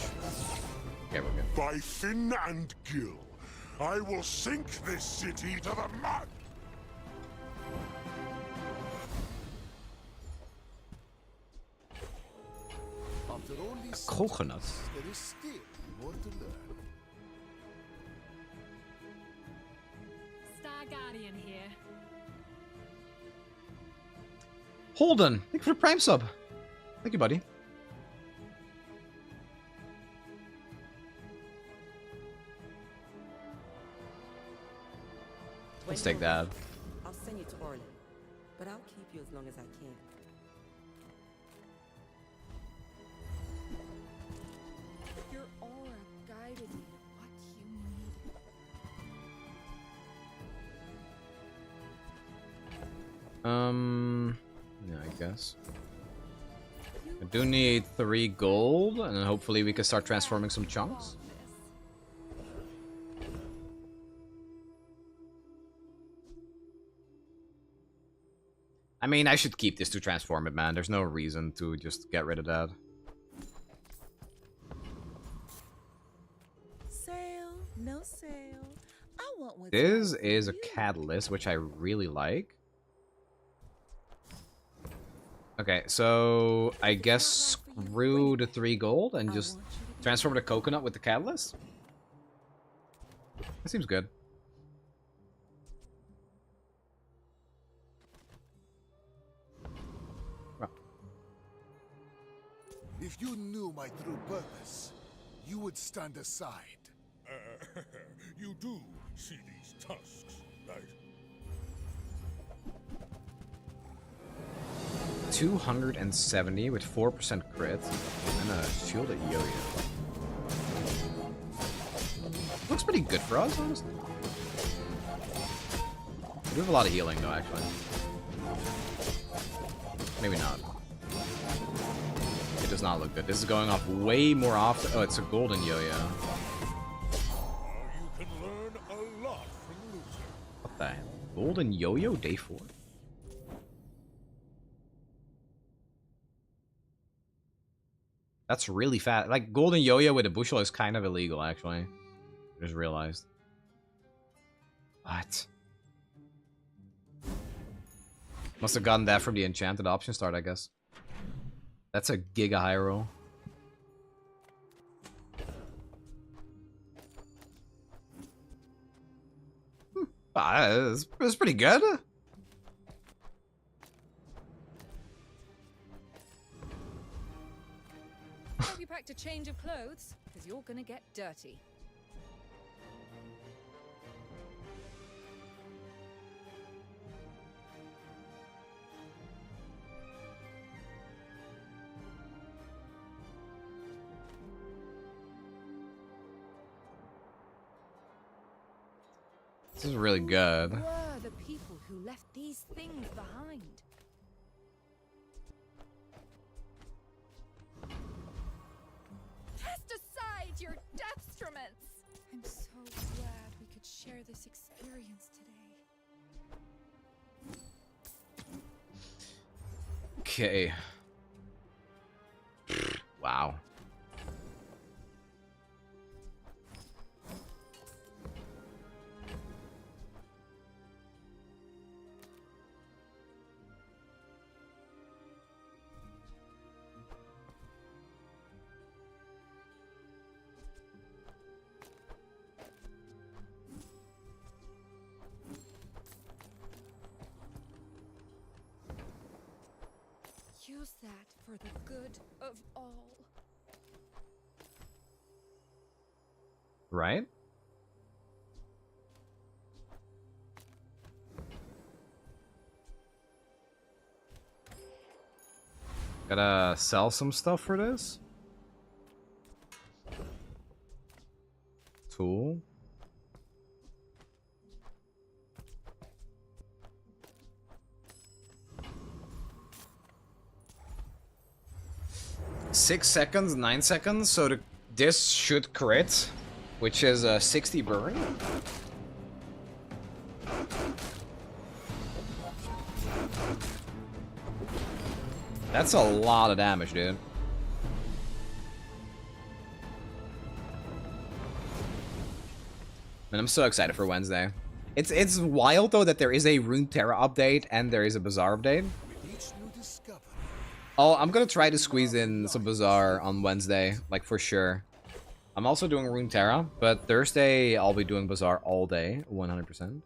Okay, we're good. By fin and gill, I will sink this city to the mud. After all these Coconut. centuries, there is still more to learn. Guardian here. Holden, thank you for the Prime sub. Thank you, buddy. Let's take that. I'll send you to Orlin, but I'll keep you as long as I can. Your aura guided me to what you needed. Yeah, I guess. I do need 3 gold, and then hopefully we can start transforming some chunks. I mean, I should keep this to transform it, man. There's no reason to just get rid of that. Sale, no sale. I want what's This right for is a you. catalyst, which I really like. Okay, so I guess screw the 3 gold and just transform the coconut with the catalyst. That seems good. If you knew my true purpose, you would stand aside. You do see these tusks, right? 270 with 4% crit and a shielded yo-yo. Looks pretty good for us, honestly. We have a lot of healing though, actually. Maybe not. It does not look good. This is going off way more often. Oh, it's a golden yo-yo. You can learn a lot from losing. What the hell? Golden Yo-Yo day 4. That's really fast. Like, Golden Yo-Yo with a bushel is kind of illegal, actually. I just realized. What? Must have gotten that from the enchanted option start, I guess. That's a giga high roll. That's pretty good. Have you packed a change of clothes? Because you're gonna get dirty. This is really good. Who were the people who left these things behind? Cast aside your destruments! I'm so glad we could share this experience today. Okay. Wow. Use that for the good of all. Right? Gotta sell some stuff for this. Tool. Six seconds, 9 seconds, so this should crit, which is a 60 burn. That's a lot of damage, dude. And I'm so excited for Wednesday. It's wild though that there is a Runeterra update and there is a Bazaar update. Oh, I'm gonna try to squeeze in some Bazaar on Wednesday, like for sure. I'm also doing Runeterra, but Thursday I'll be doing Bazaar all day, 100%.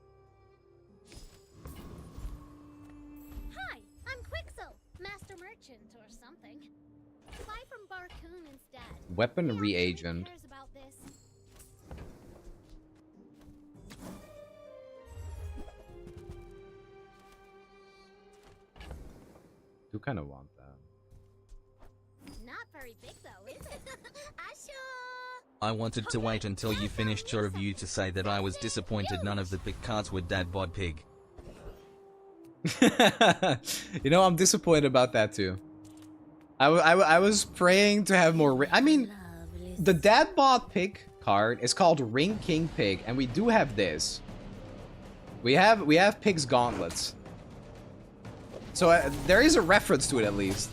Hi, I'm Quixel, Master Merchant or something. Buy from Barcoon instead. Weapon reagent. Cares about this. Do kind of want that. Not very big though, is it? I wanted to wait until you finished your review to say that I was disappointed none of the big cards were dad bod pig. You know, I'm disappointed about that too. I was praying to have more. I mean, the dad bod pig card is called Ring King Pig, and we do have this. We have Pig's Gauntlets. So there is a reference to it at least.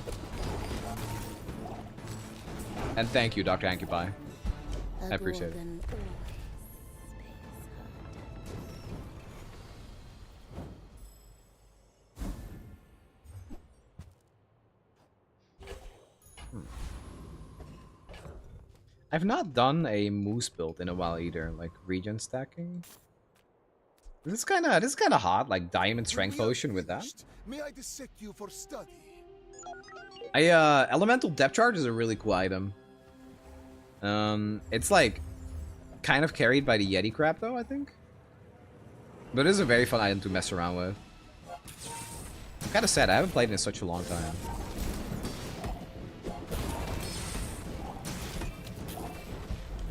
And thank you, Dr. Ankypie. I appreciate it. I've not done a moose build in a while either, like regen stacking. This is kind of hot, like diamond strength potion with that. May I dissect you for study? Elemental depth charge is a really cool item. It's like kind of carried by the Yeti crap though, I think. But it is a very fun item to mess around with. I'm kind of sad, I haven't played it in such a long time.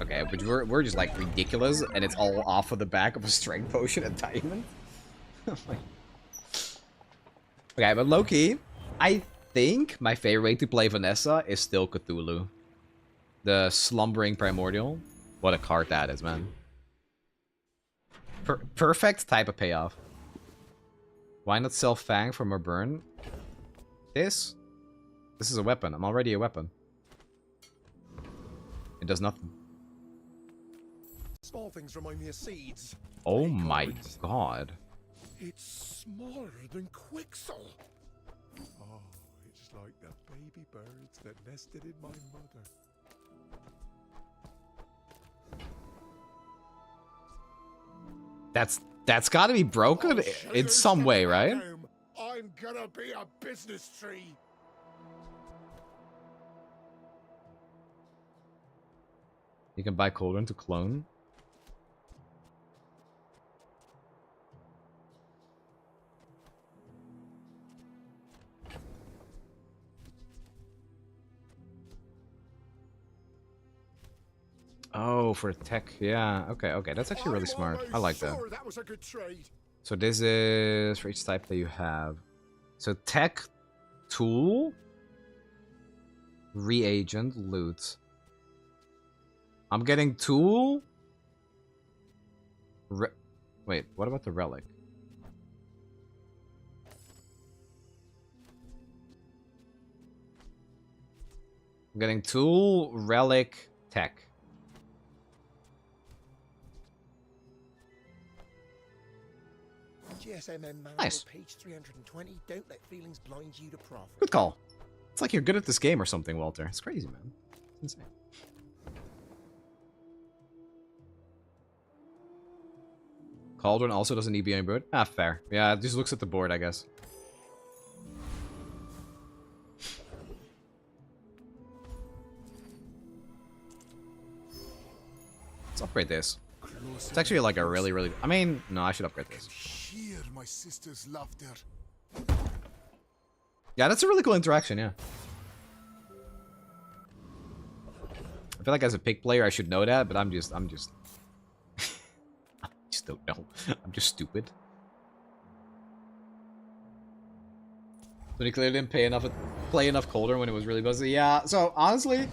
Okay, but we're just like ridiculous, and it's all off of the back of a strength potion and diamond. Okay, but low-key, I think my favorite way to play Vanessa is still Cthulhu. The Slumbering Primordial. What a card that is, man. Perfect type of payoff. Why not sell Fang from a burn? This? This is a weapon. I'm already a weapon. It does nothing. Small things remind me of seeds. Oh my god. It's smaller than Quixel. Oh, it's like the baby birds that nested in my mother. That's gotta be broken in some way, right? I'm gonna be a business tree. You can buy Cauldron to clone. Oh, for tech. Yeah, okay. That's actually really smart. I like that. That was a good trade. So this is for each type that you have. So tech, tool, reagent, loot. I'm getting tool. Wait, what about the relic? I'm getting tool, relic, tech. GSMM manual, Nice. page 320. Don't let feelings blind you to profit. Good call. It's like you're good at this game or something, Walter. It's crazy, man. It's insane. Cauldron also doesn't need to be any board. Ah, fair. Yeah, it just looks at the board, I guess. Let's upgrade this. It's actually like a really... I mean, no, I should upgrade this. Hear my sister's laughter. Yeah, that's a really cool interaction, yeah. I feel like as a pig player, I should know that, but I'm just... I just don't know. I'm just stupid. But he clearly didn't play enough Cauldron when it was really buzzy. Yeah, so honestly,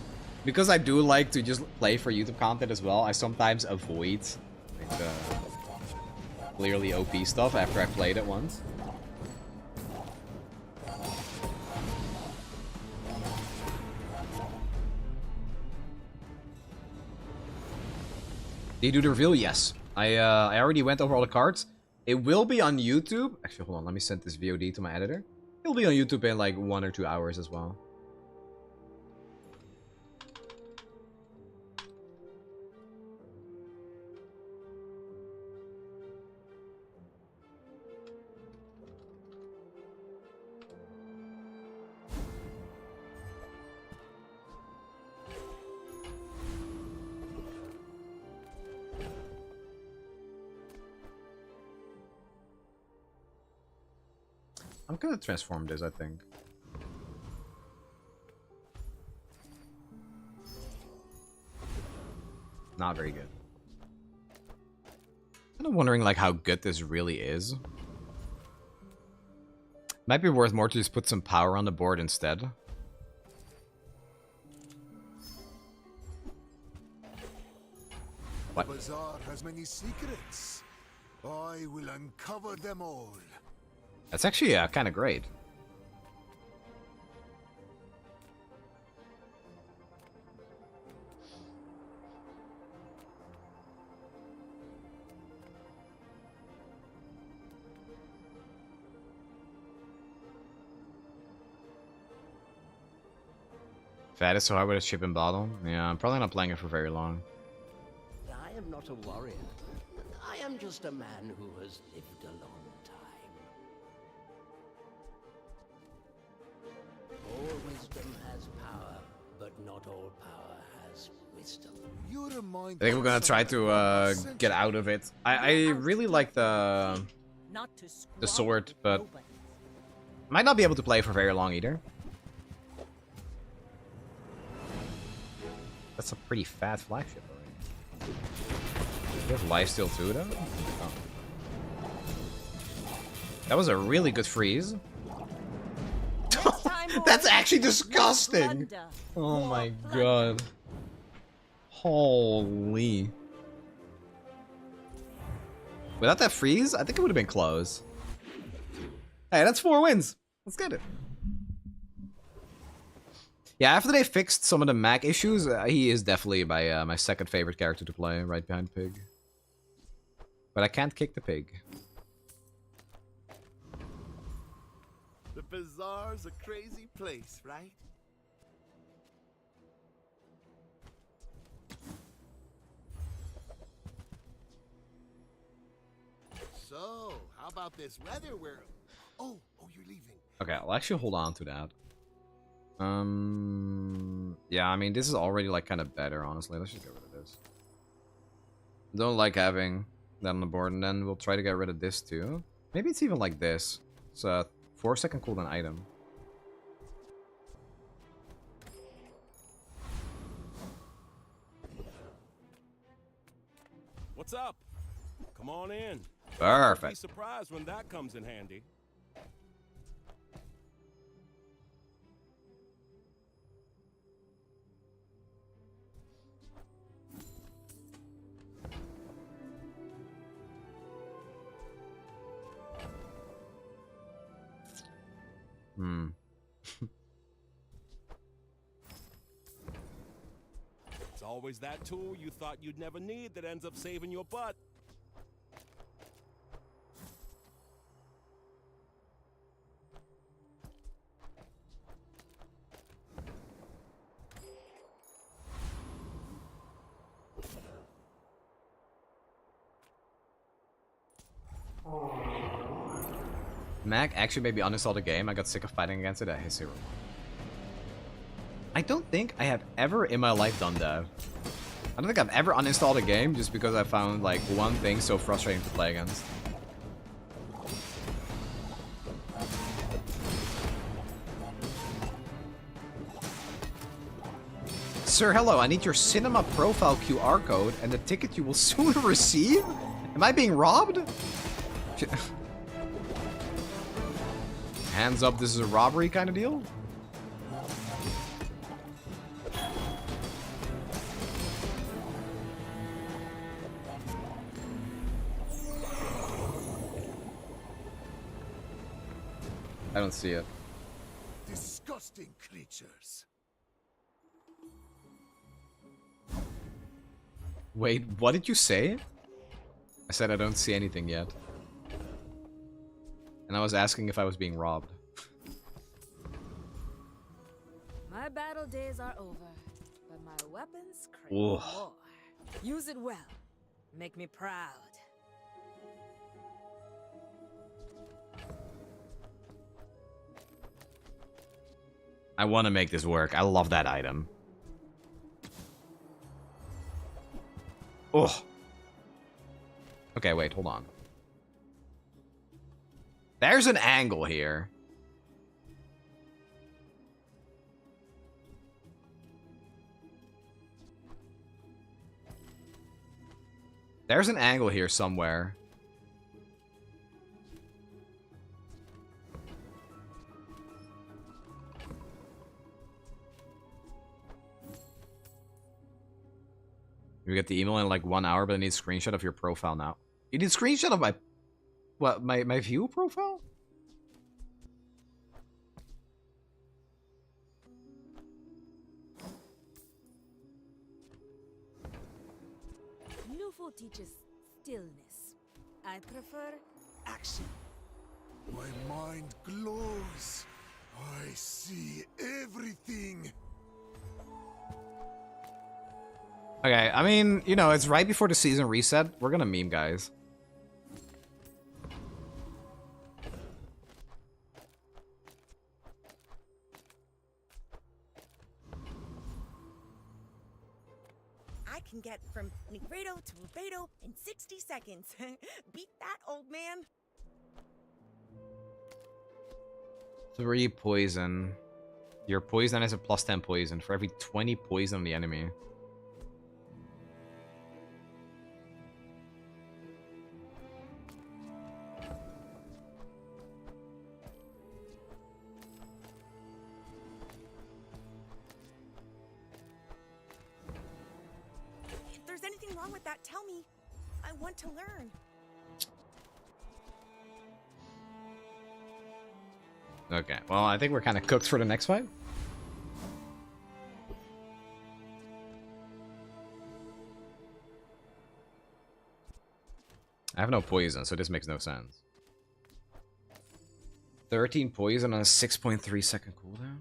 because I do like to just play for YouTube content as well, I sometimes avoid like, the clearly OP stuff after I played it once. Did you do the reveal? Yes. I already went over all the cards. It will be on YouTube. Actually, hold on. Let me send this VOD to my editor. It'll be on YouTube in like 1 or 2 hours as well. I'm gonna transform this, I think. Not very good. Kind of wondering like how good this really is. Might be worth more to just put some power on the board instead. What? Bazaar has many secrets. I will uncover them all. That's actually kind of great. Fat is so hard with a chip and bottle. Yeah, I'm probably not playing it for very long. I am not a warrior. I am just a man who has lived a long time. All wisdom has power, but not all power has wisdom. I think we're gonna try to get out of it. I really like the sword, but might not be able to play for very long either. That's a pretty fat flagship already. You have lifesteal too, though? Oh. That was a really good freeze. That's actually disgusting! Oh my god. Holy. Without that freeze, I think it would have been close. Hey, that's 4 wins. Let's get it. Yeah, after they fixed some of the Mac issues, he is definitely my second favorite character to play, right behind Pig. But I can't kick the pig. The Bazaar's a crazy place, right? So, how about this weather where... Oh, you're leaving. Okay, I'll actually hold on to that. Yeah, I mean, this is already, like, kind of better, honestly. Let's just get rid of this. Don't like having that on the board, and then we'll try to get rid of this, too. Maybe it's even like this. It's a 4-second cooldown item. What's up? Come on in. Perfect. Be surprised when that comes in handy. It's always that tool you thought you'd never need that ends up saving your butt. Mac actually made me uninstall the game. I got sick of fighting against it at his hero. I don't think I have ever in my life done that. I don't think I've ever uninstalled a game just because I found like one thing so frustrating to play against. Sir, hello, I need your cinema profile QR code and the ticket you will soon receive? Am I being robbed? Hands up, this is a robbery kind of deal? I don't see it. Disgusting creatures. Wait, what did you say? I said I don't see anything yet. And I was asking if I was being robbed. My battle days are over, but my weapons crave Ooh. more. Use it well. Make me proud. I want to make this work. I love that item. Oh. Okay, wait, hold on. There's an angle here. There's an angle here somewhere. You get the email in like 1 hour, but I need a screenshot of your profile now. You need a screenshot of my... What, my view profile? Newful teaches stillness. I prefer action. My mind glows. I see everything. Okay, I mean, you know, it's right before the season reset. We're gonna meme, guys. I can get from Negredo to Rubedo in 60 seconds. Beat that, old man. 3 poison. Your poison has a plus 10 poison for every 20 poison on the enemy. If there's anything wrong with that, tell me. I want to learn. Okay, well, I think we're kind of cooked for the next fight. I have no poison, so this makes no sense. 13 poison on a 6.3 second cooldown?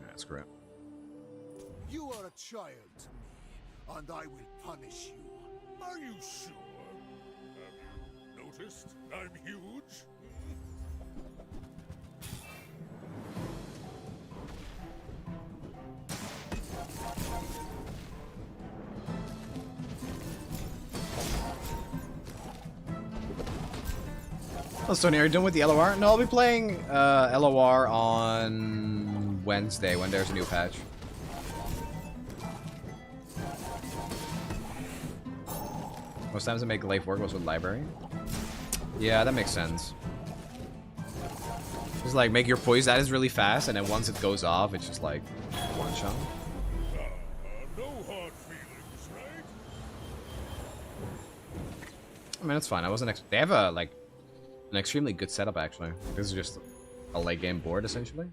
That's great. You are a child to me, and I will punish you. Are you sure? Have you noticed I'm huge? Oh, Snnuy, are you done with the LOR? No, I'll be playing LOR on Wednesday when there's a new patch. Most times I make life work was with library. Yeah, that makes sense. Just like make your poison that is really fast, and then once it goes off, it's just like one shot. No hard feelings, right? I mean, it's fine. I wasn't. They have a like an extremely good setup actually. This is just a late game board essentially.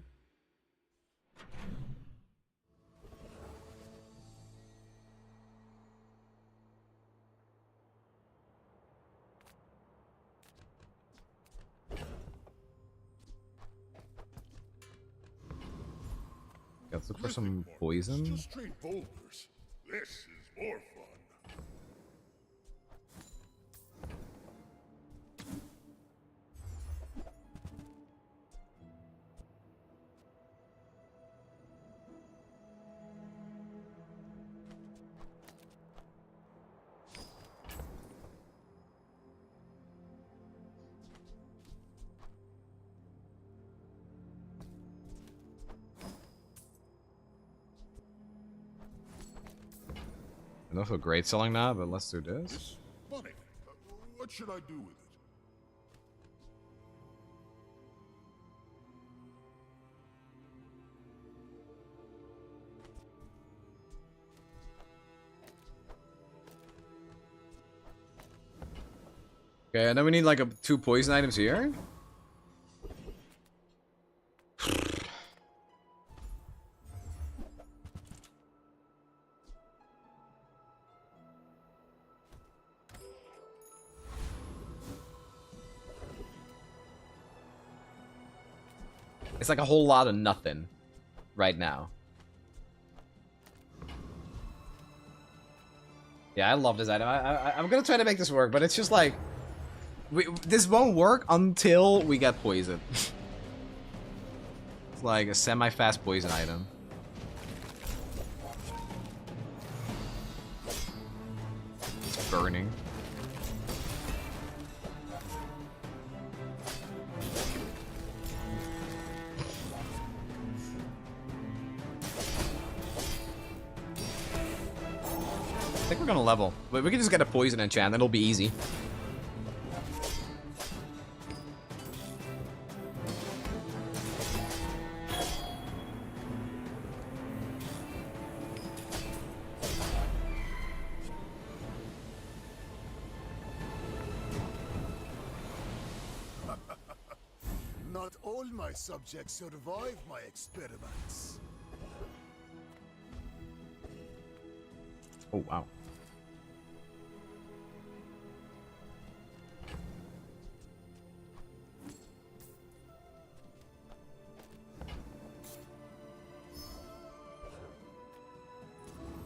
Let's look for some poison. Just straight boulders. This is more fun. I don't feel great selling that, but let's do this. Funny. What should I do with it? Okay, and then we need like 2 poison items here. It's like a whole lot of nothing right now. Yeah, I love this item. I'm gonna try to make this work, but it's just like... this won't work until we get poison. It's like a semi-fast poison item. It's burning. I think we're gonna level, but we can just get a poison enchant, it'll be easy. Not all my subjects survive my experiments. Oh, wow.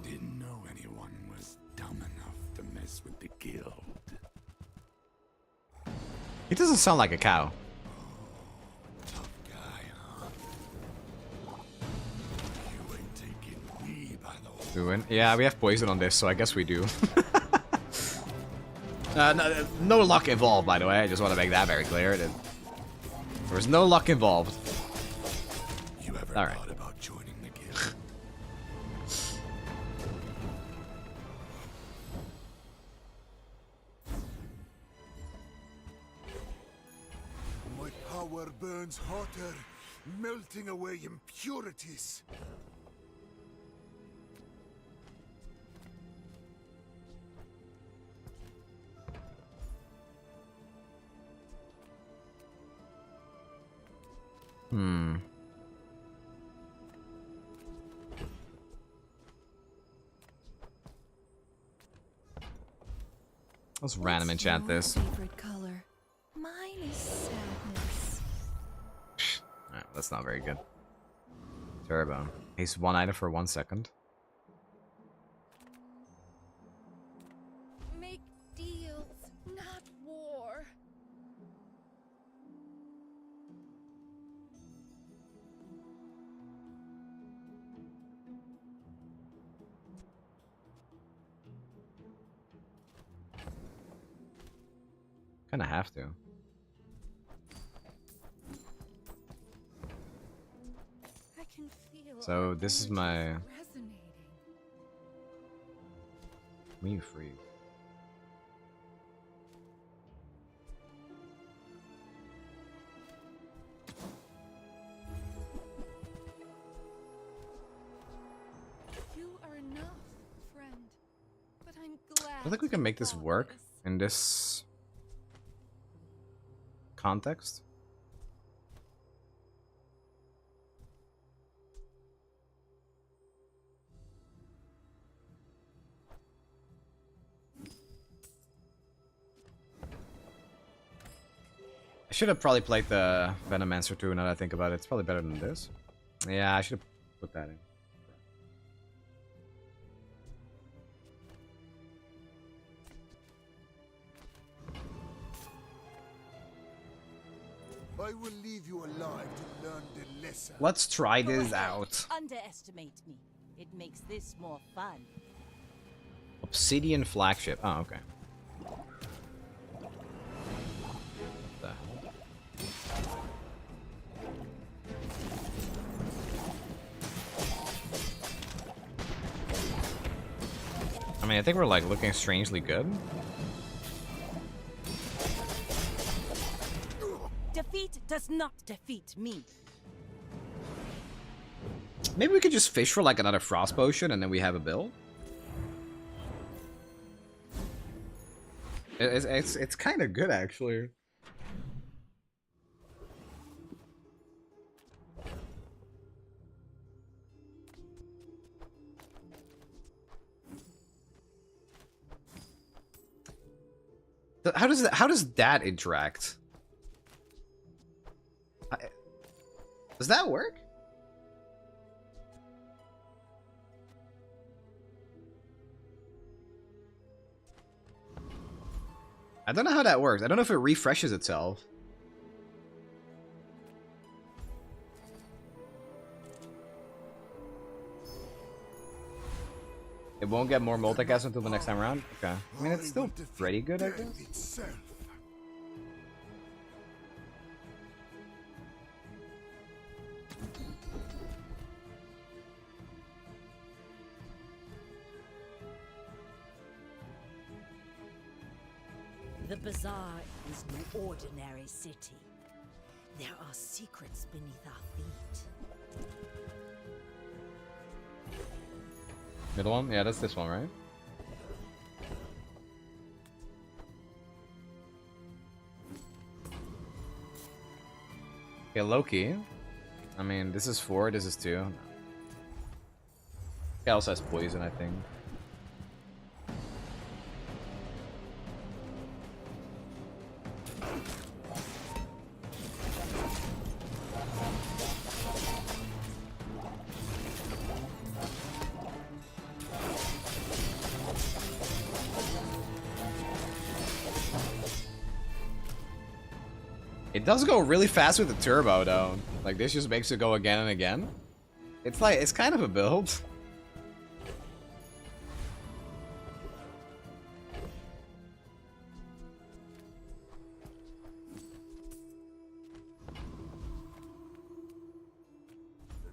Didn't know anyone was dumb enough to mess with the guild. He doesn't sound like a cow. Tough guy, huh? You ain't taking me by the way. We win? Yeah, we have poison on this, so I guess we do. No luck involved, by the way. I just want to make that very clear. There was no luck involved. You ever thought about joining the guild? My power power burns hotter, melting away impurities. Let's random enchant this. Favorite color. Mine is sadness. Alright, that's not very good. Turbo. Haste one item for 1 second. Make deals, not war. Kinda have to. I can feel So this is my resonating. me freeze. You are enough, friend. But I'm glad. I don't think we can make this work in this context. I should have probably played the Venomancer too, now that I think about it. It's probably better than this. Yeah, I should have put that in. I will leave you alive to learn the lesson. Let's try Go this ahead. out. Underestimate me. It makes this more fun. Obsidian flagship. Oh, okay. The hell? I mean, I think we're like looking strangely good. Defeat does not defeat me. Maybe we could just fish for like another frost potion and then we have a build. It's kind of good actually. How does that interact? Does that work? I don't know how that works. I don't know if it refreshes itself. It won't get more multicast until the next time around? Okay. I mean, it's still pretty good, I guess. The Bazaar is no ordinary city. There are secrets beneath our feet. Middle one? Yeah, that's this one, right? Okay, Loki. I mean, this is 4, this is 2. No. It also has poison, I think. It does go really fast with the turbo though. Like this just makes it go again and again. It's like, it's kind of a build. For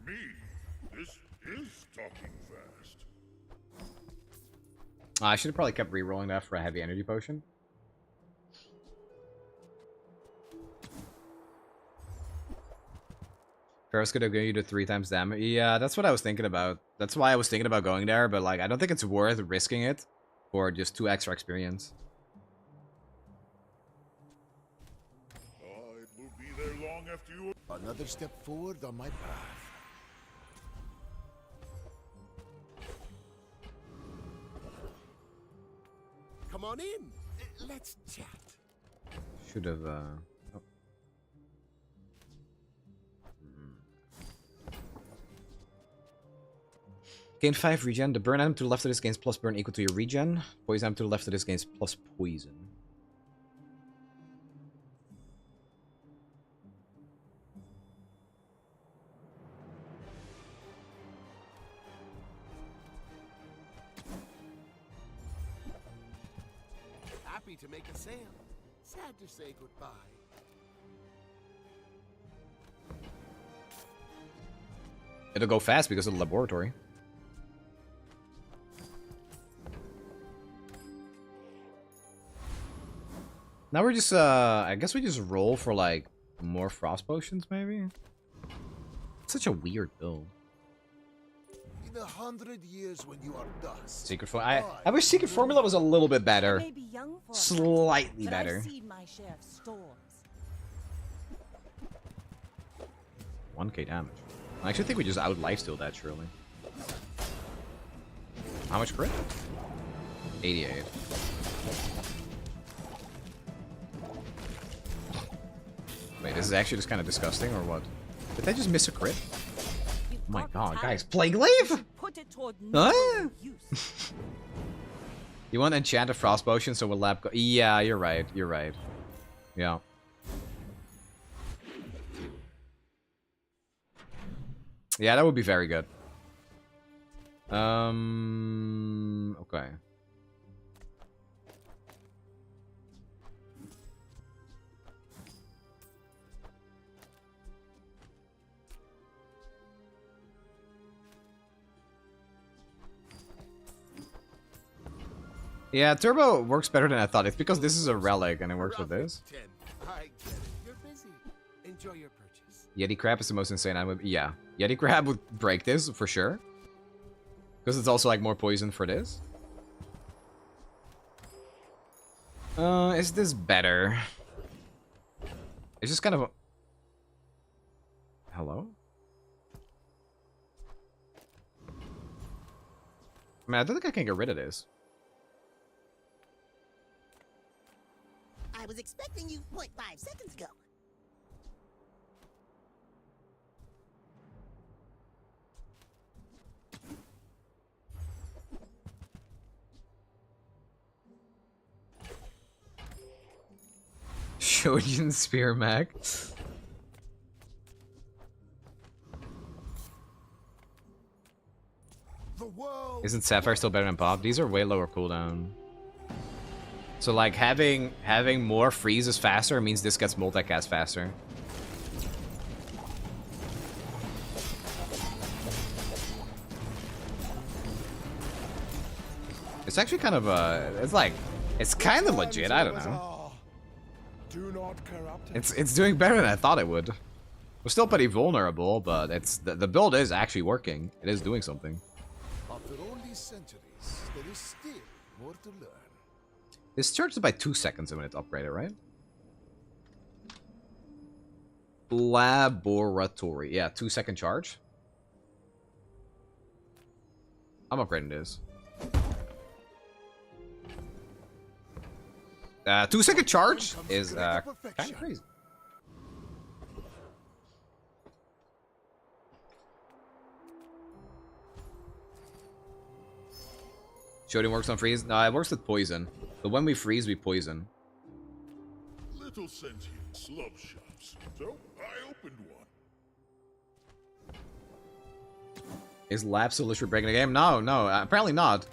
me, this is talking fast. I should have probably kept re-rolling that for a heavy energy potion. Curse could have given you the 3 times damage. Yeah, that's what I was thinking about. That's why I was thinking about going there, but like I don't think it's worth risking it for just 2 extra experience. It will be there long after you. Another step forward on my path. Come on in. Let's chat. Should have. Oh. Gain 5 regen. The burn item to the left of this gains plus burn equal to your regen. Poison item to the left of this gains plus poison. Happy to make a sale. Sad to say goodbye. It'll go fast because of the laboratory. Now we're just, I guess we just roll for, like, more frost potions, maybe? It's such a weird build. In 100 years when you are dust. Secret Formula. I wish Secret Formula was a little bit better. Slightly better. 1k damage. I actually think we just out lifesteal that, surely. How much crit? 88. Wait, this is actually just kind of disgusting, or what? Did they just miss a crit? Oh my god, guys, Plague Glaive? Huh? You want Enchanted Frost Potion, so will Lab go? Yeah, you're right, you're right. Yeah. Yeah, that would be very good. Okay. Yeah, Turbo works better than I thought. It's because this is a relic and it works with this. I get it. You're busy. Enjoy your purchase. Yeti Crab is the most insane item. Yeah, Yeti Crab would break this for sure. Because it's also like more poison for this. Is this better? It's just kind of a... Hello? I mean, I don't think I can get rid of this. I was expecting you 0.5 seconds ago. Shojin Spear Max. Isn't Sapphire still better than Pop? These are way lower cooldown. So like having more freezes faster means this gets multicast faster. It's actually kind of it's kind of legit. I don't know. It's doing better than I thought it would. We're still pretty vulnerable, but the build is actually working. It is doing something. After all these centuries, there is still more to learn. This charges by 2 seconds when it's upgraded, right? Laboratory. Yeah, 2-second charge. I'm upgrading this. 2-second charge is kind of crazy. Shooting works on freeze? No, it works with poison. But when we freeze, we poison. Little sentient slub shops. So I opened one. Is Lab still literally breaking the game? No, no, apparently not.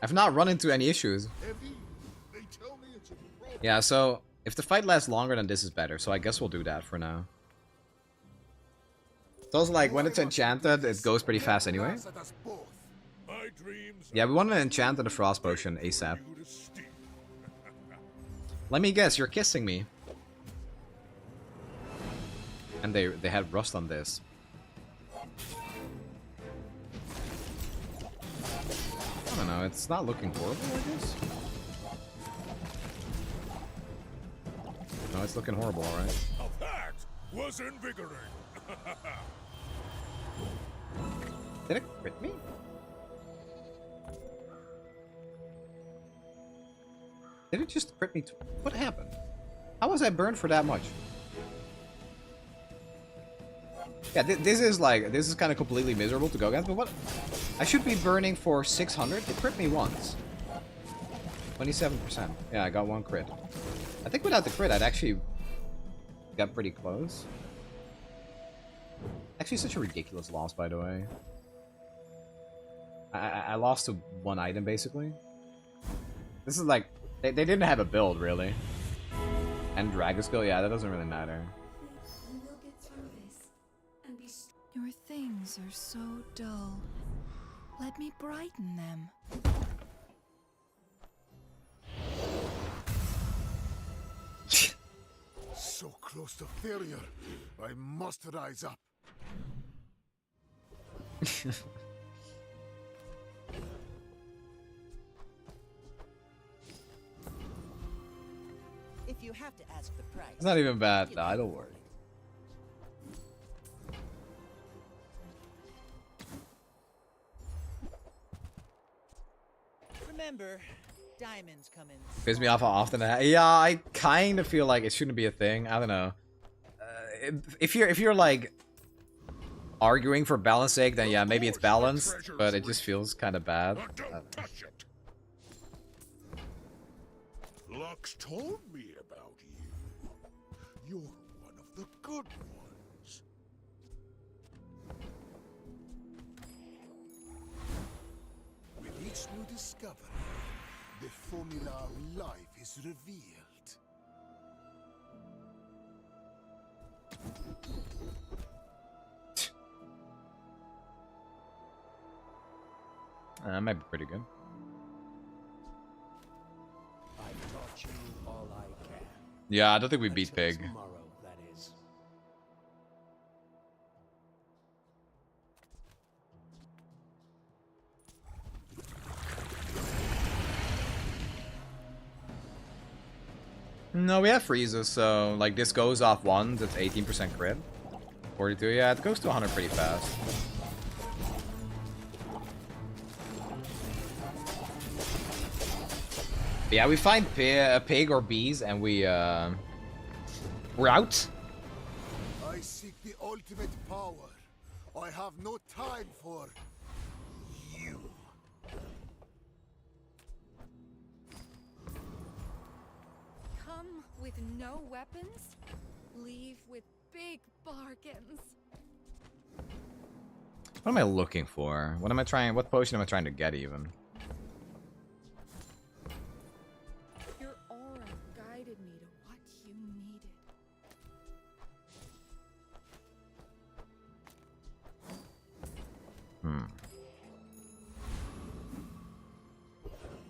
I've not run into any issues. Heavy. They tell me it's a problem. Yeah, so if the fight lasts longer, then this is better. So I guess we'll do that for now. It's also like when it's enchanted, it goes pretty fast anyway. Yeah, we want to enchant the Frost Potion ASAP. Let me guess, you're kissing me. And they had rust on this. No, it's not looking horrible, I guess. No, it's looking horrible, alright. That was invigorating. Did it crit me? Did it just crit me? What happened? How was I burned for that much? Yeah, this is kind of completely miserable to go against, but what? I should be burning for 600. It crit me once. 27%. Yeah, I got one crit. I think without the crit, I'd actually got pretty close. Actually, such a ridiculous loss, by the way. I lost to one item, basically. This is like... They didn't have a build, really. And Dragon Skill, yeah, that doesn't really matter. We'll get through this and be. Your things are so dull. Let me brighten them. So close to failure. I must rise up. If you have to ask the price. It's not even bad. Nah, don't worry. Remember, diamonds come in. Pisses me off how often yeah, I kind of feel like it shouldn't be a thing. I don't know. If you're like arguing for balance sake, then yeah, maybe it's balanced, but it just feels kind of bad. Lux told me about you. You're one of the good ones. With each new discovery, the formula of life is revealed. That might be pretty good. I've taught you all I can. Yeah, I don't think we beat Pig. Tomorrow, that is. No, we have freezes, so like this goes off once, it's 18% crit. 42, yeah, it goes to 100 pretty fast. But yeah, we find a pig or bees and we're out. I seek the ultimate power. I have no time for you. Come with no weapons, leave with big bargains. What am I looking for? What am I trying? What potion am I trying to get even? Your aura guided me to what you needed.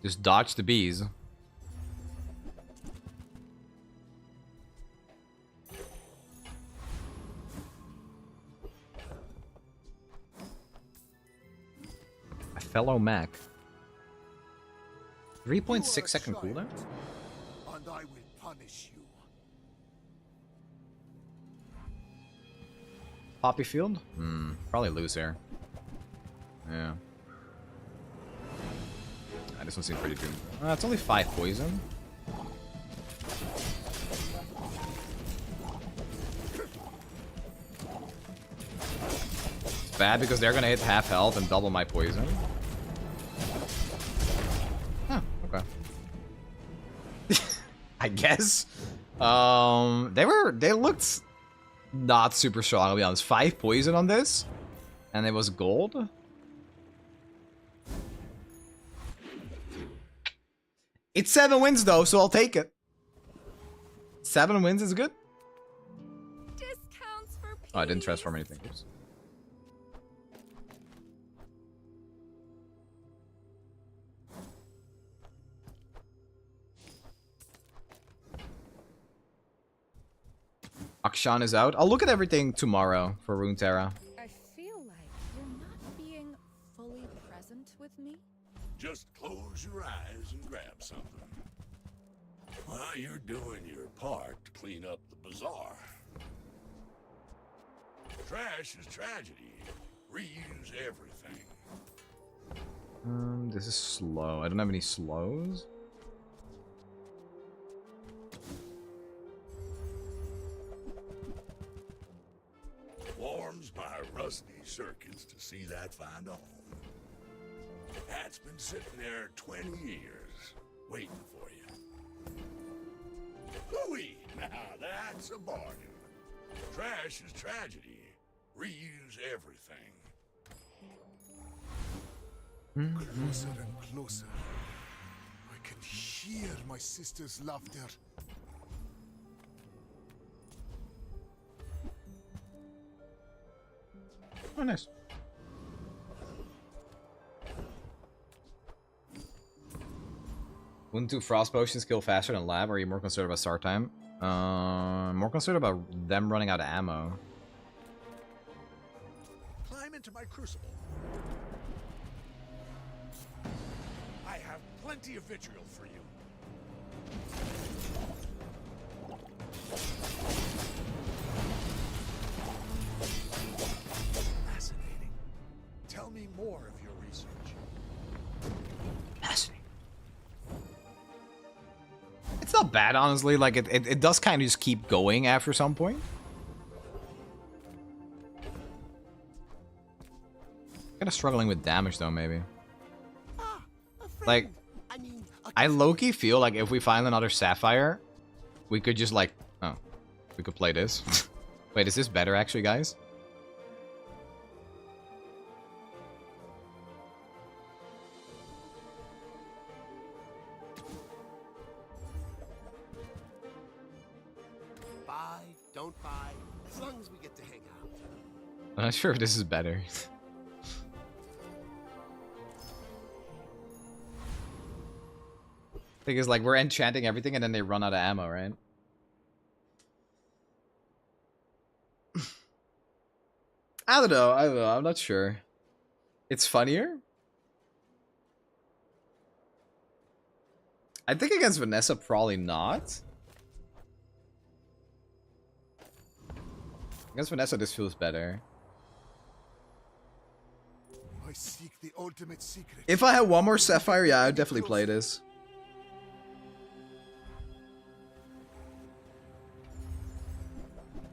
Just dodge the bees. A fellow mech. 3.6 second cooldown? And I will punish you. Poppy field? Probably lose here. Yeah. This one seems pretty good. It's only 5 poison. It's bad because they're gonna hit half health and double my poison. Huh, okay. I guess. They looked not super strong, I'll be honest. 5 poison on this, and it was gold. It's 7 wins though, so I'll take it. 7 wins is good. Discounts for Oh, I didn't transform anything. Oops. Akshan is out. I'll look at everything tomorrow for I feel like you're not being fully present with me. Just Well, you're doing your part to clean up the bazaar. Trash is tragedy. Reuse everything. This is slow. I don't have any slows. Warms my rusty circuits to see that find a home. That's been sitting there 20 years, waiting for you. Hooey! Now that's a bargain. Trash is tragedy. Reuse everything. Closer and closer. I can hear my sister's laughter. Oh, nice. Wouldn't two frost potions kill faster than lab? Or are you more concerned about start time? More concerned about them running out of ammo. Climb into my crucible. I have plenty of vitriol for you. Fascinating. Tell me more of your research. Fascinating. It's not bad, honestly. Like, it does kind of just keep going after some point. Kind of struggling with damage, though, maybe. Like, I low-key feel like if we find another Sapphire, we could just, like... Oh. We could play this. Wait, is this better, actually, guys? Buy, don't buy, as long as we get to hang out. I'm not sure if this is better. Thing is, like, we're enchanting everything and then they run out of ammo, right? I don't know. I'm not sure. It's funnier. I think against Vanessa, probably not. Against Vanessa, this feels better. I seek the ultimate secret. If I had one more Sapphire, yeah, I'd definitely play this.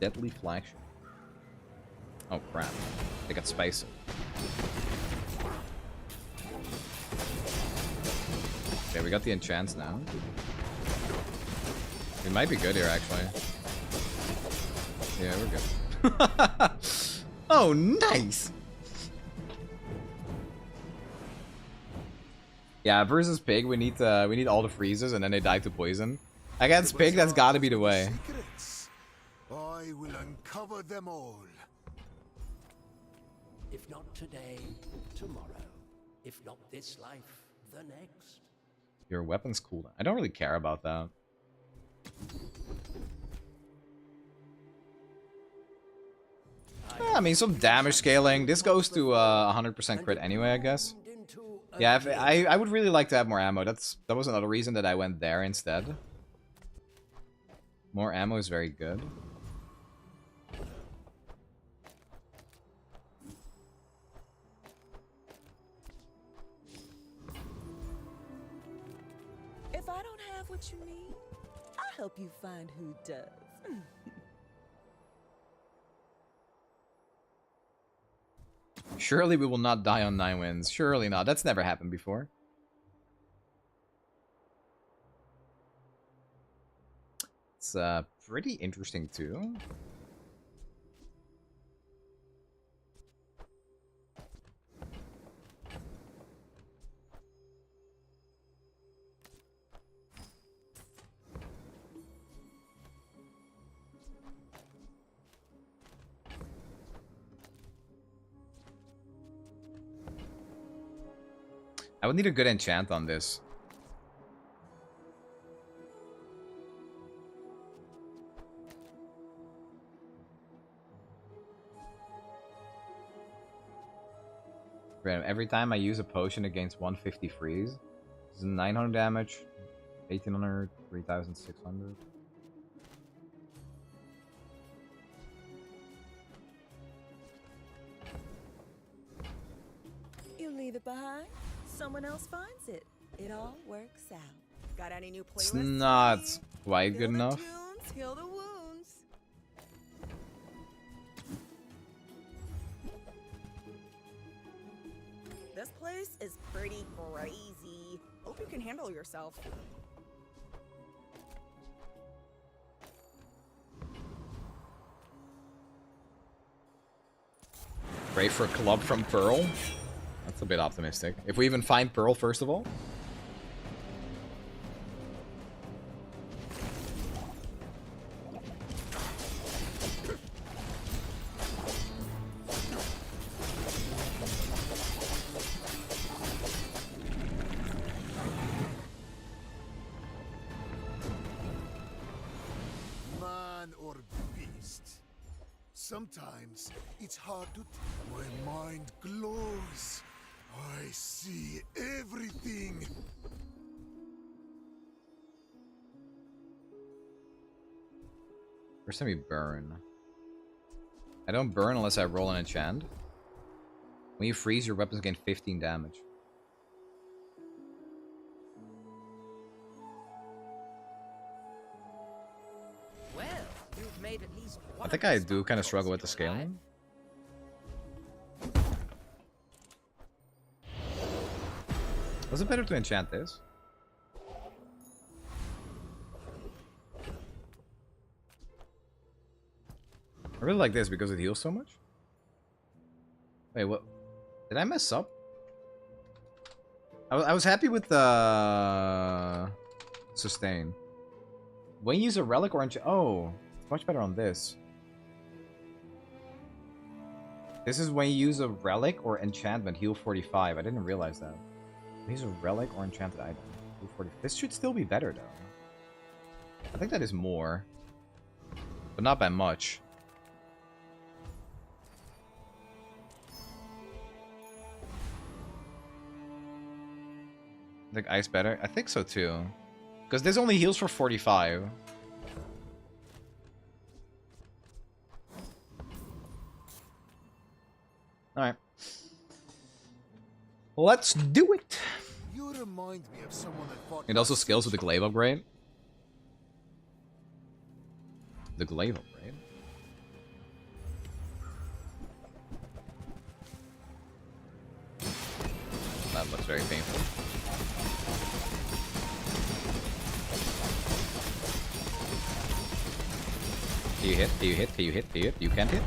Deadly flagship. Oh crap. They got spicy. Okay, we got the enchants now. We might be good here, actually. Yeah, we're good. Oh, nice! Yeah, versus Pig, we need all the freezes and then they die to poison. Against Pig, that's gotta be the way. I will uncover them all. If not today, tomorrow. If not this life, the next. Your weapon's cooldown. I don't really care about that. Yeah, I mean, some damage scaling. This goes to 100% crit anyway, I guess. Yeah, I would really like to have more ammo. That was another reason that I went there instead. More ammo is very good. If I don't have what you need, I'll help you find who does. Surely we will not die on 9 wins. Surely not. That's never happened before. It's pretty interesting too. I would need a good enchant on this. Every time I use a potion against 150 freeze, this is 900 damage. 1800, 3600. You leave it behind, someone else finds it. It all works out. Got any new playlists? It's not quite good enough. Tunes, heal the wounds. This place is pretty crazy. Hope you can handle yourself. Pray for a club from Pearl. That's a bit optimistic. If we even find Pearl, first of all. Man or beast. Sometimes it's hard to my mind glows. I see everything. First time you burn. I don't burn unless I roll an enchant. When you freeze, your weapons gain 15 damage. Well, you've made at least I think I do kind of struggle with the scaling. Was it better to enchant this? I really like this because it heals so much. Wait, what? Did I mess up? I was happy with the sustain. When you use a relic or enchant, oh, it's much better on this. This is when you use a relic or enchantment, heal 45. I didn't realize that. Use a relic or enchanted item, heal 40. This should still be better though. I think that is more, but not by much. I think ice better. I think so too, because this only heals for 45. All right, let's do it. You remind me of someone I fought. It also scales with the glaive upgrade. The glaive upgrade. That looks very painful. Can you hit? Can you hit? Can you hit? Can you hit? You can't hit.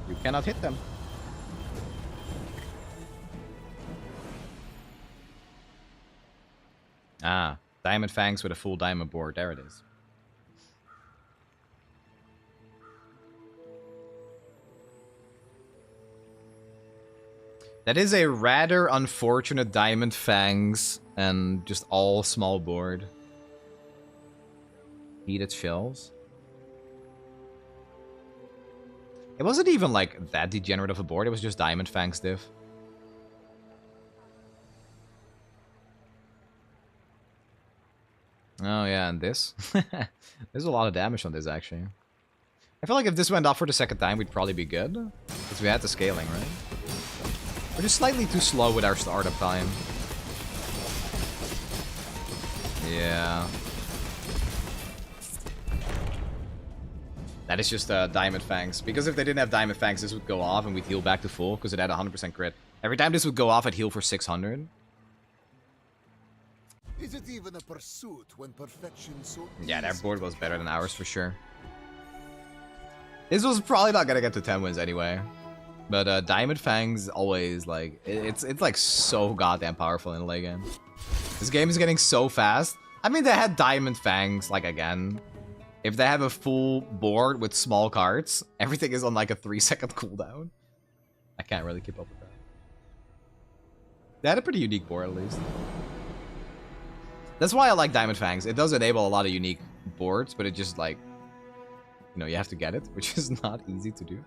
You cannot hit them. Ah, Diamond Fangs with a full diamond board. There it is. That is a rather unfortunate Diamond Fangs and just all small board. Heated shells. It wasn't even like that degenerate of a board, it was just Diamond Fangs diff. Oh yeah, and this? There's a lot of damage on this actually. I feel like if this went off for the second time, we'd probably be good. Because we had the scaling, right? We're just slightly too slow with our startup time. Yeah. That is just Diamond Fangs. Because if they didn't have Diamond Fangs, this would go off and we'd heal back to full because it had 100% crit. Every time this would go off, I'd heal for 600. Is it even a pursuit when perfection so Yeah, their board was better than ours for sure. This was probably not gonna get to 10 wins anyway. But Diamond Fangs always like it's like so goddamn powerful in a late game. This game is getting so fast. I mean, they had Diamond Fangs like again. If they have a full board with small cards, everything is on like a 3-second cooldown. I can't really keep up with that. They had a pretty unique board at least. That's why I like Diamond Fangs. It does enable a lot of unique boards, but it just like, you know, you have to get it, which is not easy to do.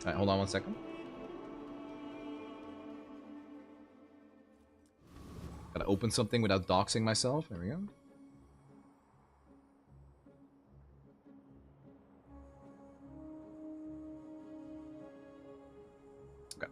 Alright, hold on one second. Gotta open something without doxing myself. There we go. Okay.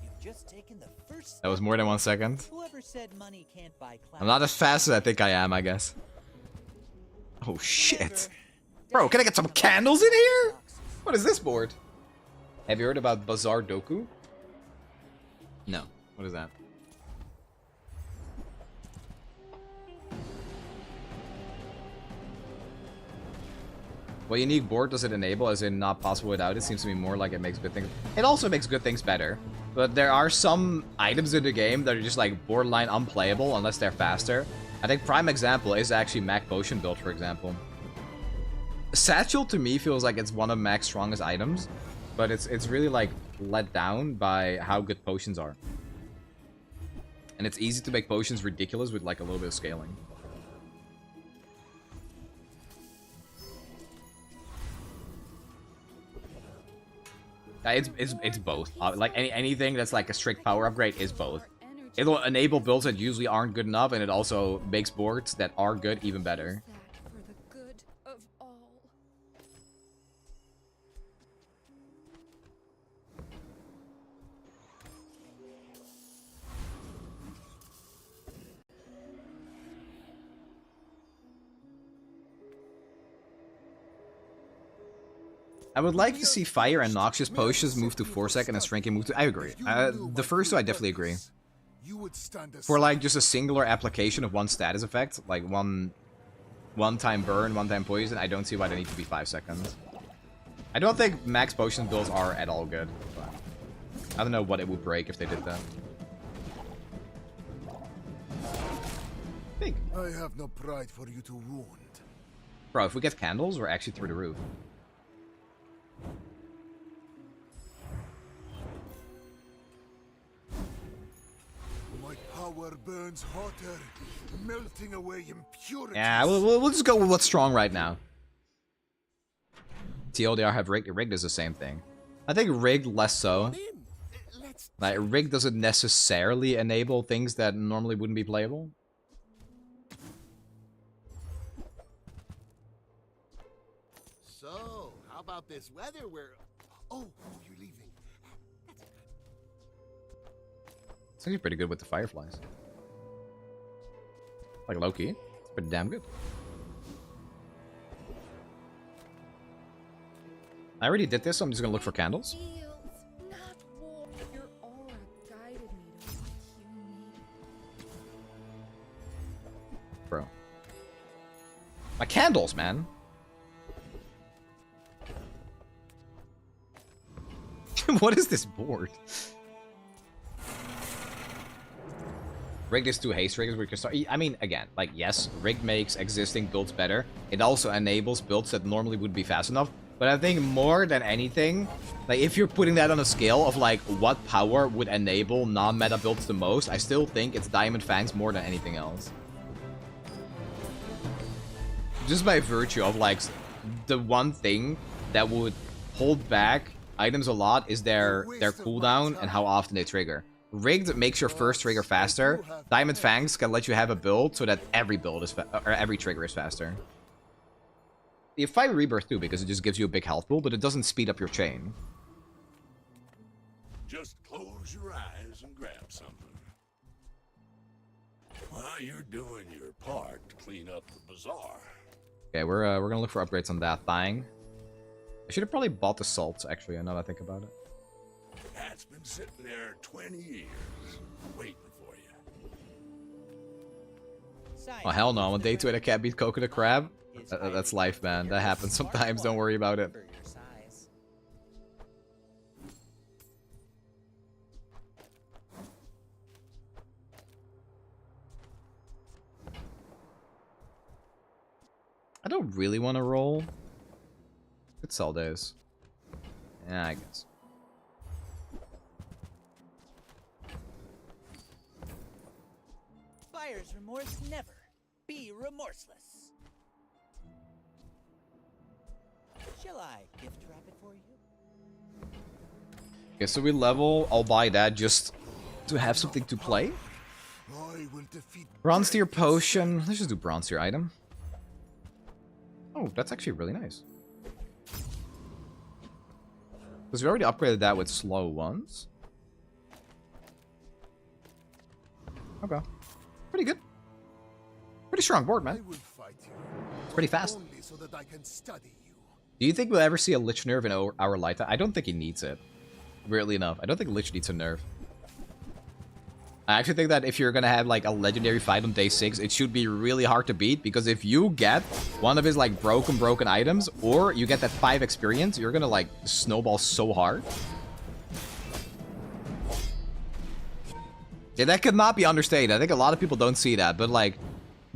You've just taken the first That was more than 1 second. Whoever said money can't buy class. I'm not as fast as I think I am, I guess. Oh shit. Bro, can I get some candles in here? What is this board? Have you heard about Bazaar Doku? No. What is that? What unique board does it enable? As in not possible without it? Seems to me more like it makes good things. It also makes good things better. But there are some items in the game that are just like borderline unplayable unless they're faster. I think prime example is actually Mac Potion build, for example. Satchel to me feels like it's one of Mac's strongest items, but it's really like let down by how good potions are. And it's easy to make potions ridiculous with like a little bit of scaling. It's both. Like anything that's like a strict power upgrade is both. It'll enable builds that usually aren't good enough, and it also makes boards that are good even better. I would like to see fire and noxious potions move to 4 second and shrinking move to... I agree. The first two I definitely agree. For like just a singular application of one status effect, like one time burn, one time poison, I don't see why they need to be 5 seconds. I don't think max potion builds are at all good. But I don't know what it would break if they did that. Big. I have no pride for you to wound. Bro, if we get candles, we're actually through the roof. My power burns hotter, melting away impurities. Yeah, we'll just go with what's strong right now. TLDR have rigged. Rigged is the same thing. I think rigged less so. Like, rigged doesn't necessarily enable things that normally wouldn't be playable. So, how about this weather where... Oh, you're leaving. It's actually pretty good with the fireflies. Like Loki. It's pretty damn good. I already did this, so I'm just gonna look for candles. Bro. My candles, man. What is this board? Rigged is too haste rigged. We can start. I mean, again, like, yes, rigged makes existing builds better. It also enables builds that normally wouldn't be fast enough. But I think more than anything, like, if you're putting that on a scale of like what power would enable non-meta builds the most, I still think it's Diamond Fangs more than anything else. Just by virtue of like the one thing that would hold back items a lot is their cooldown and how often they trigger. Rigged makes your first trigger faster. Diamond Fangs can let you have a build so that every build is or every trigger is faster. You have Fire Rebirth too, because it just gives you a big health pool, but it doesn't speed up your chain. Just close your eyes and grab something. While you're doing your part to clean up the bazaar. Okay, we're gonna look for upgrades on that thing. I should have probably bought the salts, actually, now that I think about it. That's been sitting there 20 years, waiting for you. Oh, hell no. On day 2 I can't beat Coconut Crab. That's life, man. That happens sometimes. Don't worry about it. I don't really want to roll. It's all days. Yeah, I guess. Buyer's remorse never. Be remorseless. Shall I gift wrap it for you? Okay, so we level. I'll buy that just to have something to play. Bronze tier potion. Let's just do bronze tier item. Oh, that's actually really nice. Because we already upgraded that with slow ones. Okay. Pretty good. Pretty strong board, man. It's pretty fast. Do you think we'll ever see a Lich nerf in our lifetime? I don't think he needs it. Weirdly enough, I don't think Lich needs a nerf. I actually think that if you're gonna have like a legendary fight on day 6, it should be really hard to beat, because if you get one of his like broken items, or you get that 5 experience, you're gonna like snowball so hard. Yeah, that could not be understated. I think a lot of people don't see that, but like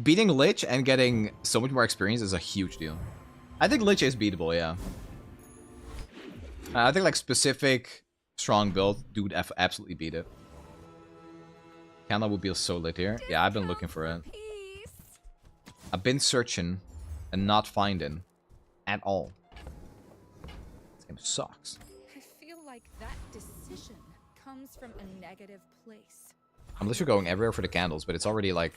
beating Lich and getting so much more experience is a huge deal. I think Lich is beatable, yeah. I think like specific strong build, dude, absolutely beat it. Candle would be so lit here. Yeah, I've been looking for it. I've been searching and not finding at all. This game sucks. I feel like that decision comes from a negative place. I'm literally going everywhere for the candles, but it's already like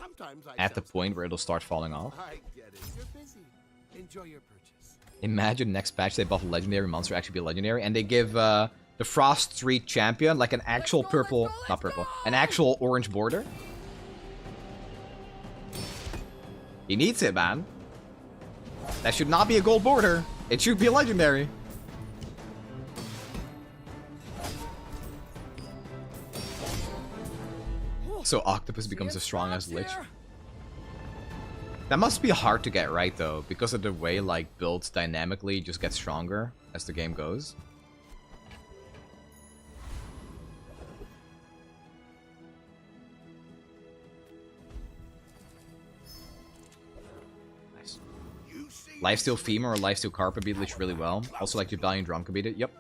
at the point where it'll start falling off. I get it. You're busy. Enjoy your purchase. Imagine next patch they buff legendary monster actually be legendary, and they give the Frost Street champion like an actual purple, not purple, an actual orange border. He needs it, man. That should not be a gold border. It should be a legendary. So Octopus becomes as strong as Lich. That must be hard to get right though, because of the way like builds dynamically just get stronger as the game goes. Nice. Lifesteal Femur or Lifesteal Carpet beat Lich really well. Also like Rebellion Drum can beat it. Yep.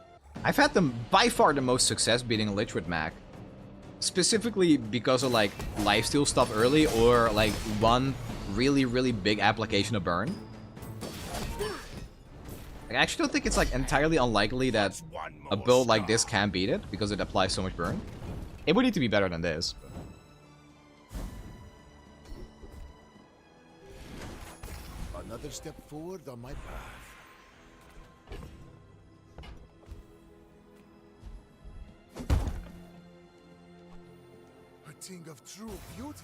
I've had them by far the most success beating Lich with Mac. Specifically because of like lifesteal stuff early, or like one really big application of burn. I actually don't think it's like entirely unlikely that a build like this can beat it, because it applies so much burn. It would need to be better than this. Another step forward on my path. A thing of true beauty.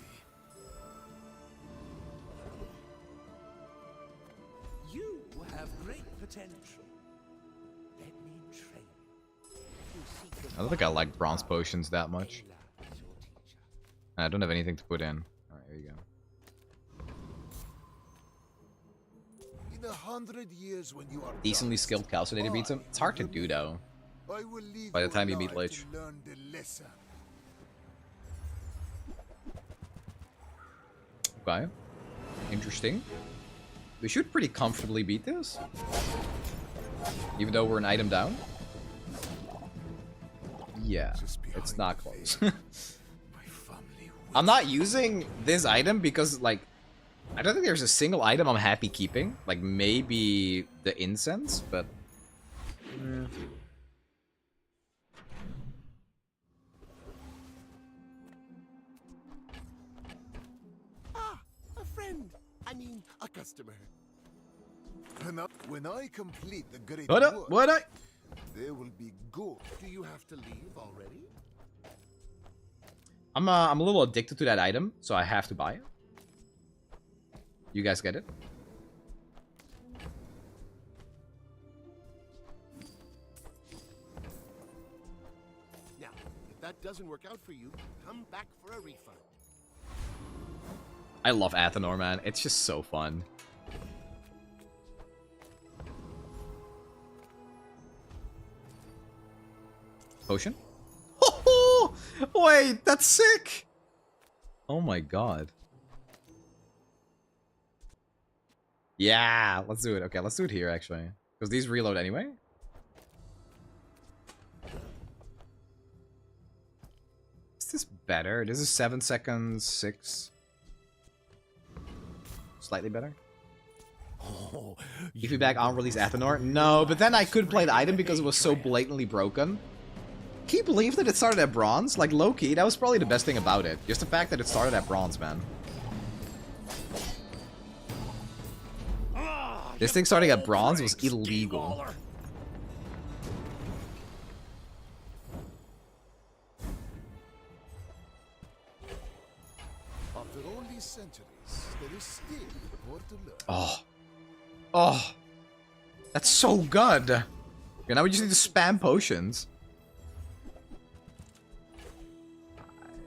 You have great potential. Let me train you. I don't think I like bronze potions that much. I don't have anything to put in. Alright, here you go. In 100 years when you are Decently skilled Calcinator beats him. It's hard to do though. By the time you beat Lich. Okay. Interesting. We should pretty comfortably beat this. Even though we're an item down. Yeah, it's not close. I'm not using this item because, like, I don't think there's a single item I'm happy keeping. Like, maybe the incense, but... A friend. I mean, a customer. When I complete the great What up? work, What up? there will be gold. Do you have to leave already? I'm a little addicted to that item, so I have to buy it. You guys get it? Now, if that doesn't work out for you, come back for a refund. I love Athanor, man. It's just so fun. Potion? Oh, wait, that's sick! Oh my god. Yeah, let's do it. Okay, let's do it here, actually. Because these reload anyway. Is this better? This is 7 seconds, 6. Slightly better. If you back on release Athenor? No, but then I couldn't play the item because it was so blatantly broken. Can you believe that it started at bronze? Like, low-key, that was probably the best thing about it. Just the fact that it started at bronze, man. This thing starting at bronze was illegal. After all these centuries, there is still more to learn. Oh. Oh. That's so good. Okay, now we just need to spam potions.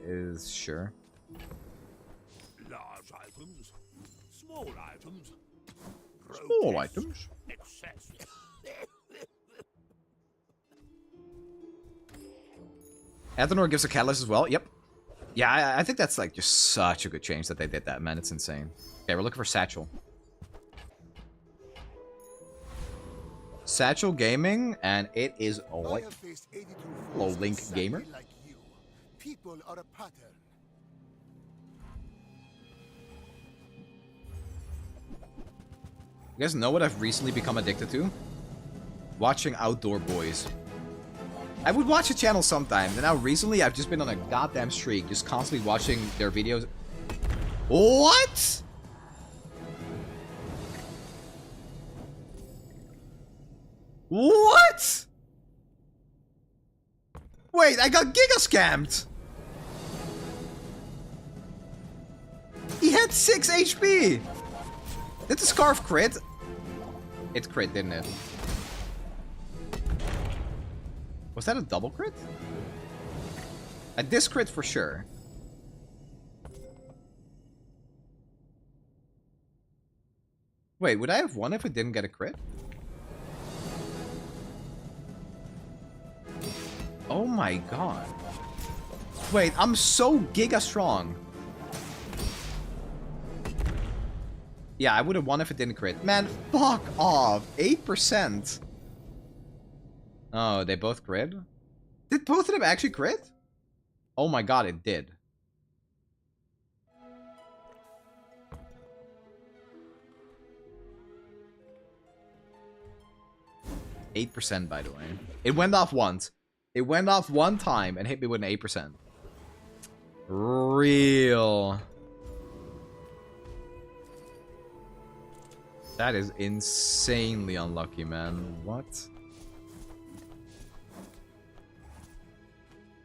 Is sure. Large items, small items, Small items. excess. Athenor gives a catalyst as well. Yep. Yeah, I think that's like just such a good change that they did that, man. It's insane. Okay, we're looking for Satchel. Satchel Gaming, and it is like hello, Link Gamer. Like you. People are a pattern. You guys know what I've recently become addicted to? Watching Outdoor Boys. I would watch a channel sometimes, and now recently I've just been on a goddamn streak, just constantly watching their videos. What? What? Wait, I got Giga Scammed! He had 6 HP! Did the Scarf crit? It crit, didn't it? Was that a double crit? A disc crit for sure. Wait, would I have won if it didn't get a crit? Oh my god. Wait, I'm so giga strong. Yeah, I would have won if it didn't crit. Man, fuck off. 8%. Oh, they both crit? Did both of them actually crit? Oh my god, it did. %, by the way. It went off once. It went off one time and hit me with an 8%. Real. That is insanely unlucky, man. What?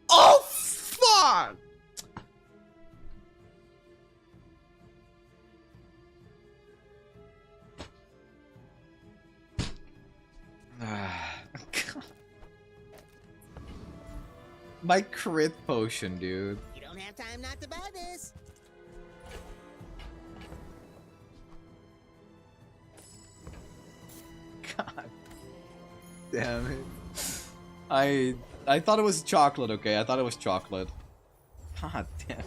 Oh, fuck! My crit potion, dude. You don't have time not to buy this. God damn it. I thought it was chocolate, okay? I thought it was chocolate. God damn.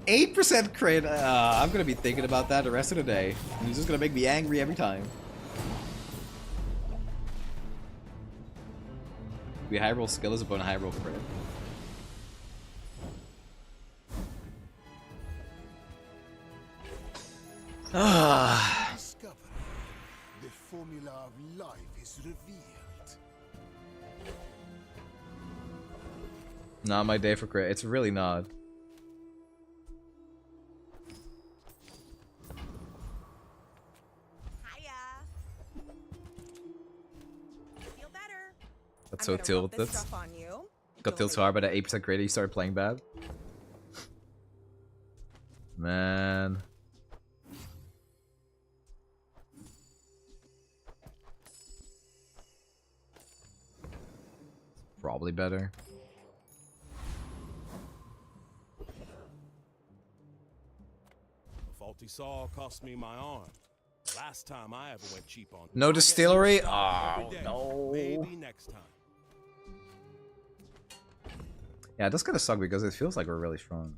8% crit. I'm gonna be thinking about that the rest of the day. It's just gonna make me angry every time. The high roll skill is upon a high roll crit. Discover the formula of life is revealed. Not my day for crit. It's really not. That's so tilted. Got tilted so hard by that 8% crit, you started playing bad. Man. Probably better. A faulty saw cost me my arm. Last time I ever went cheap on. No distillery? Oh, no. Maybe next time. Yeah, it does kind of suck because it feels like we're really strong.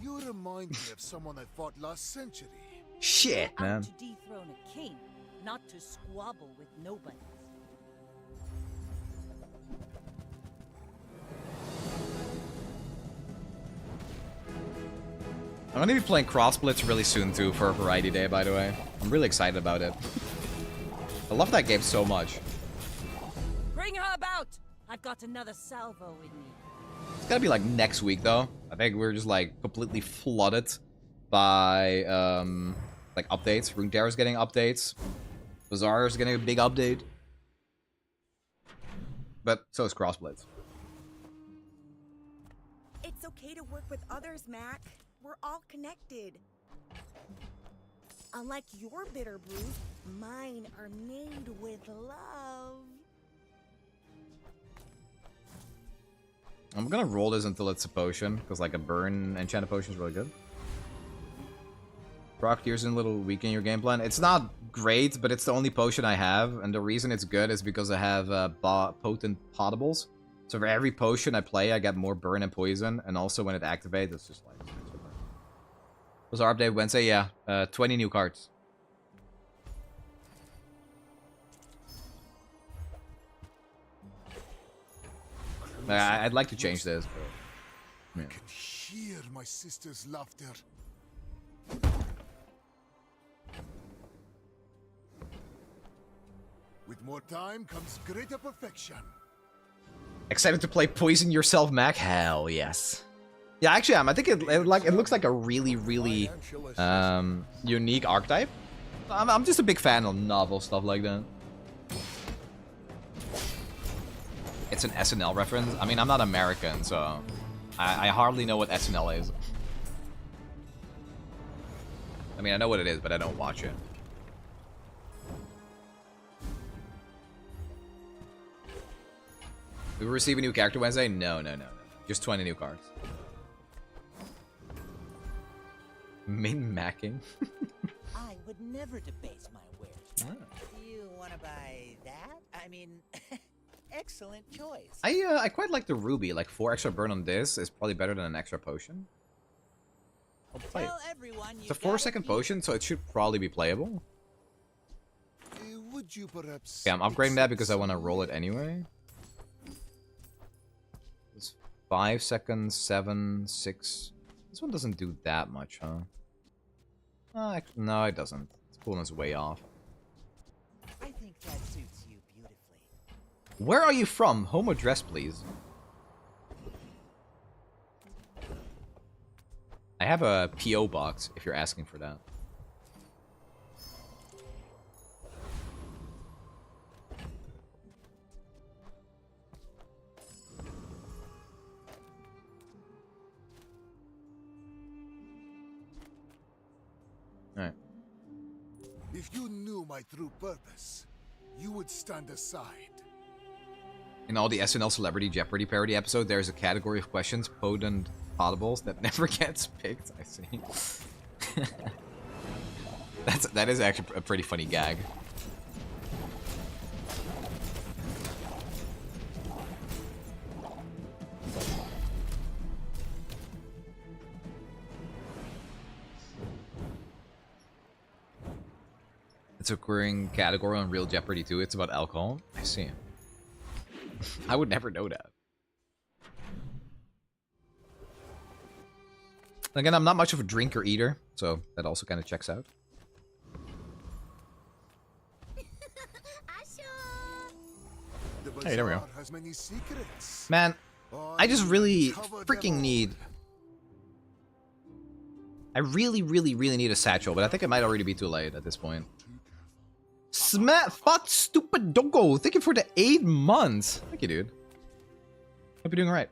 You remind me of someone I fought last century. Shit, man. To dethrone a king, not to squabble with nobody. I'm gonna be playing Cross Blitz really soon too for Variety Day, by the way. I'm really excited about it. I love that game so much. Bring her about! I've got another salvo with me. It's gotta be like next week though. I think we're just like completely flooded by like updates. Runeterra is getting updates. Bazaar is getting a big update. But so is Cross Blitz. It's okay to work with others, Mac. We're all connected. Unlike your bitter brews, mine are made with love. I'm gonna roll this until it's a potion, because like a burn enchanted potion is really good. Proc here's a little weak in your game plan. It's not great, but it's the only potion I have, and the reason it's good is because I have potent potables. So for every potion I play, I get more burn and poison, and also when it activates, it's just like... Was our update Wednesday? Yeah, 20 new cards. I'd like to change this, but... I can hear my sister's laughter. With more time comes greater perfection. Excited to play Poison Yourself, Mac? Hell yes. Yeah, actually, I think it looks like a really unique archetype. I'm just a big fan of novel stuff like that. It's an SNL reference. I mean, I'm not American, so I hardly know what SNL is. I mean, I know what it is, but I don't watch it. We will receive a new character Wednesday? No. Just 20 new cards. Min-macking? I would never debase my wares. You want to buy that? I mean, excellent choice. I quite like the ruby. Like 4 extra burn on this is probably better than an extra potion. I'll play it. It's a 4-second potion, so it should probably be playable. Would you perhaps... Yeah, I'm upgrading that because I want to roll it anyway. It's 5 seconds, 7, 6. This one doesn't do that much, huh? No, it doesn't. Its coolness is way off. I think that suits you beautifully. Where are you from? Home address, please. I have a P.O. box, if you're asking for that. Alright. If you knew my true purpose, you would stand aside. In all the SNL Celebrity Jeopardy parody episode, there's a category of questions, potent potables, that never gets picked. I see. That is actually a pretty funny gag. It's a recurring category on Real Jeopardy too. It's about alcohol. I see. I would never know that. Again, I'm not much of a drinker either, so that also kind of checks out. Hey, there we go. Man, I just really freaking need... I really need a satchel, but I think it might already be too late at this point. Fat stupid doggo! Thank you for the 8 months! Thank you, dude. Hope you're doing alright.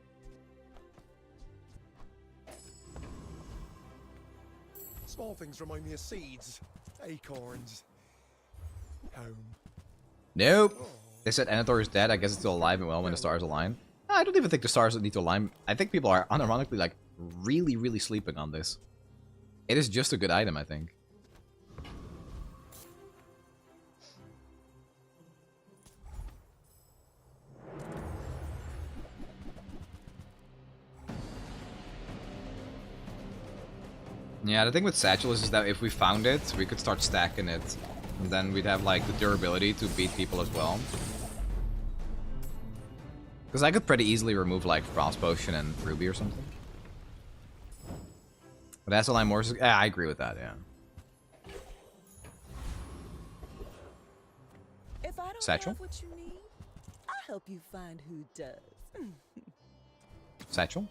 Small things remind me of seeds, acorns, home. Nope. They said Anator is dead. I guess it's still alive and well when the stars align. I don't even think the stars need to align. I think people are unironically like really sleeping on this. It is just a good item, I think. Yeah, the thing with Satchel is that if we found it, we could start stacking it. And then we'd have, like, the durability to beat people as well. Because I could pretty easily remove, like, Frost Potion and Ruby or something. But that's a line more. Yeah, I agree with that. Yeah. If I don't Satchel? have what you need, I'll help you find who does. Satchel?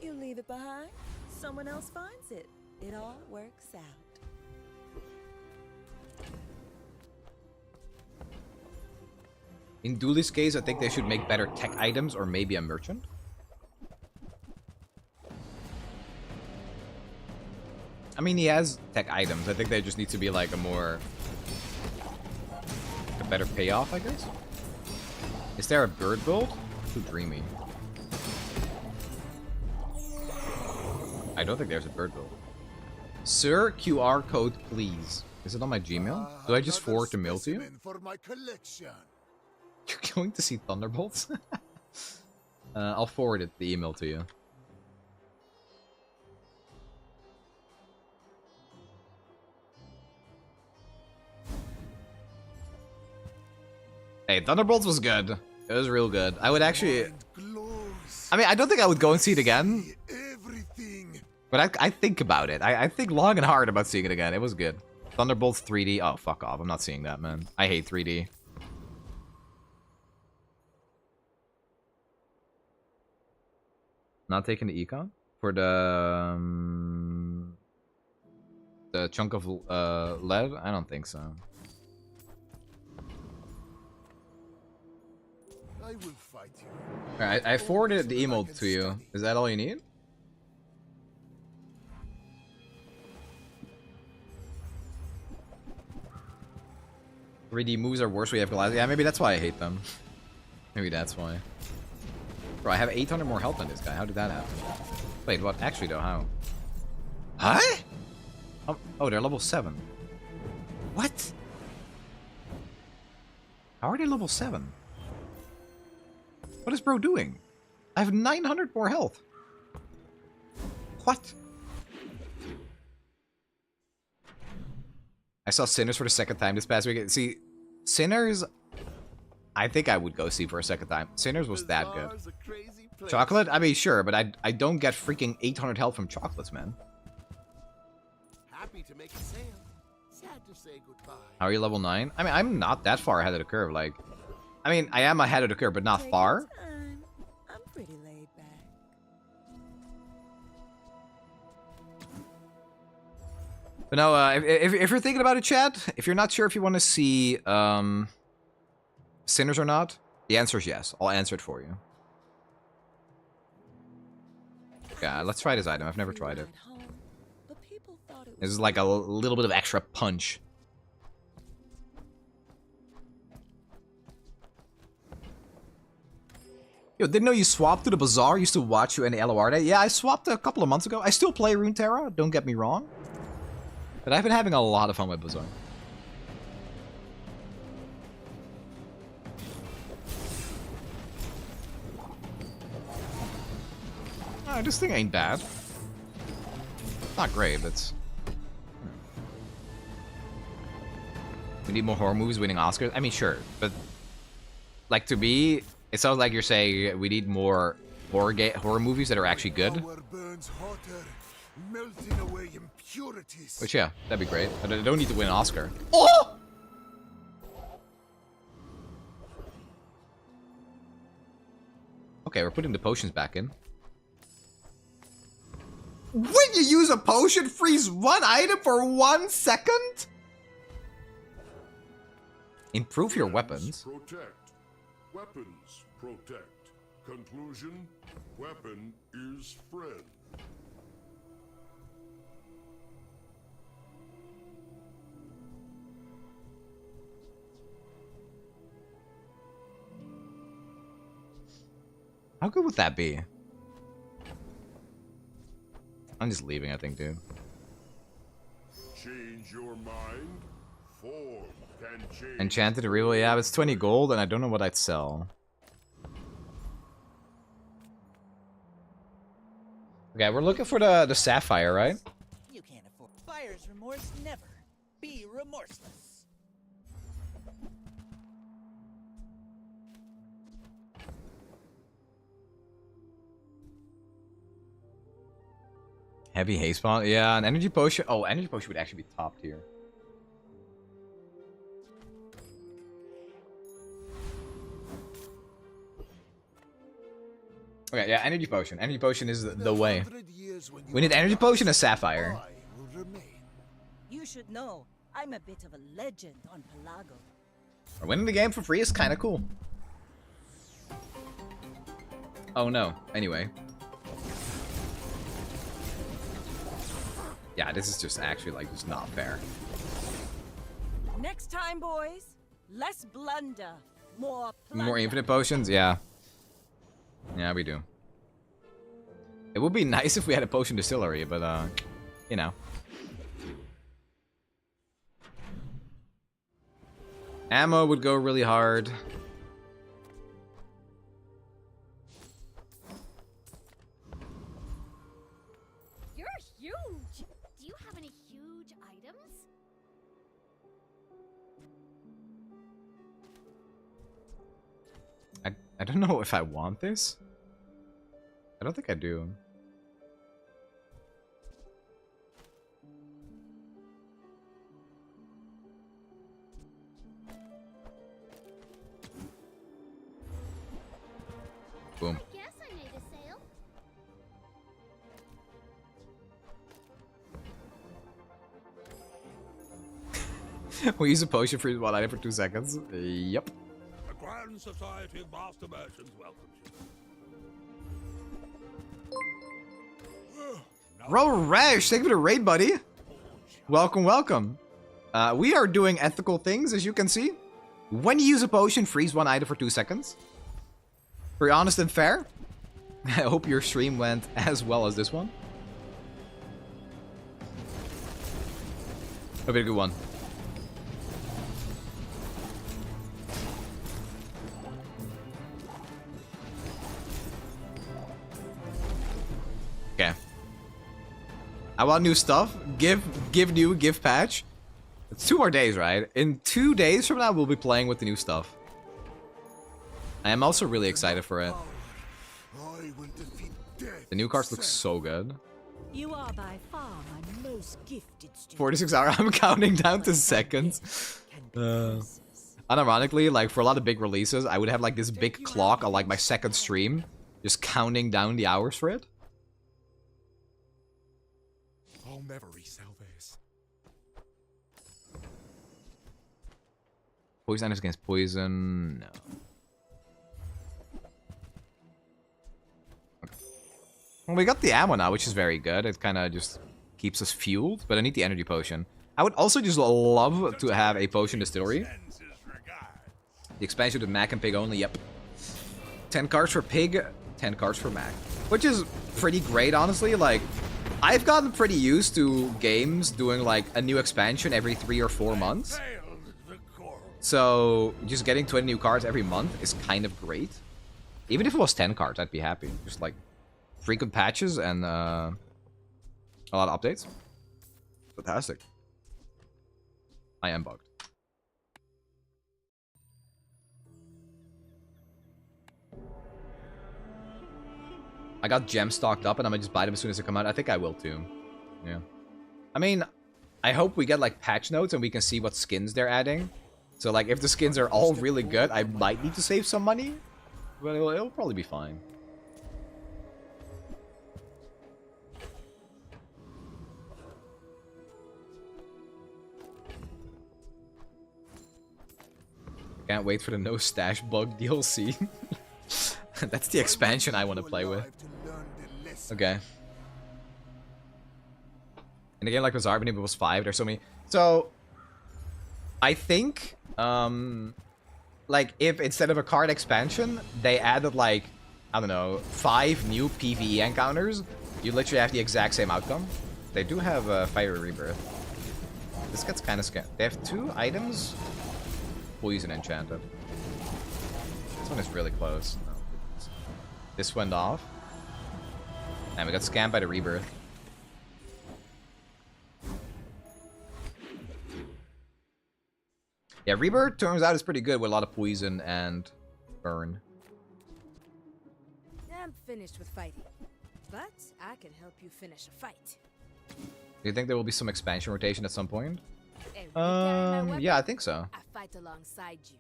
You leave it behind, someone else finds it. It all works out. In Dooley's case, I think they should make better tech items or maybe a merchant. I mean, he has tech items. I think they just need to be like a better payoff, I guess. Is there a bird build? Too dreamy. I don't think there's a bird build. Sir, QR code, please. Is it on my Gmail? Do I just forward the mail to you? For my collection. You're going to see Thunderbolts? I'll forward it, the email to you. Hey, Thunderbolts was good. It was real good. I would actually... I mean, I don't think I would go and see it again. But I think about it. I think long and hard about seeing it again. It was good. Thunderbolts 3D. Oh, fuck off. I'm not seeing that, man. I hate 3D. Not taking the econ? For the chunk of lead? I don't think so. I will fight you. Alright, I forwarded the email to you. Is that all you need? "3D moves are worse when you have glasses." Yeah, maybe that's why I hate them. Maybe that's why. Bro, I have 800 more health than this guy. How did that happen? Wait, what? Actually, though, how? Huh? Oh, they're level 7. What? How are they level 7? What is bro doing? I have 900 more health. What? I saw Sinners for the second time this past weekend. See, Sinners, I think I would go see for a second time. Sinners was that good. Chocolate? I mean, sure, but I don't get freaking 800 health from chocolates, man. Happy to make a sale. Sad to say goodbye. How are you level 9? I mean, I'm not that far ahead of the curve. Like, I mean, I am ahead of the curve, but not far. I'm pretty laid back. But no, if you're thinking about it, chat, if you're not sure if you want to see Sinners or not, the answer is yes. I'll answer it for you. Yeah, let's try this item. I've never tried it. This is like a little bit of extra punch. Yo, didn't know you swapped to the Bazaar. Used to watch you in the LOR day. Yeah, I swapped a couple of months ago. I still play Runeterra, don't get me wrong. But I've been having a lot of fun with Bazaar. Oh, this thing ain't bad. Not great, but it's... We need more horror movies winning Oscars? I mean, sure, but... Like, to me, it sounds like you're saying we need more horror movies that are actually good. Which, yeah, that'd be great. But I don't need to win an Oscar. Oh! Okay, we're putting the potions back in. When you use a potion, freeze one item for 1 second? Improve your weapons. Protect. Weapons protect. Conclusion, weapon is friend. How good would that be? I'm just leaving, I think, dude. Change your mind. Form can change. Enchanted Real, yeah, but it's 20 gold, and I don't know what I'd sell. Okay, we're looking for the sapphire, right? You can't afford buyer's remorse. Never be remorseless. Heavy haste spawn? Yeah, an energy potion. Oh, energy potion would actually be top tier. Okay, yeah, energy potion. Energy potion is the way. We need energy potion and sapphire. You should know, I'm a bit of a legend on Pelago. Winning the game for free is kind of cool. Oh no. Anyway. Yeah, this is just actually like just not fair. Next time, boys, less blunder, more plunder. More infinite potions? Yeah. Yeah, we do. It would be nice if we had a potion distillery, but you know. Ammo would go really hard. You're huge! Do you have any huge items? I don't know if I want this. I don't think I do. Boom. I guess I made a sale. We use a potion for one item for 2 seconds. Yep. The Grand Society of Master Merchants welcomes you. Bro, Rash, thank you for the raid, buddy. Welcome, welcome. We are doing ethical things, as you can see. When you use a potion, freeze one item for 2 seconds. Very honest and fair. I hope your stream went as well as this one. A very good one. Okay. I want new stuff. Give new, give patch. It's 2 more days, right? In 2 days from now, we'll be playing with the new stuff. I am also really excited for it. The new cards look so good. You are by far my most gifted student. 46 hours. I'm counting down to seconds. Unironically, like for a lot of big releases, I would have like this big clock on like my second stream, just counting down the hours for it. I'll never resell this. Poison items against poison. No. Well, we got the ammo now, which is very good. It kind of just keeps us fueled, but I need the energy potion. I would also just love to have a potion distillery. The expansion with Mac and Pig only, yep. 10 cards for Pig, 10 cards for Mac. Which is pretty great, honestly. Like, I've gotten pretty used to games doing, like, a new expansion every 3 or 4 months. So, just getting 20 new cards every month is kind of great. Even if it was 10 cards, I'd be happy. Just, like, frequent patches and a lot of updates. Fantastic. I am bugged. I got gems stocked up and I'm gonna just buy them as soon as they come out. I think I will too. Yeah. I mean, I hope we get like patch notes and we can see what skins they're adding. So like if the skins are all really good, I might need to save some money. But it'll probably be fine. Can't wait for the no stash bug DLC. That's the expansion I want to play with. Okay. And again, like Bazaar, when it was 5, there's so many. So, I think, like, if instead of a card expansion, they added, like, I don't know, 5 new PvE encounters, you literally have the exact same outcome. They do have Fiery Rebirth. This gets kind of scary. They have 2 items. Poison enchanted. This one is really close. No. This went off. And we got scammed by the Rebirth. Yeah, Rebirth turns out is pretty good with a lot of poison and burn. I'm finished with fighting, but I can help you finish a fight. Do you think there will be some expansion rotation at some point? Hey, will you carry my Yeah, I weapon? think so. I fight alongside you.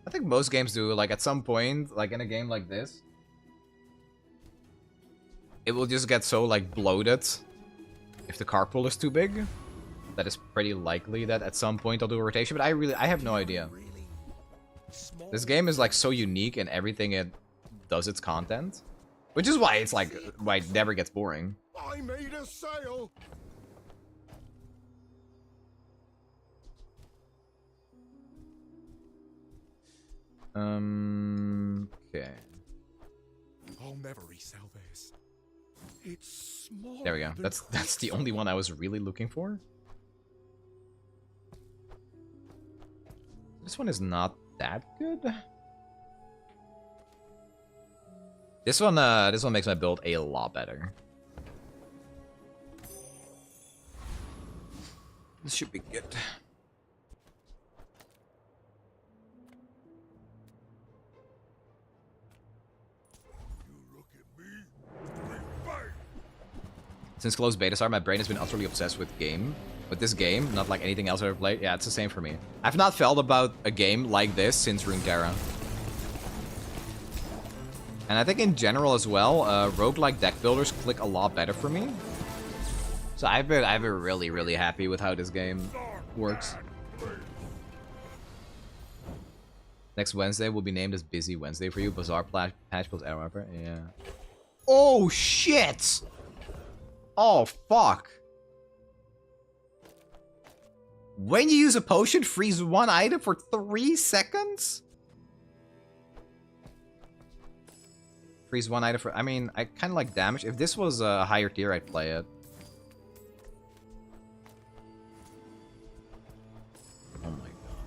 I think most games do, like at some point, like in a game like this, it will just get so like bloated if the car pool is too big. That is pretty likely that at some point I'll do a rotation, but I have no idea. This game is like so unique in everything it does its content, which is why it's like why it never gets boring. I made a sale. Okay. I'll never resell this. It's small. There we go. That's the only one I was really looking for. This one is not that good. This one makes my build a lot better. This should be good. Since closed beta start, my brain has been utterly obsessed with this game, not like anything else I've ever played. Yeah, it's the same for me. I've not felt about a game like this since Runeterra. And I think in general as well, roguelike deck builders click a lot better for me. So I've been really, really happy with how this game works. Next Wednesday will be named as Busy Wednesday for you. Bazaar patch plus arrow upper. Yeah. Oh shit! Oh fuck! When you use a potion, freeze one item for 3 seconds? Freeze one item for... I mean, I kind of like damage. If this was a higher tier, I'd play it. Oh my god.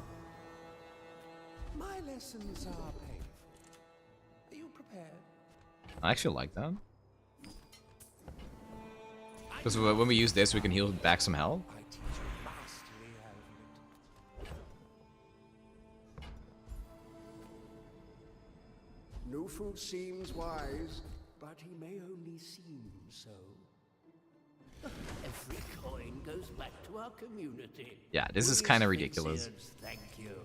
My lessons are painful. Are you prepared? I actually like that. Because when we use this, we can heal back some health. Nufu seems wise, but he may only seem so. Every coin goes back to our community. Yeah, this is kind of ridiculous. Thank you.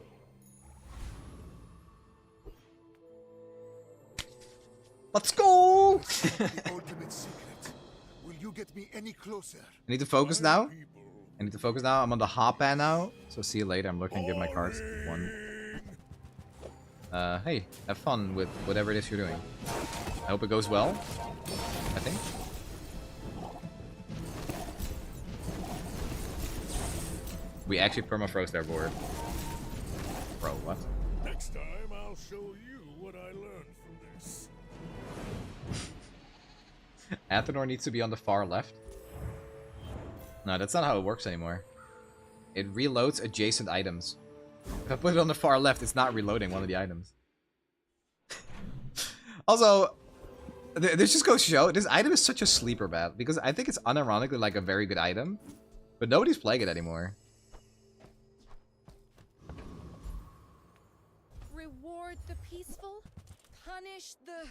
Let's go! The ultimate secret. Will you get me any closer? I need to focus now. I'm on the hot pan now. So see you later. I'm looking to give my cards one. Hey, have fun with whatever it is you're doing. I hope it goes well. I think. We actually permafrost our board. Bro, what? Next time I'll show you what I learned from this. Athenor needs to be on the far left. No, that's not how it works anymore. It reloads adjacent items. If I put it on the far left, it's not reloading one of the items. Also, this just goes to show, this item is such a sleeper bat, because I think it's unironically like a very good item, but nobody's playing it anymore. Reward the peaceful, punish the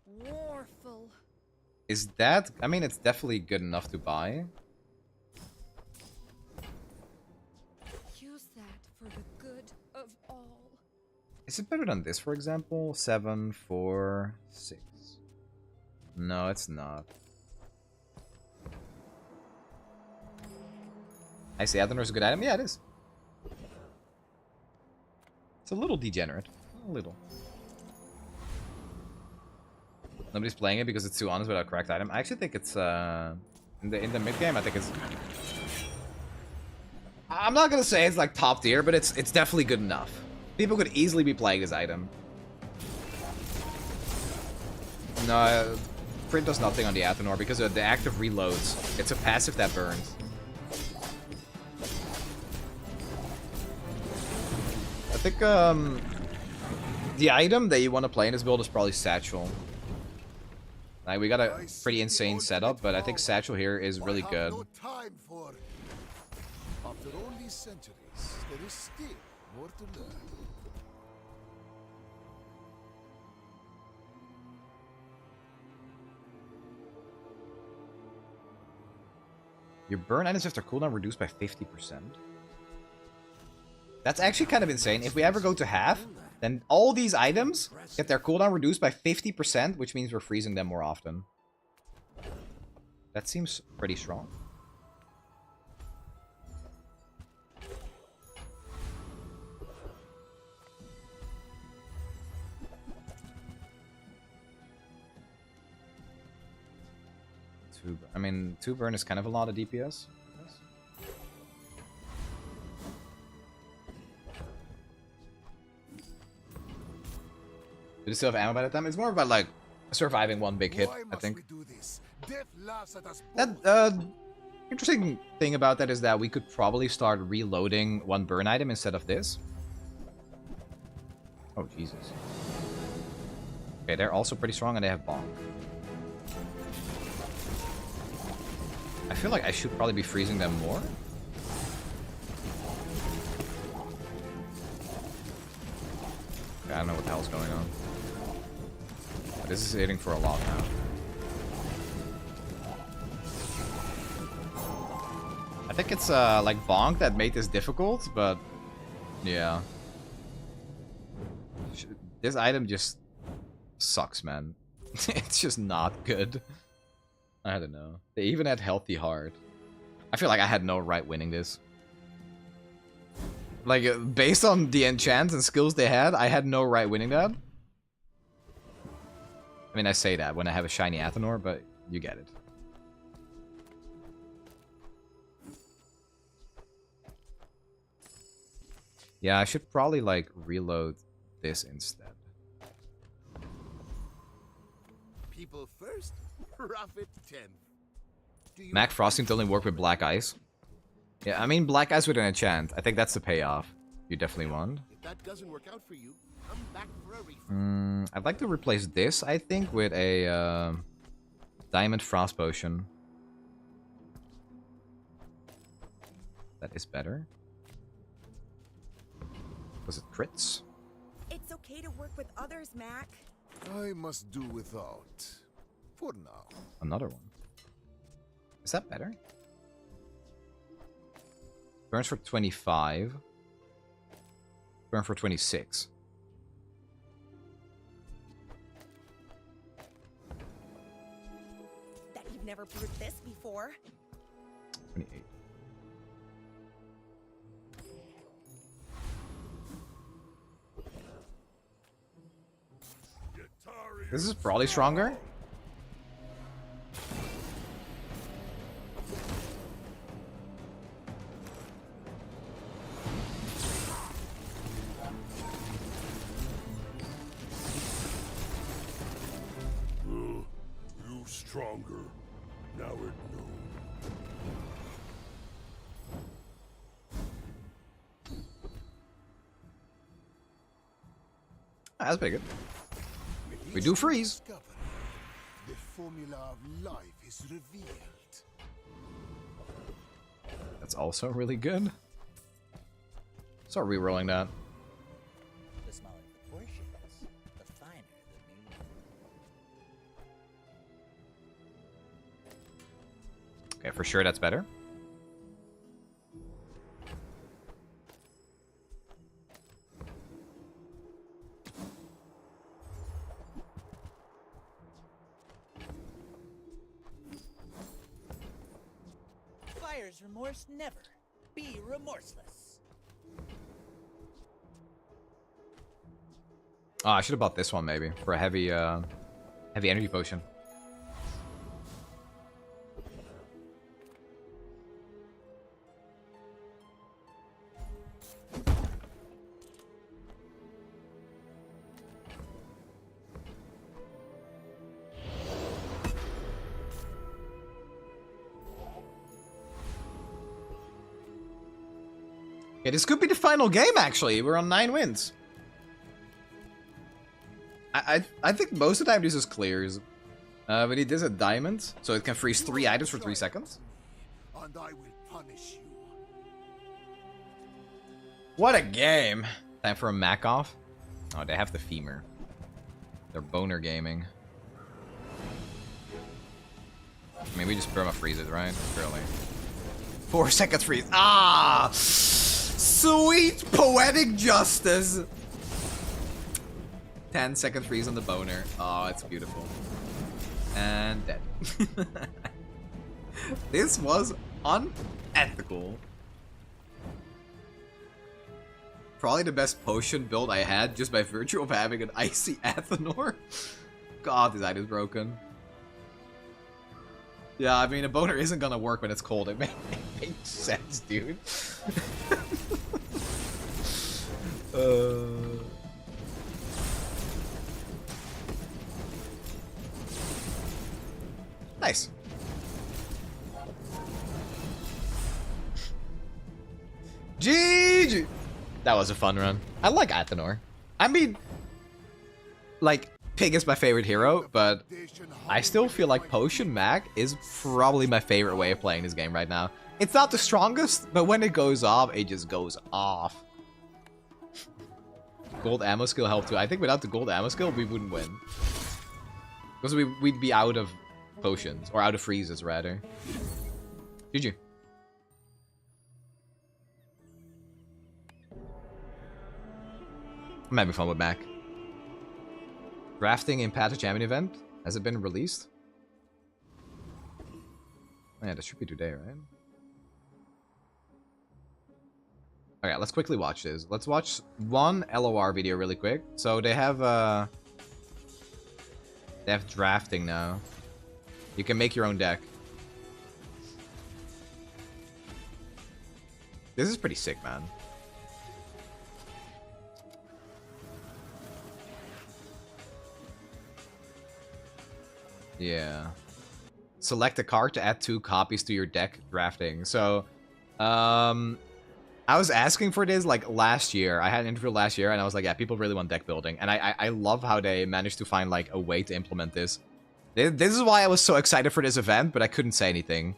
warful. Is that... I mean, it's definitely good enough to buy. Use that for the good of all. Is it better than this, for example? 7, 4, 6. No, it's not. I see Athenor's a good item. Yeah, it is. It's a little degenerate. A little. Nobody's playing it because it's too honest without a correct item. I actually think it's in the mid game. I think it's. I'm not gonna say it's like top tier, but it's definitely good enough. People could easily be playing this item. No, Print does nothing on the Athenor because the active reloads. It's a passive that burns. I think the item that you want to play in this build is probably Satchel. Like, we got a pretty insane setup, but I think Satchel here is really good. No time for. After all these centuries, there is still more to learn. Your burn items have their cooldown reduced by 50%. That's actually kind of insane. If we ever go to half, then all these items get their cooldown reduced by 50%, which means we're freezing them more often. That seems pretty strong. I mean, 2 burn is kind of a lot of DPS. Do they still have ammo by the time? It's more about like surviving one big hit, I think. That interesting thing about that is that we could probably start reloading 1 burn item instead of this. Oh Jesus. Okay, they're also pretty strong and they have bonk. I feel like I should probably be freezing them more. Okay, I don't know what the hell's going on. But this is hitting for a lot now. I think it's like bonk that made this difficult, but yeah. This item just sucks, man. It's just not good. I don't know. They even had healthy heart. I feel like I had no right winning this. Like, based on the enchants and skills they had, I had no right winning that. I mean, I say that when I have a shiny Athanor, but you get it. Yeah, I should probably, like, reload this instead. People first, profit 10th. Mac Frost seemed to only work with Black Ice. Yeah, I mean, Black Ice with an enchant. I think that's the payoff. You definitely want. If that doesn't work out for you, come back for a refund. I'd like to replace this, I think, with a Diamond Frost Potion. That is better. Was it crits? It's okay to work with others, Mac. I must do without. For now. Another one. Is that better? Burns for 25. Burn for 26. Bet you've never brewed this before. 28. This is probably stronger. You stronger. Now at noon. That's pretty good. We do freeze. The formula of life is revealed. That's also really good. Start re-rolling that. The smaller the portions, the finer the meal. Okay, for sure that's better. Buyer's remorse never. Be remorseless. Oh, I should have bought this one maybe for a heavy heavy energy potion. Okay, this could be the final game, actually. We're on 9 wins. I think most of the time this is clears. But he does a diamond, so it can freeze 3 items for 3 seconds. And I will punish you. What a game! Time for a Mac off. Oh, they have the femur. They're boner gaming. I mean, we just perma freeze it, right? Surely. 4-second freeze. Ah! Sweet poetic justice! 10-second freeze on the boner. Oh, it's beautiful. And dead. This was unethical. Probably the best potion build I had just by virtue of having an icy Athenor. God, this item is broken. Yeah, I mean, a boner isn't gonna work when it's cold. It makes sense, dude. Nice. GG! That was a fun run. I like Athenor. I mean, like, Pig is my favorite hero, but I still feel like Potion Mag is probably my favorite way of playing this game right now. It's not the strongest, but when it goes off, it just goes off. Gold ammo skill helped too. I think without the gold ammo skill, we wouldn't win. Because we'd be out of potions, or out of freezes, rather. GG. I'm having fun with Mac. Drafting in Path to Champion event? Has it been released? Oh, yeah, that should be today, right? Okay, let's quickly watch this. Let's watch one LOR video really quick. So they have drafting now. You can make your own deck. This is pretty sick, man. Yeah. Select a card to add 2 copies to your deck drafting. So, I was asking for this like last year. I had an interview last year and I was like, yeah, people really want deck building. And I love how they managed to find like a way to implement this. This is why I was so excited for this event, but I couldn't say anything.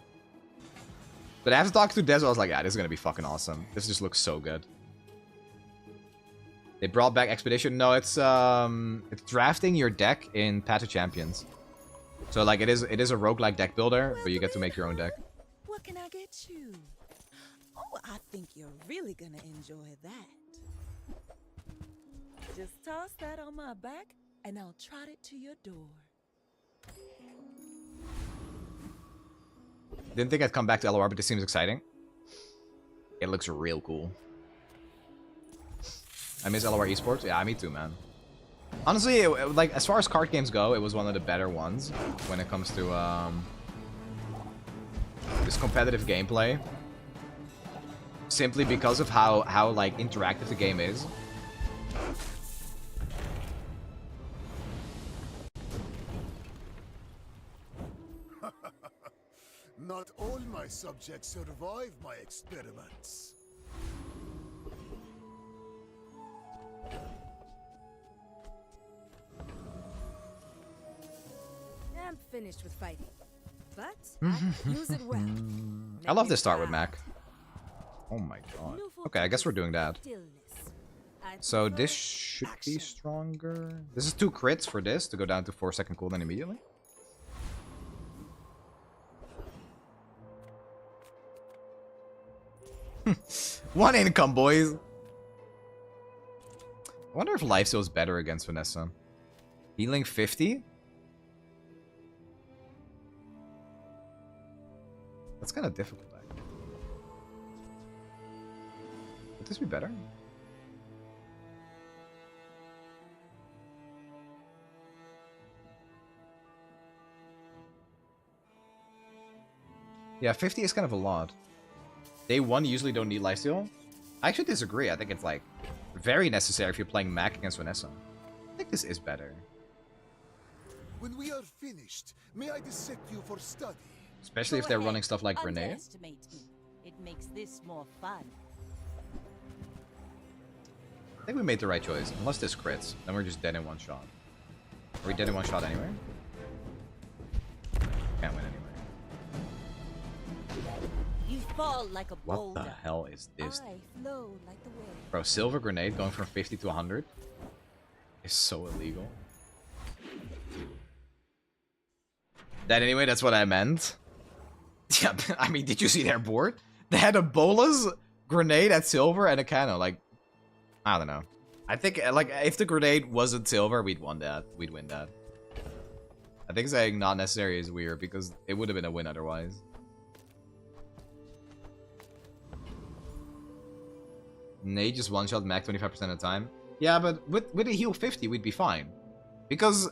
But after talking to Des, I was like, yeah, this is gonna be fucking awesome. This just looks so good. They brought back Expedition. No, it's drafting your deck in Path to Champions. So like it is a roguelike deck builder, but you get to make your own deck. What can I get you? Oh, I think you're really gonna enjoy that. Just toss that on my back, and I'll trot it to your door. Didn't think I'd come back to LOR, but this seems exciting. It looks real cool. I miss LOR esports. Yeah, me too, man. Honestly, like as far as card games go, it was one of the better ones when it comes to this competitive gameplay. Simply because of how like interactive the game is. Not all my subjects survive my experiments. I'm finished with fighting, but I can use it well. I love this start with Mac. Oh my god. Okay, I guess we're doing that. So this should be stronger. This is 2 crits for this to go down to 4-second cooldown immediately. One income, boys. I wonder if lifesteal is better against Vanessa. Healing 50? That's kind of difficult. Would this be better? Yeah, 50 is kind of a lot. Day 1 usually don't need lifesteal. I actually disagree. I think it's like very necessary if you're playing Mac against Vanessa. I think this is better. When we are finished, may I dissect you for study? Especially if they're running stuff like Grenade. Underestimate me. It makes this more fun. I think we made the right choice. Unless this crits, then we're just dead in one shot. Are we dead in one shot anyway? Can't win anyway. You fall like a boulder. What the hell is this? I flow like the wind. Bro, Silver Grenade going from 50 to 100 is so illegal. That anyway, that's what I meant. Yeah, I mean, did you see their board? They had a bolas, grenade at silver, and a cannon. Like, I don't know. I think, like, if the grenade wasn't silver, we'd win that. We'd win that. I think saying not necessary is weird, because it would have been a win otherwise. Nade just one-shot Mac 25% of the time. Yeah, but with a heal 50, we'd be fine. Because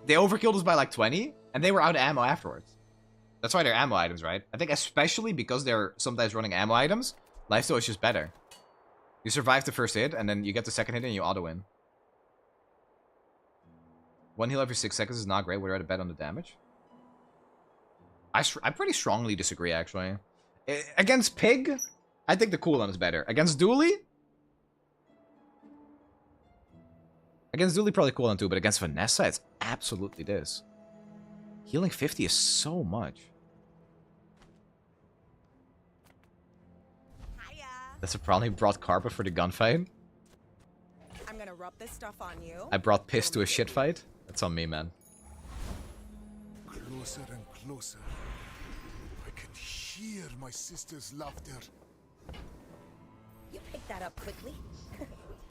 they overkilled us by like 20, and they were out of ammo afterwards. That's why they're ammo items, right? I think especially because they're sometimes running ammo items, lifesteal is just better. You survive the first hit, and then you get the second hit, and you auto-win. One heal every 6 seconds is not great. Would you rather bet on the damage? I pretty strongly disagree, actually. Against Pig, I think the cooldown is better. Against Dooley? Against Dooley, probably cooldown too, but against Vanessa, it's absolutely this. Healing 50 is so much. Hiya. That's a probably brought Carpa for the gunfight. I'm gonna rub this stuff on you. I brought Piss to a shit fight. That's on me, man. Closer and closer. I can hear my sister's laughter. You picked that up quickly.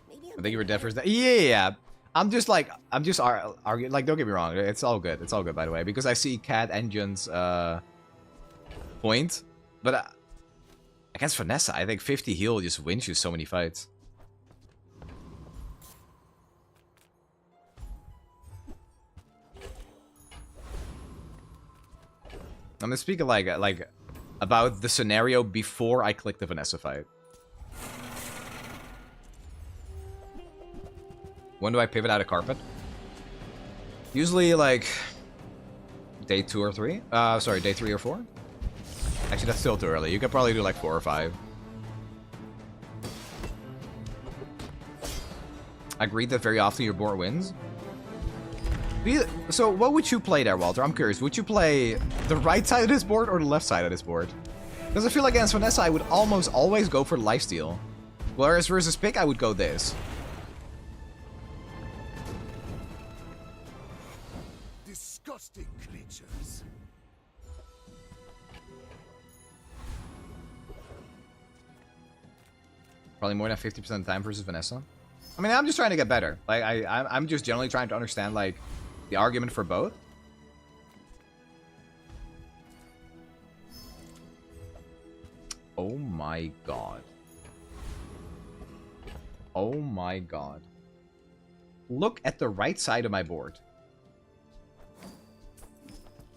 Maybe I think you were dead first. Yeah. I'm just arguing. Like, don't get me wrong. It's all good. It's all good, by the way. Because I see Cat Engine's point. But against Vanessa, I think 50 heal just wins you so many fights. I'm speaking like about the scenario before I clicked the Vanessa fight. When do I pivot out of carpet? Usually like day 2 or 3. Sorry, day 3 or 4. Actually, that's still too early. You could probably do like 4 or 5. I agreed that very often your board wins. So what would you play there, Walter? I'm curious. Would you play the right side of this board or the left side of this board? Because I feel like against Vanessa, I would almost always go for the lifesteal. Whereas versus Pick, I would go this. Disgusting creatures. Probably more than 50% of the time versus Vanessa. I mean, I'm just trying to get better. Like, I'm just generally trying to understand, like, the argument for both. Oh my god. Oh my god. Look at the right side of my board.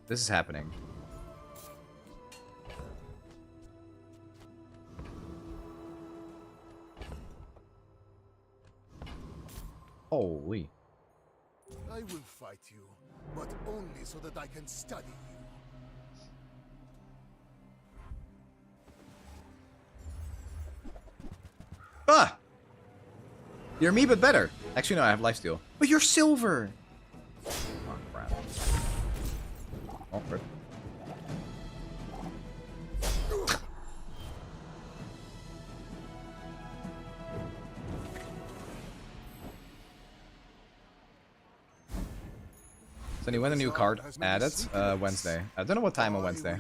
This is happening. Holy. I will fight you, but only so that I can study you. Ah! You're me, but better. Actually, no, I have lifesteal. But you're silver! Oh, crap. Oh, crap. Snnuy, when a new card added? Wednesday. I don't know what time on Wednesday.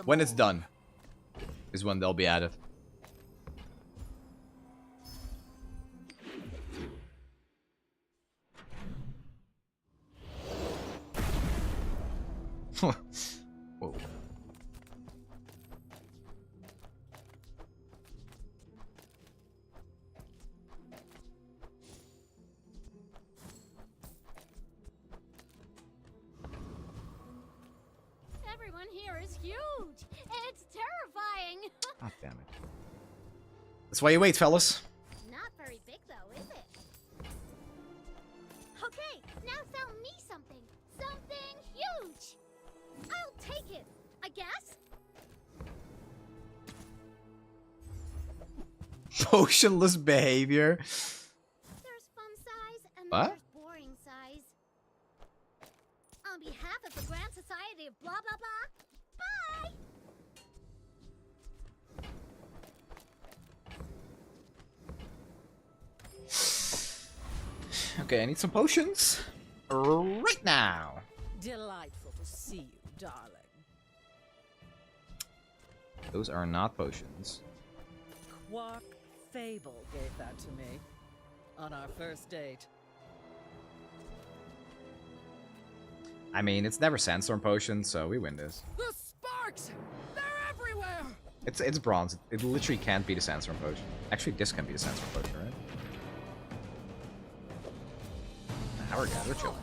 When it's done is when they'll be added. Whoa. Everyone here is huge. It's terrifying. God damn it. That's why you wait, fellas. Not very big though, is it? Okay, now sell me something. Something huge. I'll take it, I guess. Motionless behavior. There's fun size and What? there's boring size. On behalf of the Grand Society of blah blah blah, bye! Okay, I need some potions. Right now. Delightful to see you, darling. Those are not potions. Quark Fable gave that to me on our first date. I mean, it's never sandstorm potions, so we win this. The sparks! They're everywhere! It's bronze. It literally can't be the sandstorm potion. Actually, this can be the sandstorm potion, right? Now we're good. We're chilling.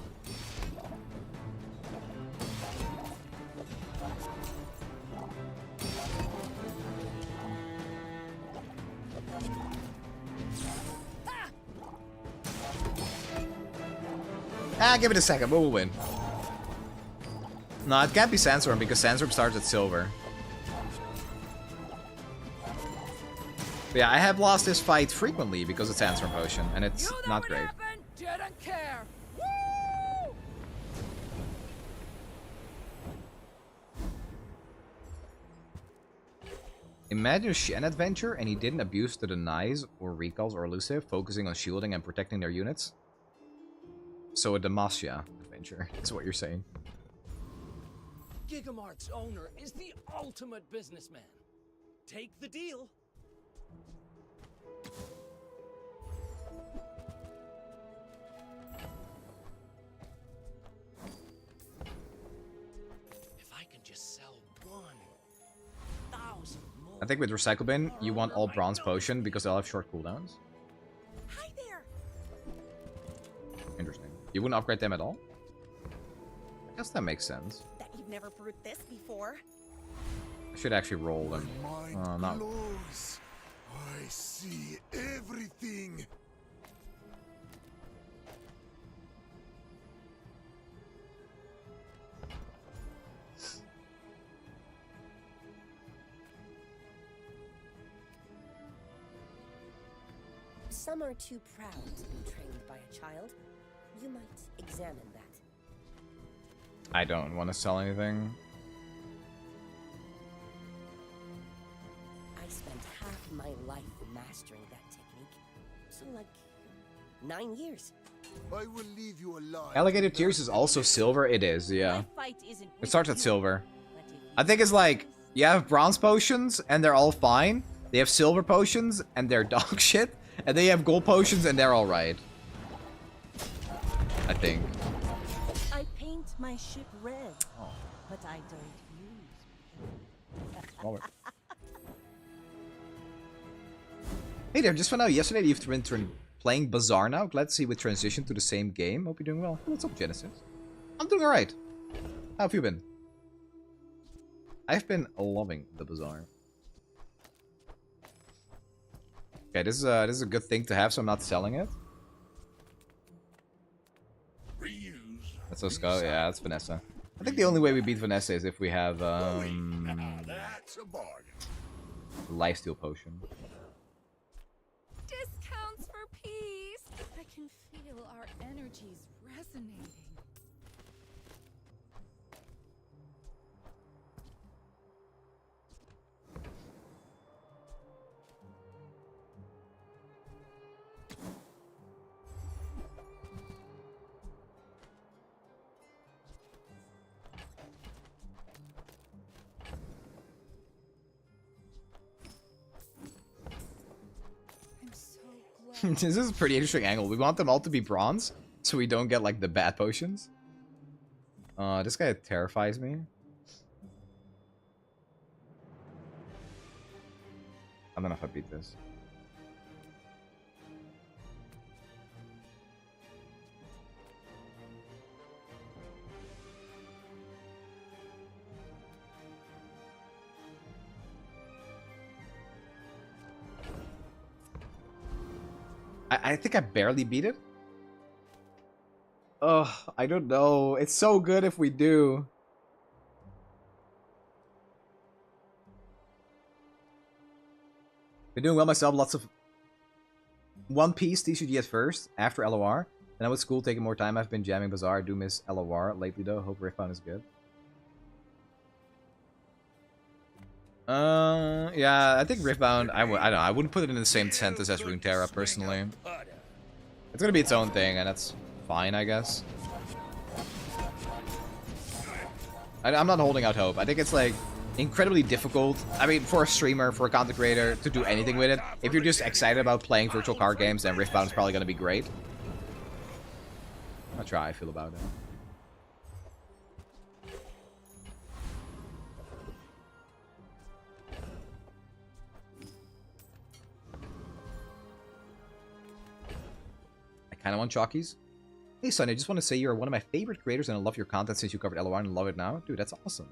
Give it a second, but we'll win. No, it can't be Sandstorm because Sandstorm starts at silver. But yeah, I have lost this fight frequently because of Sandstorm Potion, and it's not great. Happened, didn't care. Woo! Imagine a Shen adventure and he didn't abuse the denies or recalls or elusive, focusing on shielding and protecting their units. So a Demacia adventure is what you're saying. Gigamart's owner is the ultimate businessman. Take the deal. If I can just sell 1,000 more. I think with Recycle Bin, you want all bronze potion because they'll have short cooldowns. Hi there. Interesting. You wouldn't upgrade them at all? I guess that makes sense. That you've never brewed this before. I should actually roll them. Not. Close. I see everything. Some are too proud to be trained by a child. You might examine that. I don't want to sell anything. I spent half my life mastering that technique. So like 9 years. I will leave you alive. Alligator Tears is also silver? It is, yeah. It starts at silver. I think it's like, you have bronze potions and they're all fine. They have silver potions and they're dog shit. And they have gold potions and they're alright. I think. I paint my ship red, but I don't use. Hey there, just found out yesterday you've been playing Bazaar now. Glad to see we transitioned to the same game. Hope you're doing well. What's up, Genesis? I'm doing alright. How have you been? I've been loving the Bazaar. Okay, this is a good thing to have, so I'm not selling it. Let's just go. Yeah, that's Vanessa. I think the only way we beat Vanessa is if we have That's a bargain. Lifesteal Potion. Discounts for peace. I can feel our energies resonating. This is a pretty interesting angle. We want them all to be bronze, so we don't get, like, the bad potions. This guy terrifies me. I don't know if I beat this. I think I barely beat it. Ugh, I don't know. It's so good if we do. Been doing well myself. Lots of One Piece TCG at first, after LOR. Then I was school, taking more time. I've been jamming Bazaar. I do miss LOR lately though. Hope Riftbound is good. Yeah, I think Riftbound, I don't know, I wouldn't put it in the same sentence as Runeterra, personally. It's gonna be its own thing, and that's fine, I guess. I'm not holding out hope. I think it's like, incredibly difficult. I mean, for a streamer, for a content creator, to do anything with it. If you're just excited about playing virtual card games, then Riftbound is probably going to be great. Not sure how I feel about it. I kind of want Chalkies. Hey, Sonny, I just want to say you're one of my favorite creators and I love your content since you covered LOR and love it now. Dude, that's awesome.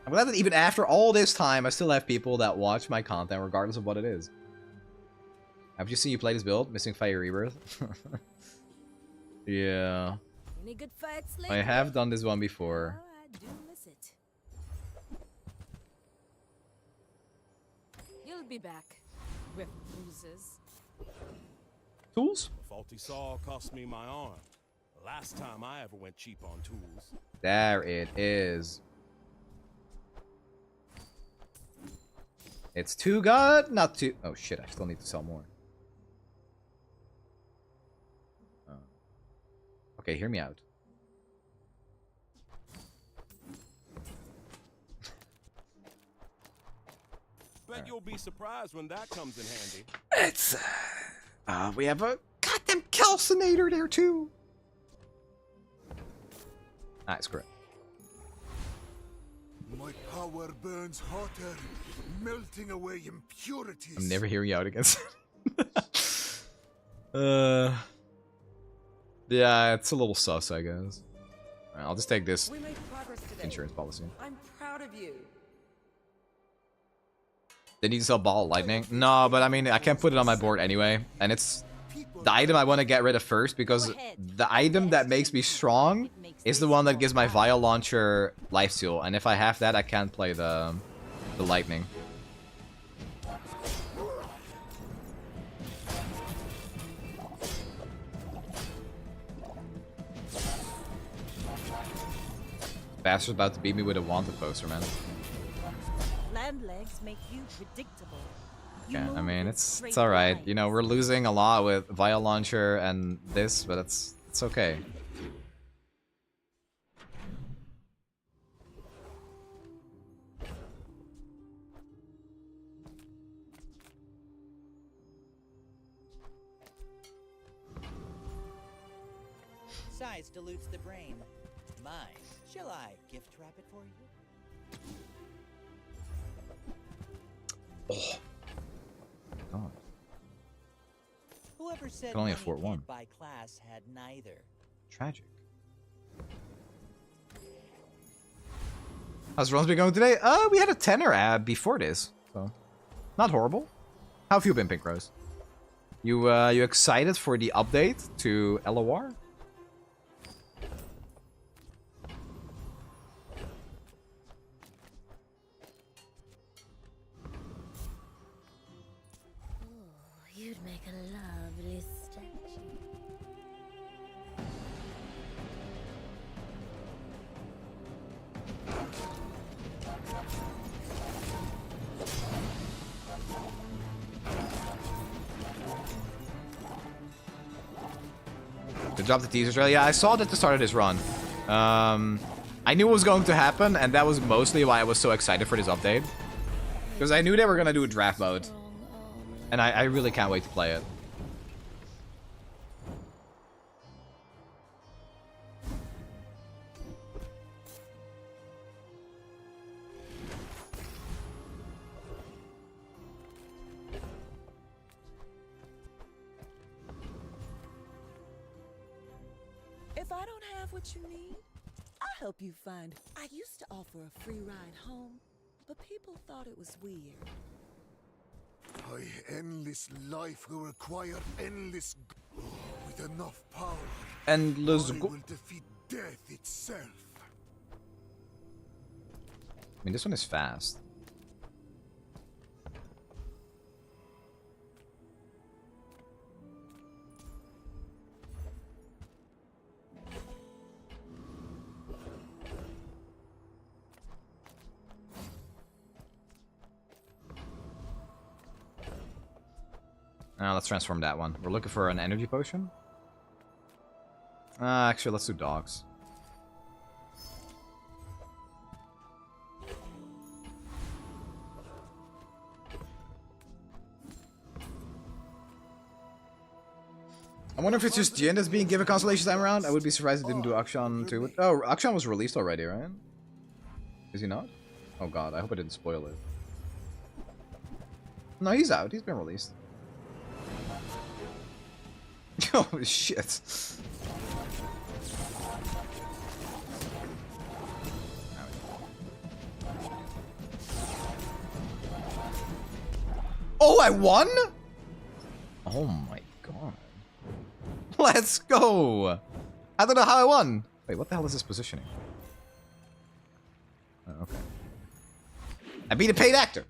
I'm glad that even after all this time, I still have people that watch my content regardless of what it is. Have you seen you play this build? Missing Fire Rebirth? Yeah. Any good fights I lately? have done this one before. I do miss it. You'll be back. Rip bruises. Tools? A faulty saw cost me my arm. The last time I ever went cheap on tools. There it is. It's too good, not too... Oh shit, I still need to sell more. Okay, hear me out. Bet you'll be surprised when that comes in handy. It's... we have a goddamn calcinator there too. That's correct. My power burns hotter, melting away impurities. I'm never hearing you out again. Yeah, it's a little sus, I guess. Alright, I'll just take this We made progress today. insurance policy. I'm proud of you. They need to sell Ball of Lightning? No, but I mean, I can't put it on my board anyway. And it's the item I want to get rid of first, because the item that makes me strong is the one that gives my Vial Launcher lifesteal. And if I have that, I can't play the Lightning. Bastard's about to beat me with a wanted poster, man. Land legs make you predictable. Yeah, I mean, it's alright. You know, we're losing a lot with Vial Launcher and this, but it's okay. Size dilutes the brain. Mine. Shall I gift wrap it for you? Oh. God. Whoever said Can only money afford one. can't buy class had neither. Tragic. How's Ronsby going today? We had a 10er before this, so not horrible. How have you been, Pink Rose? You excited for the update to LOR? You'd make a lovely statue. Good job, the teaser trailer. Yeah, I saw it at the start of this run. I knew what was going to happen, and that was mostly why I was so excited for this update. Because I knew they were going to do a draft mode. And I really can't wait to play it. If I don't have what you need, I'll help you find. I used to offer a free ride home, but people thought it was weird. My endless life will require endless with enough power. Endless I will defeat death itself. I mean, this one is fast. Now let's transform that one. We're looking for an energy potion. Actually, let's do dogs. I wonder if it's just Jin that's being given consolation time around. I would be surprised it didn't do Akshan too. Oh, Akshan was released already, right? Is he not? Oh god, I hope I didn't spoil it. No, he's out. He's been released. Oh shit. Oh, I won? Oh my god. Let's go! I don't know how I won. Wait, what the hell is this positioning? Oh, okay. I beat a paid actor.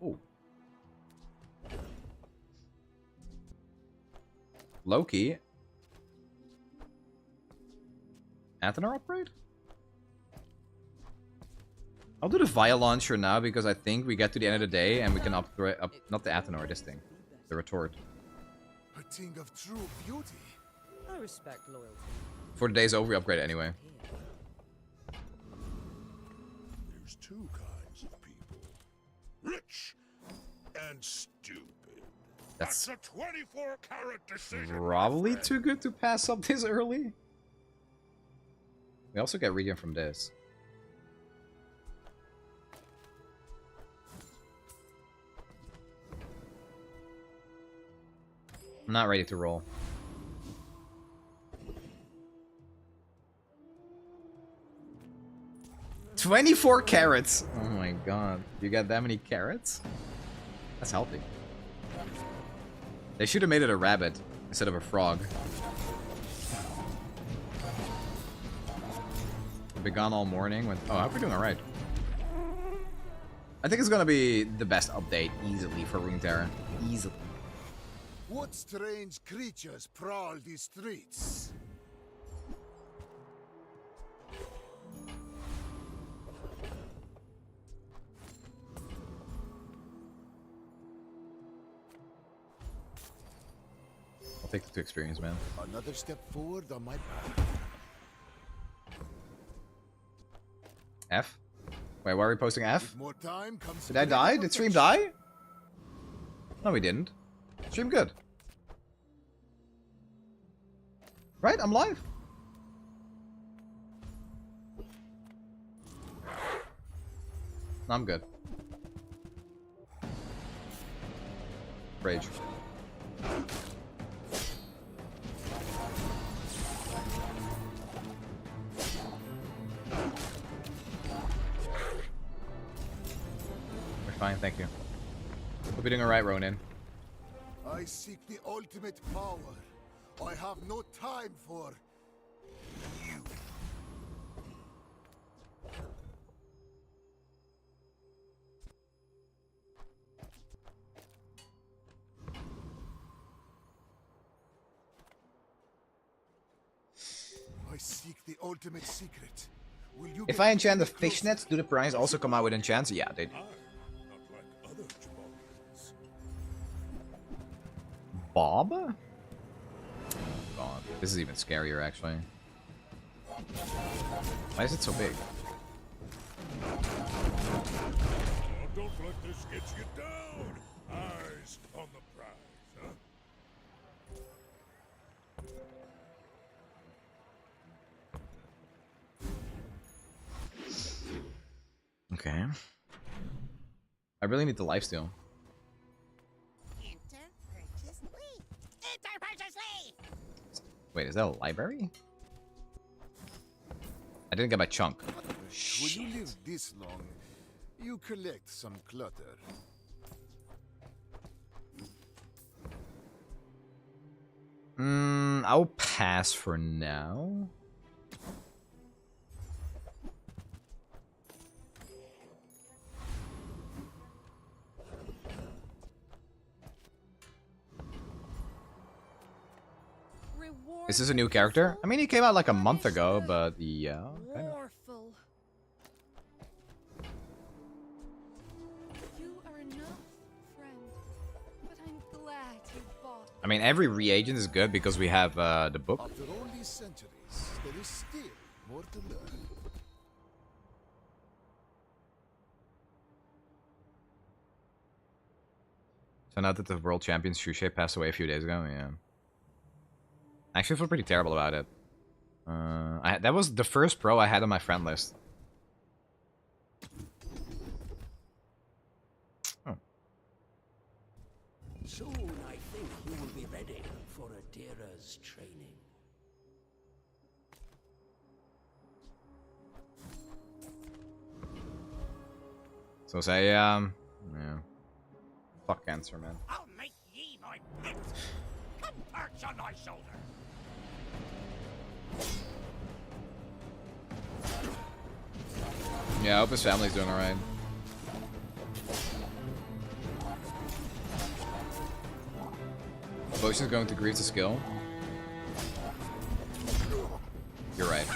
Oh. Loki. Athenar upgrade? I'll do the Via launcher now because I think we get to the end of the day and we can upgrade not the Athenar, this thing. The retort. A thing of true beauty. I respect loyalty. For the day's over, we upgrade it anyway. There's two kinds of people. Rich and stupid. That's a 24-carat decision. probably too good to pass up this early. We also get regen from this. I'm not ready to roll. $24 carrots! Oh my god. You got that many carrots? That's healthy. They should have made it a rabbit instead of a frog. I've been gone all morning. Oh, I hope we're doing alright. I think it's gonna be the best update easily for Runeterra. Easily. What strange creatures prowl these streets? I'll take the 2 experience, man. Another step forward on my path. F? Wait, why are we posting F? More time comes. Did I die? Did stream die? No, we didn't. Stream good. Right? I'm live. No, I'm good. Rage. We're fine, thank you. Hope you're doing alright, Ronin. I seek the ultimate power. I have no time for you. I seek the ultimate secret. Will you If I enchant the fishnets, do the Pyrions also come out with enchants? Yeah, they do. Bob? Oh god, this is even scarier actually. Why is it so big? Oh, don't let this get you down. Eyes on the prize, huh? Okay. I really need the lifesteal. Enter purchase Lee. Enter purchase Lee. Wait, is that a library? I didn't get my chunk. When you live this long, you collect some clutter. I'll pass for now. Is this a new character? I mean, he came out like a month ago, but yeah. Okay. Warful. You are enough, friend. But I'm glad you bought. I mean, every reagent is good because we have the book. After all these centuries, there is still more to learn. Found out that the world champion Shushay passed away a few days ago. Yeah. I actually feel pretty terrible about it. That was the first pro I had on my friend list. Oh. Soon I think you will be ready for Adira's training. So say, yeah. Fuck cancer, man. I'll make ye my pet. Come perch on my shoulder. Yeah, I hope his family's doing alright. Potion's going to grieve the skill. You're right.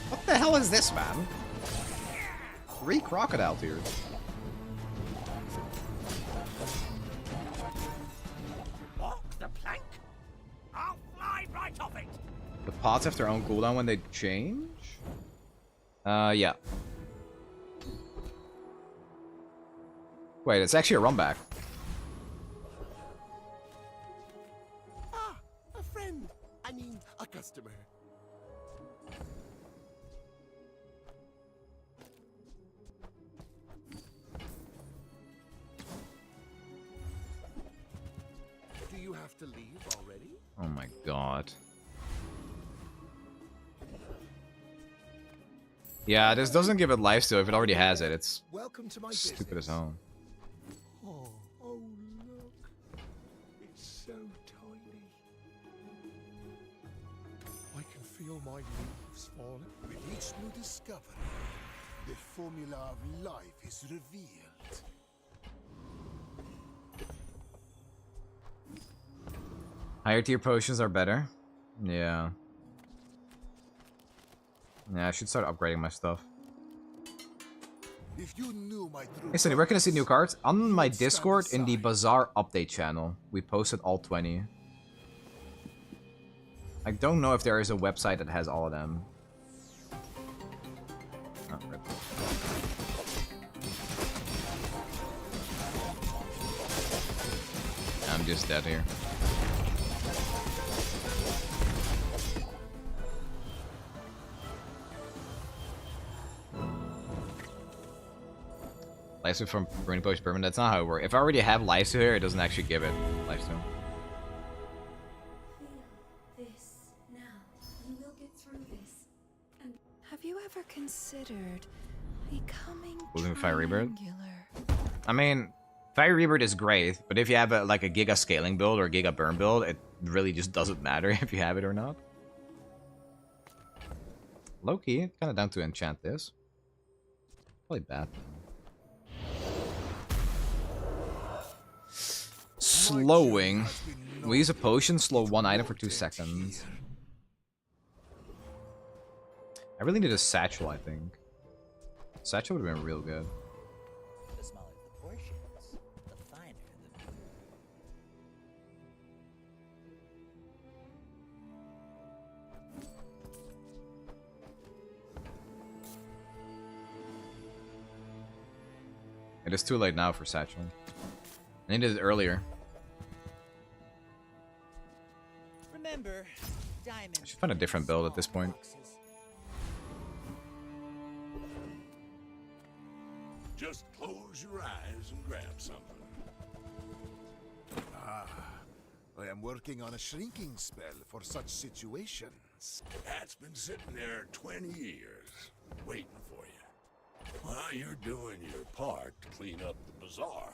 What the hell is this, man? 3 crocodile tears. Walk the plank. I'll fly right off it. The pots have their own cooldown when they change? Yeah. Wait, it's actually a run back. Ah, a friend. I mean, a customer. Do you have to leave already? Oh my god. Yeah, this doesn't give it lifesteal if it already has it. It's Welcome to my stupid as hell. Oh, look. It's so tiny. I can feel my leaves falling. With each new discovery, the formula of life is revealed. Higher tier potions are better. Yeah. Yeah, I should start upgrading my stuff. If you knew my true Hey Snnuy, where can I see new cards? On my Discord in the Bazaar update channel. We posted all 20. I don't know if there is a website that has all of them. Oh, rip. I'm just dead here. Lifesteal from Burning Potion Permanent. That's not how it works. If I already have Lifesteal here, it doesn't actually give it Lifesteal. This now. You will get through this. And have you ever considered becoming Losing Fire Rebirth? triangular? I mean, Fire Rebirth is great, but if you have like a Giga Scaling build or a Giga Burn build, it really just doesn't matter if you have it or not. Low-key, kind of down to enchant this. Probably bad. Slowing. We use a potion, slow 1 item for 2 seconds. I really need a satchel, I think. Satchel would have been real good. The smaller the portions, the finer the mood. It is too late now for satchel. I needed it earlier. Remember, diamonds. I should find a different build at this point. Just close your eyes and grab something. Ah, I am working on a shrinking spell for such situations. That's been sitting there 20 years, waiting for you. While you're doing your part to clean up the bazaar.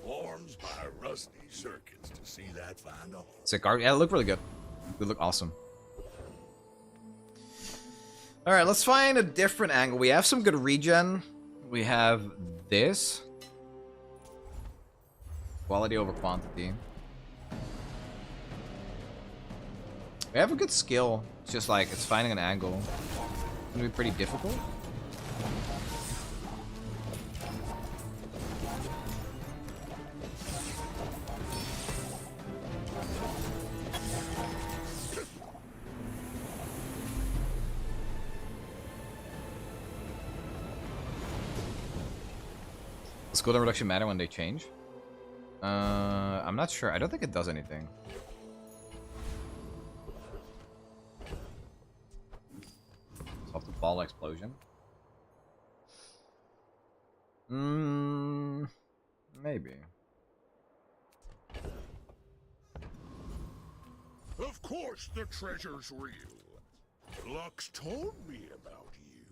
Warms my rusty circuits to see that find all. Sick art. Yeah, it looked really good. It looked awesome. Alright, let's find a different angle. We have some good regen. We have this. Quality over quantity. We have a good skill. It's just like, it's finding an angle. It's gonna be pretty difficult. Does cooldown reduction matter when they change? I'm not sure. I don't think it does anything. Off the ball explosion. Maybe. Of course the treasure's real. Lux told me about you.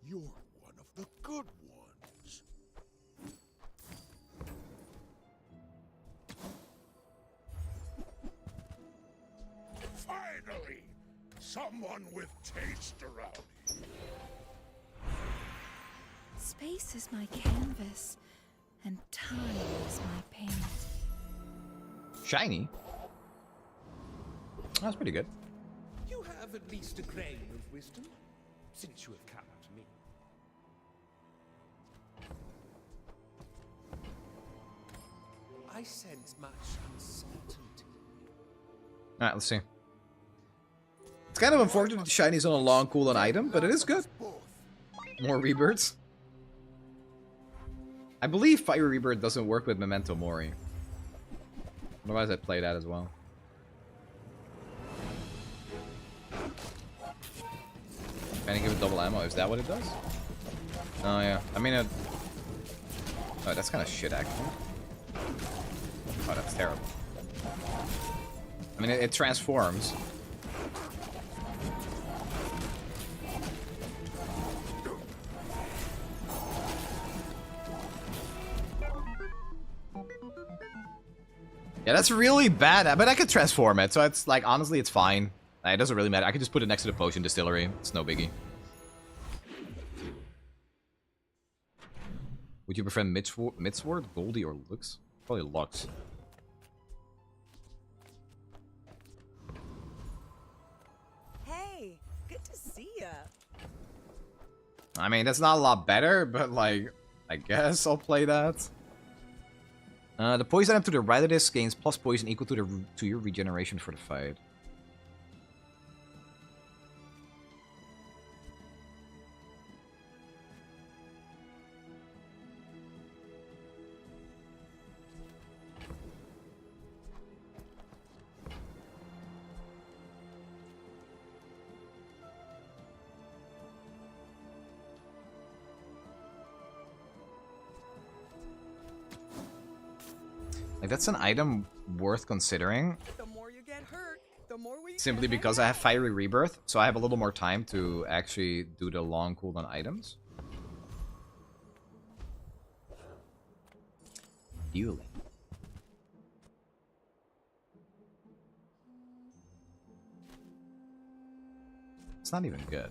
You're one of the good ones. Finally! Someone with taste around here. Space is my canvas, and time is my paint. Shiny. That's pretty good. You have at least a grain of wisdom, since you have come to me. I sense much uncertainty. Alright, let's see. It's kind of unfortunate that Shiny's on a long cooldown item, but it is good. More rebirths. I believe Fire Rebirth doesn't work with Memento Mori. Otherwise I'd play that as well. Can I give it double ammo? Is that what it does? Oh yeah. I mean it... Oh, that's kind of shit actually. Oh, that's terrible. I mean it transforms. Yeah, that's really bad, but I could transform it, so it's like, honestly, it's fine. It doesn't really matter. I could just put it next to the potion distillery. It's no biggie. Would you prefer Midsword, Goldie, or Lux? Probably Lux. Hey, good to see ya. I mean, that's not a lot better, but like, I guess I'll play that. The poison item to the right of this gains plus poison equal to your regeneration for the fight. Like, that's an item worth considering. The more you get hurt, the more we Simply because I have Fiery Rebirth, so I have a little more time to actually do the long cooldown items. Dueling. It's not even good.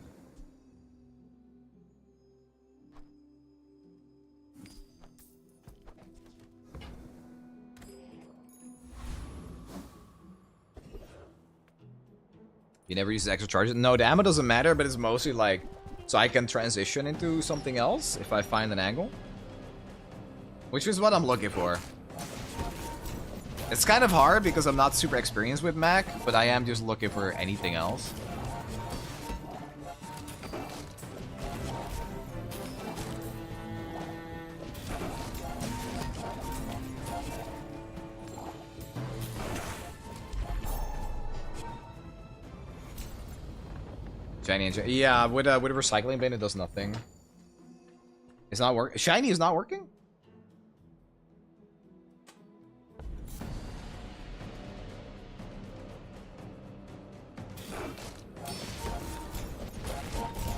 You never use extra charges? No, the ammo doesn't matter, but it's mostly like so I can transition into something else if I find an angle. Which is what I'm looking for. It's kind of hard because I'm not super experienced with Mac, but I am just looking for anything else. Shiny and yeah, with a recycling bin it does nothing. It's not working. Shiny is not working?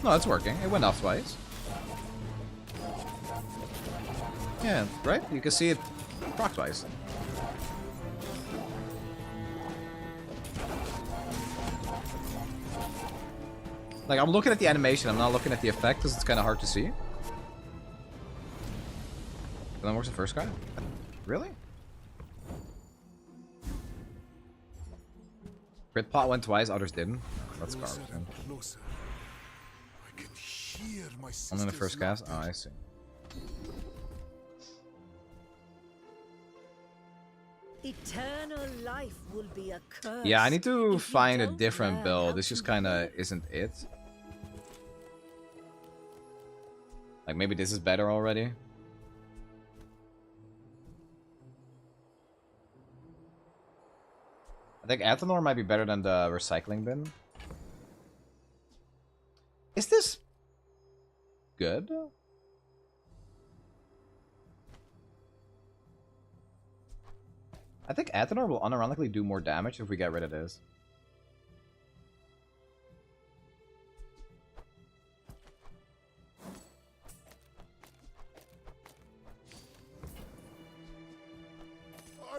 No, it's working. It went off twice. Yeah, right? You can see it proc twice. Like, I'm looking at the animation, I'm not looking at the effect because it's kind of hard to see. And then works the first guy? Really? Crit pot went twice, others didn't. That's garbage. Only in the first cast? Oh, I see. Eternal life will be a curse. Yeah, I need to find a different build. This just kind of isn't it. Like, maybe this is better already. I think Athenor might be better than the recycling bin. Is this good? I think Athenor will unironically do more damage if we get rid of this.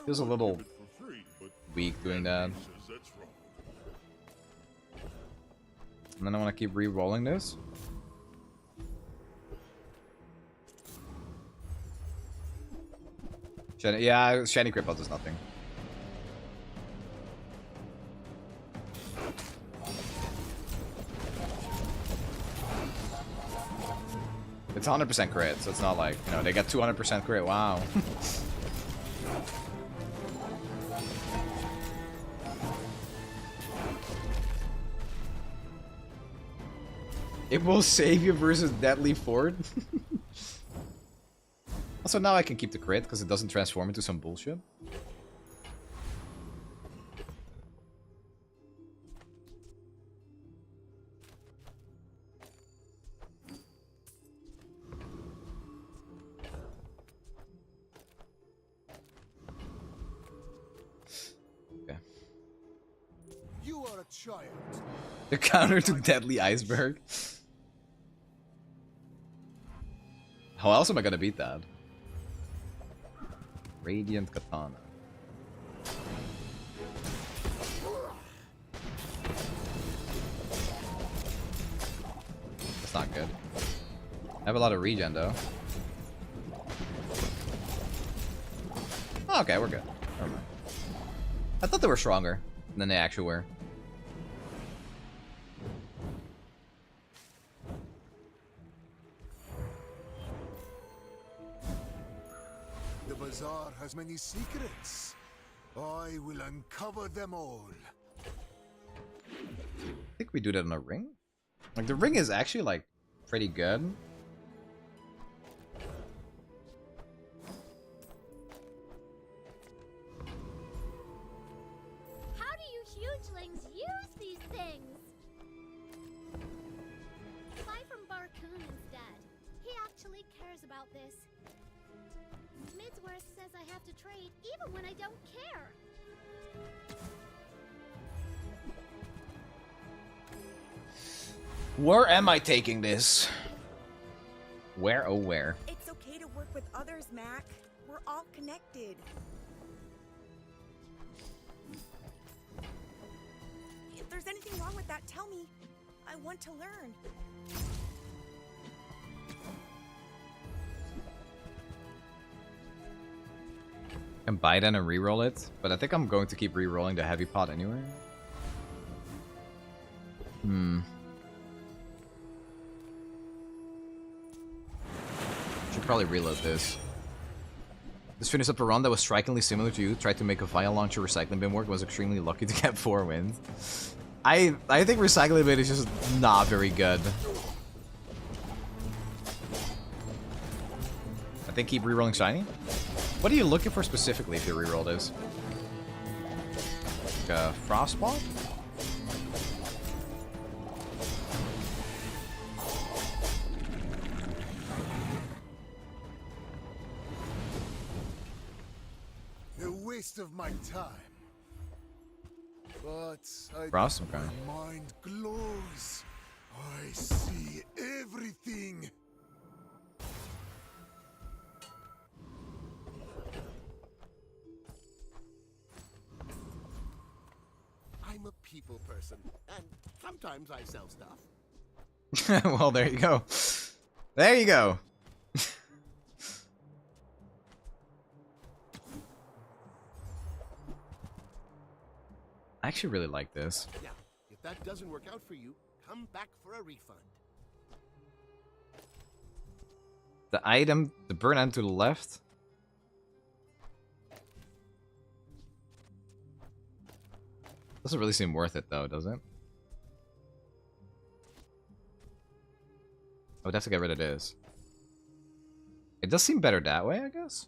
Feels a little weak doing that. And then I want to keep re-rolling this. Yeah, Shiny Cripple does nothing. It's 100% crit, so it's not like, you know, they get 200% crit. Wow. It will save you versus Deadly Ford. Also, now I can keep the crit because it doesn't transform into some bullshit. Okay. You are a child. The counter to Deadly Iceberg. How else am I gonna beat that? Radiant Katana. That's not good. I have a lot of regen though. Oh, okay, we're good. Never mind. I thought they were stronger than they actually were. The Bazaar has many secrets. I will uncover them all. I think we do that on a ring. Like, the ring is actually, like, pretty good. How do you hugelings use these things? Buy from Barcoon instead. He actually cares about this. Midsworth says I have to trade even when I don't care. Where am I taking this? Where, oh where? It's okay to work with others, Mac. We're all connected. If there's anything wrong with that, tell me. I want to learn. I can buy it and re-roll it, but I think I'm going to keep re-rolling the heavy pot anyway. Should probably reload this. Just finished up a run that was strikingly similar to you. Tried to make a vial launcher recycling bin work. Was extremely lucky to get 4 wins. I think recycling bin is just not very good. I think keep re-rolling shiny. What are you looking for specifically if you re-roll this? Like a frostball? A waste of my time. But Frost? Okay. my mind glows. I see everything. I'm a people person, and sometimes I sell stuff. Well, there you go. There you go. I actually really like this. Now, if that doesn't work out for you, come back for a refund. The item, the burn end to the left. Doesn't really seem worth it though, does it? I would have to get rid of this. It does seem better that way, I guess.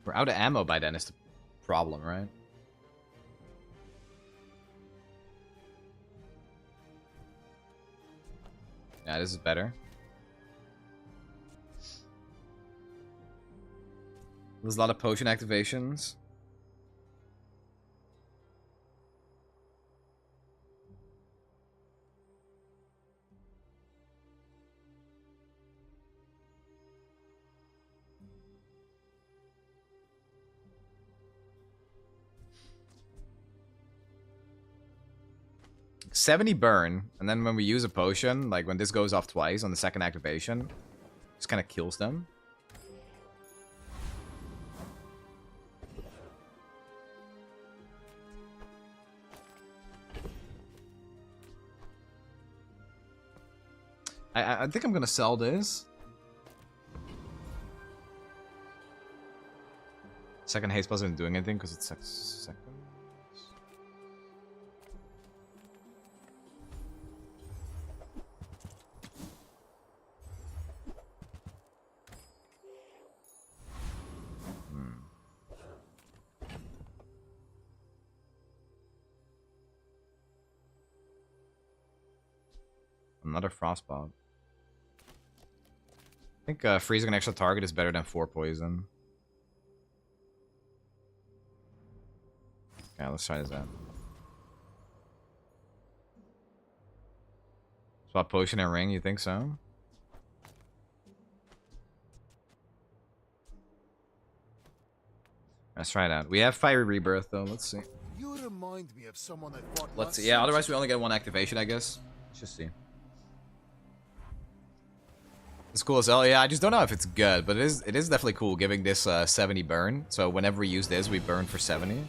We're out of ammo by then is the problem, right? Yeah, this is better. There's a lot of potion activations. $70 burn, and then when we use a potion, like when this goes off twice on the second activation, just kind of kills them. I think I'm gonna sell this. Second haste wasn't doing anything because it's 6 seconds. Another frostbot. I think freezing an extra target is better than 4 poison. Okay, let's try this out. Swap potion and ring, you think so? Let's try it out. We have Fiery Rebirth though, let's see. You remind me of someone I fought Let's see. last Yeah, otherwise season. we only get 1 activation, I guess. Let's just see. It's cool as hell. Yeah, I just don't know if it's good, but it is definitely cool giving this 70 burn. So whenever we use this, we burn for 70.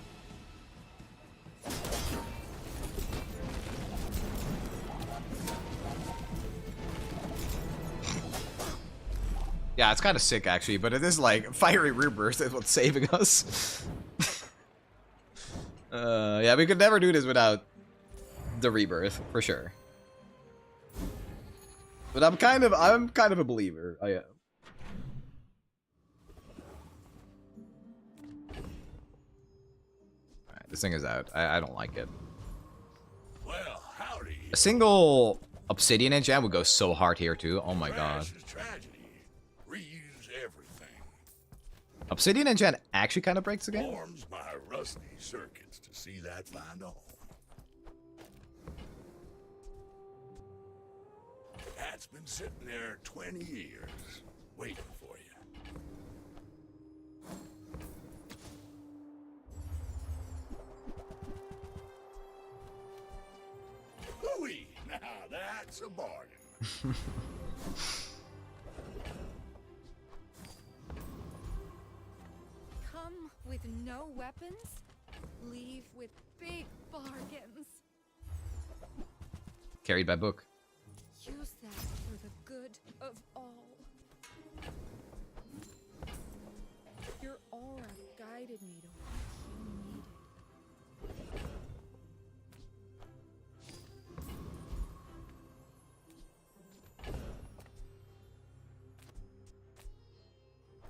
Yeah, it's kind of sick actually, but it is like Fiery Rebirth is what's saving us. Yeah, we could never do this without the Rebirth for sure. But I'm kind of a believer. I am. Alright, this thing is out. I don't like it. Well, howdy. A single obsidian enchant would go so hard here too. Oh my god. Crash is tragedy. Reuse everything. Obsidian enchant actually kind of breaks the game. Forms my rusty circuits to see that find a home. That's been sitting there 20 years, waiting for you. Hooey! Now that's a bargain. Come with no weapons, leave with big bargains. Carried by book. Use that for the good of all. Your aura guided me to what you needed.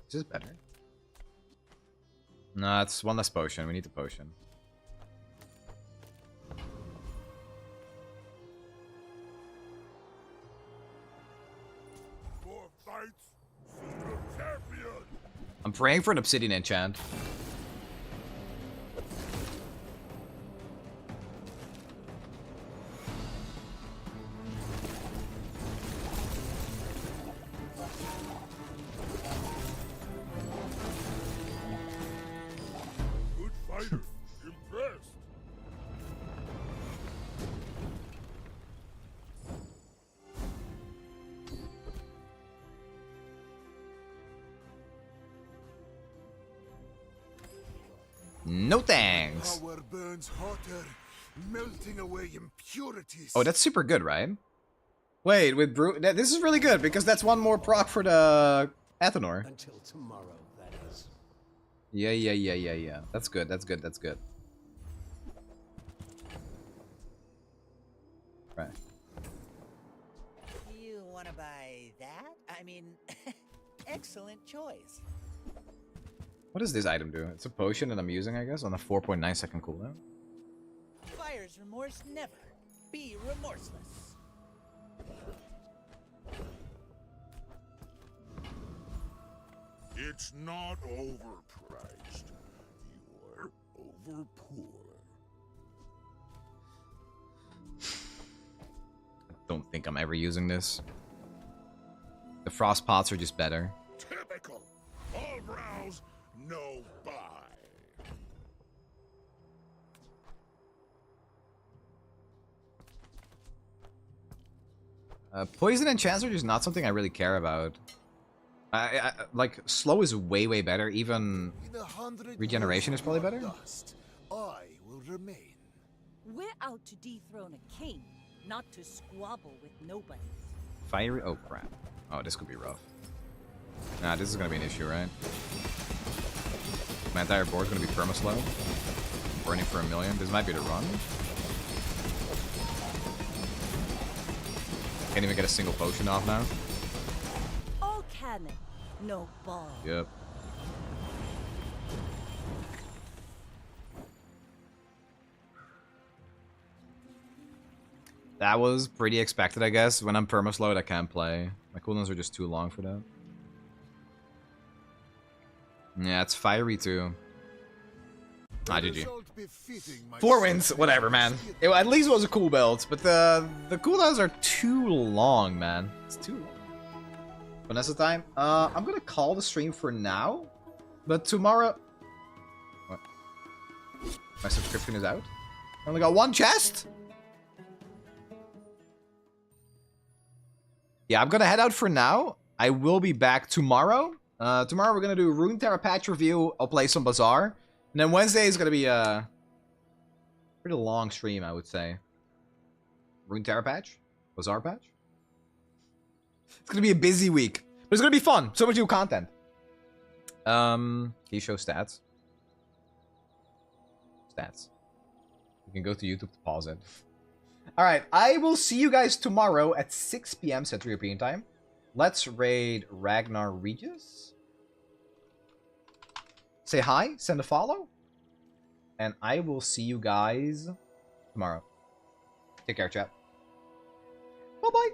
Is this better? No, it's 1 less potion. We need the potion. More fights, sooner champion. I'm praying for an obsidian enchant. Good fighter. Impressed. No thanks. Power burns hotter, melting away impurities. Oh, that's super good, right? Wait, with brew. This is really good because that's 1 more proc for the Athenor. Until tomorrow, that is. Yeah. That's good. That's good. That's good. Right. You I mean, excellent choice. What does this item do? It's a potion that I'm using, I guess, on a 4.9 second cooldown. Buyer's remorse never. Be remorseless. It's not overpriced. You're over poor. I don't think I'm ever using this. The frost pots are just better. Typical. All browse, no buy. Poison and chance are just not something I really care about. Like, slow is way better. Even regeneration is probably better. Dust, I will remain. We're out to dethrone a king, not to squabble with nobody. Fiery. Oh crap. Oh, this could be rough. Nah, this is gonna be an issue, right? My entire board's gonna be perma-slow. Burning for 1,000,000. This might be the run. Can't even get a single potion off now. All cannon, no ball. Yep. That was pretty expected, I guess. When I'm perma-slowed, I can't play. My cooldowns are just too long for that. Yeah, it's fiery too. Ah, GG. 4 wins, whatever, man. At least it was a cool build, but the cooldowns are too long, man. It's too long. Vanessa time. I'm gonna call the stream for now, but tomorrow. What? My subscription is out. I only got 1 chest. Yeah, I'm gonna head out for now. I will be back tomorrow. Tomorrow we're gonna do Runeterra patch review. I'll play some Bazaar. And then Wednesday is gonna be a pretty long stream, I would say. Runeterra patch? Bazaar patch? It's gonna be a busy week. But it's gonna be fun. So much new content. Can you show stats? Stats. You can go to YouTube to pause it. Alright, I will see you guys tomorrow at 6 PM Central European time. Let's raid Ragnar Regis. Say hi, send a follow. And I will see you guys tomorrow. Take care, chat. Bye-bye.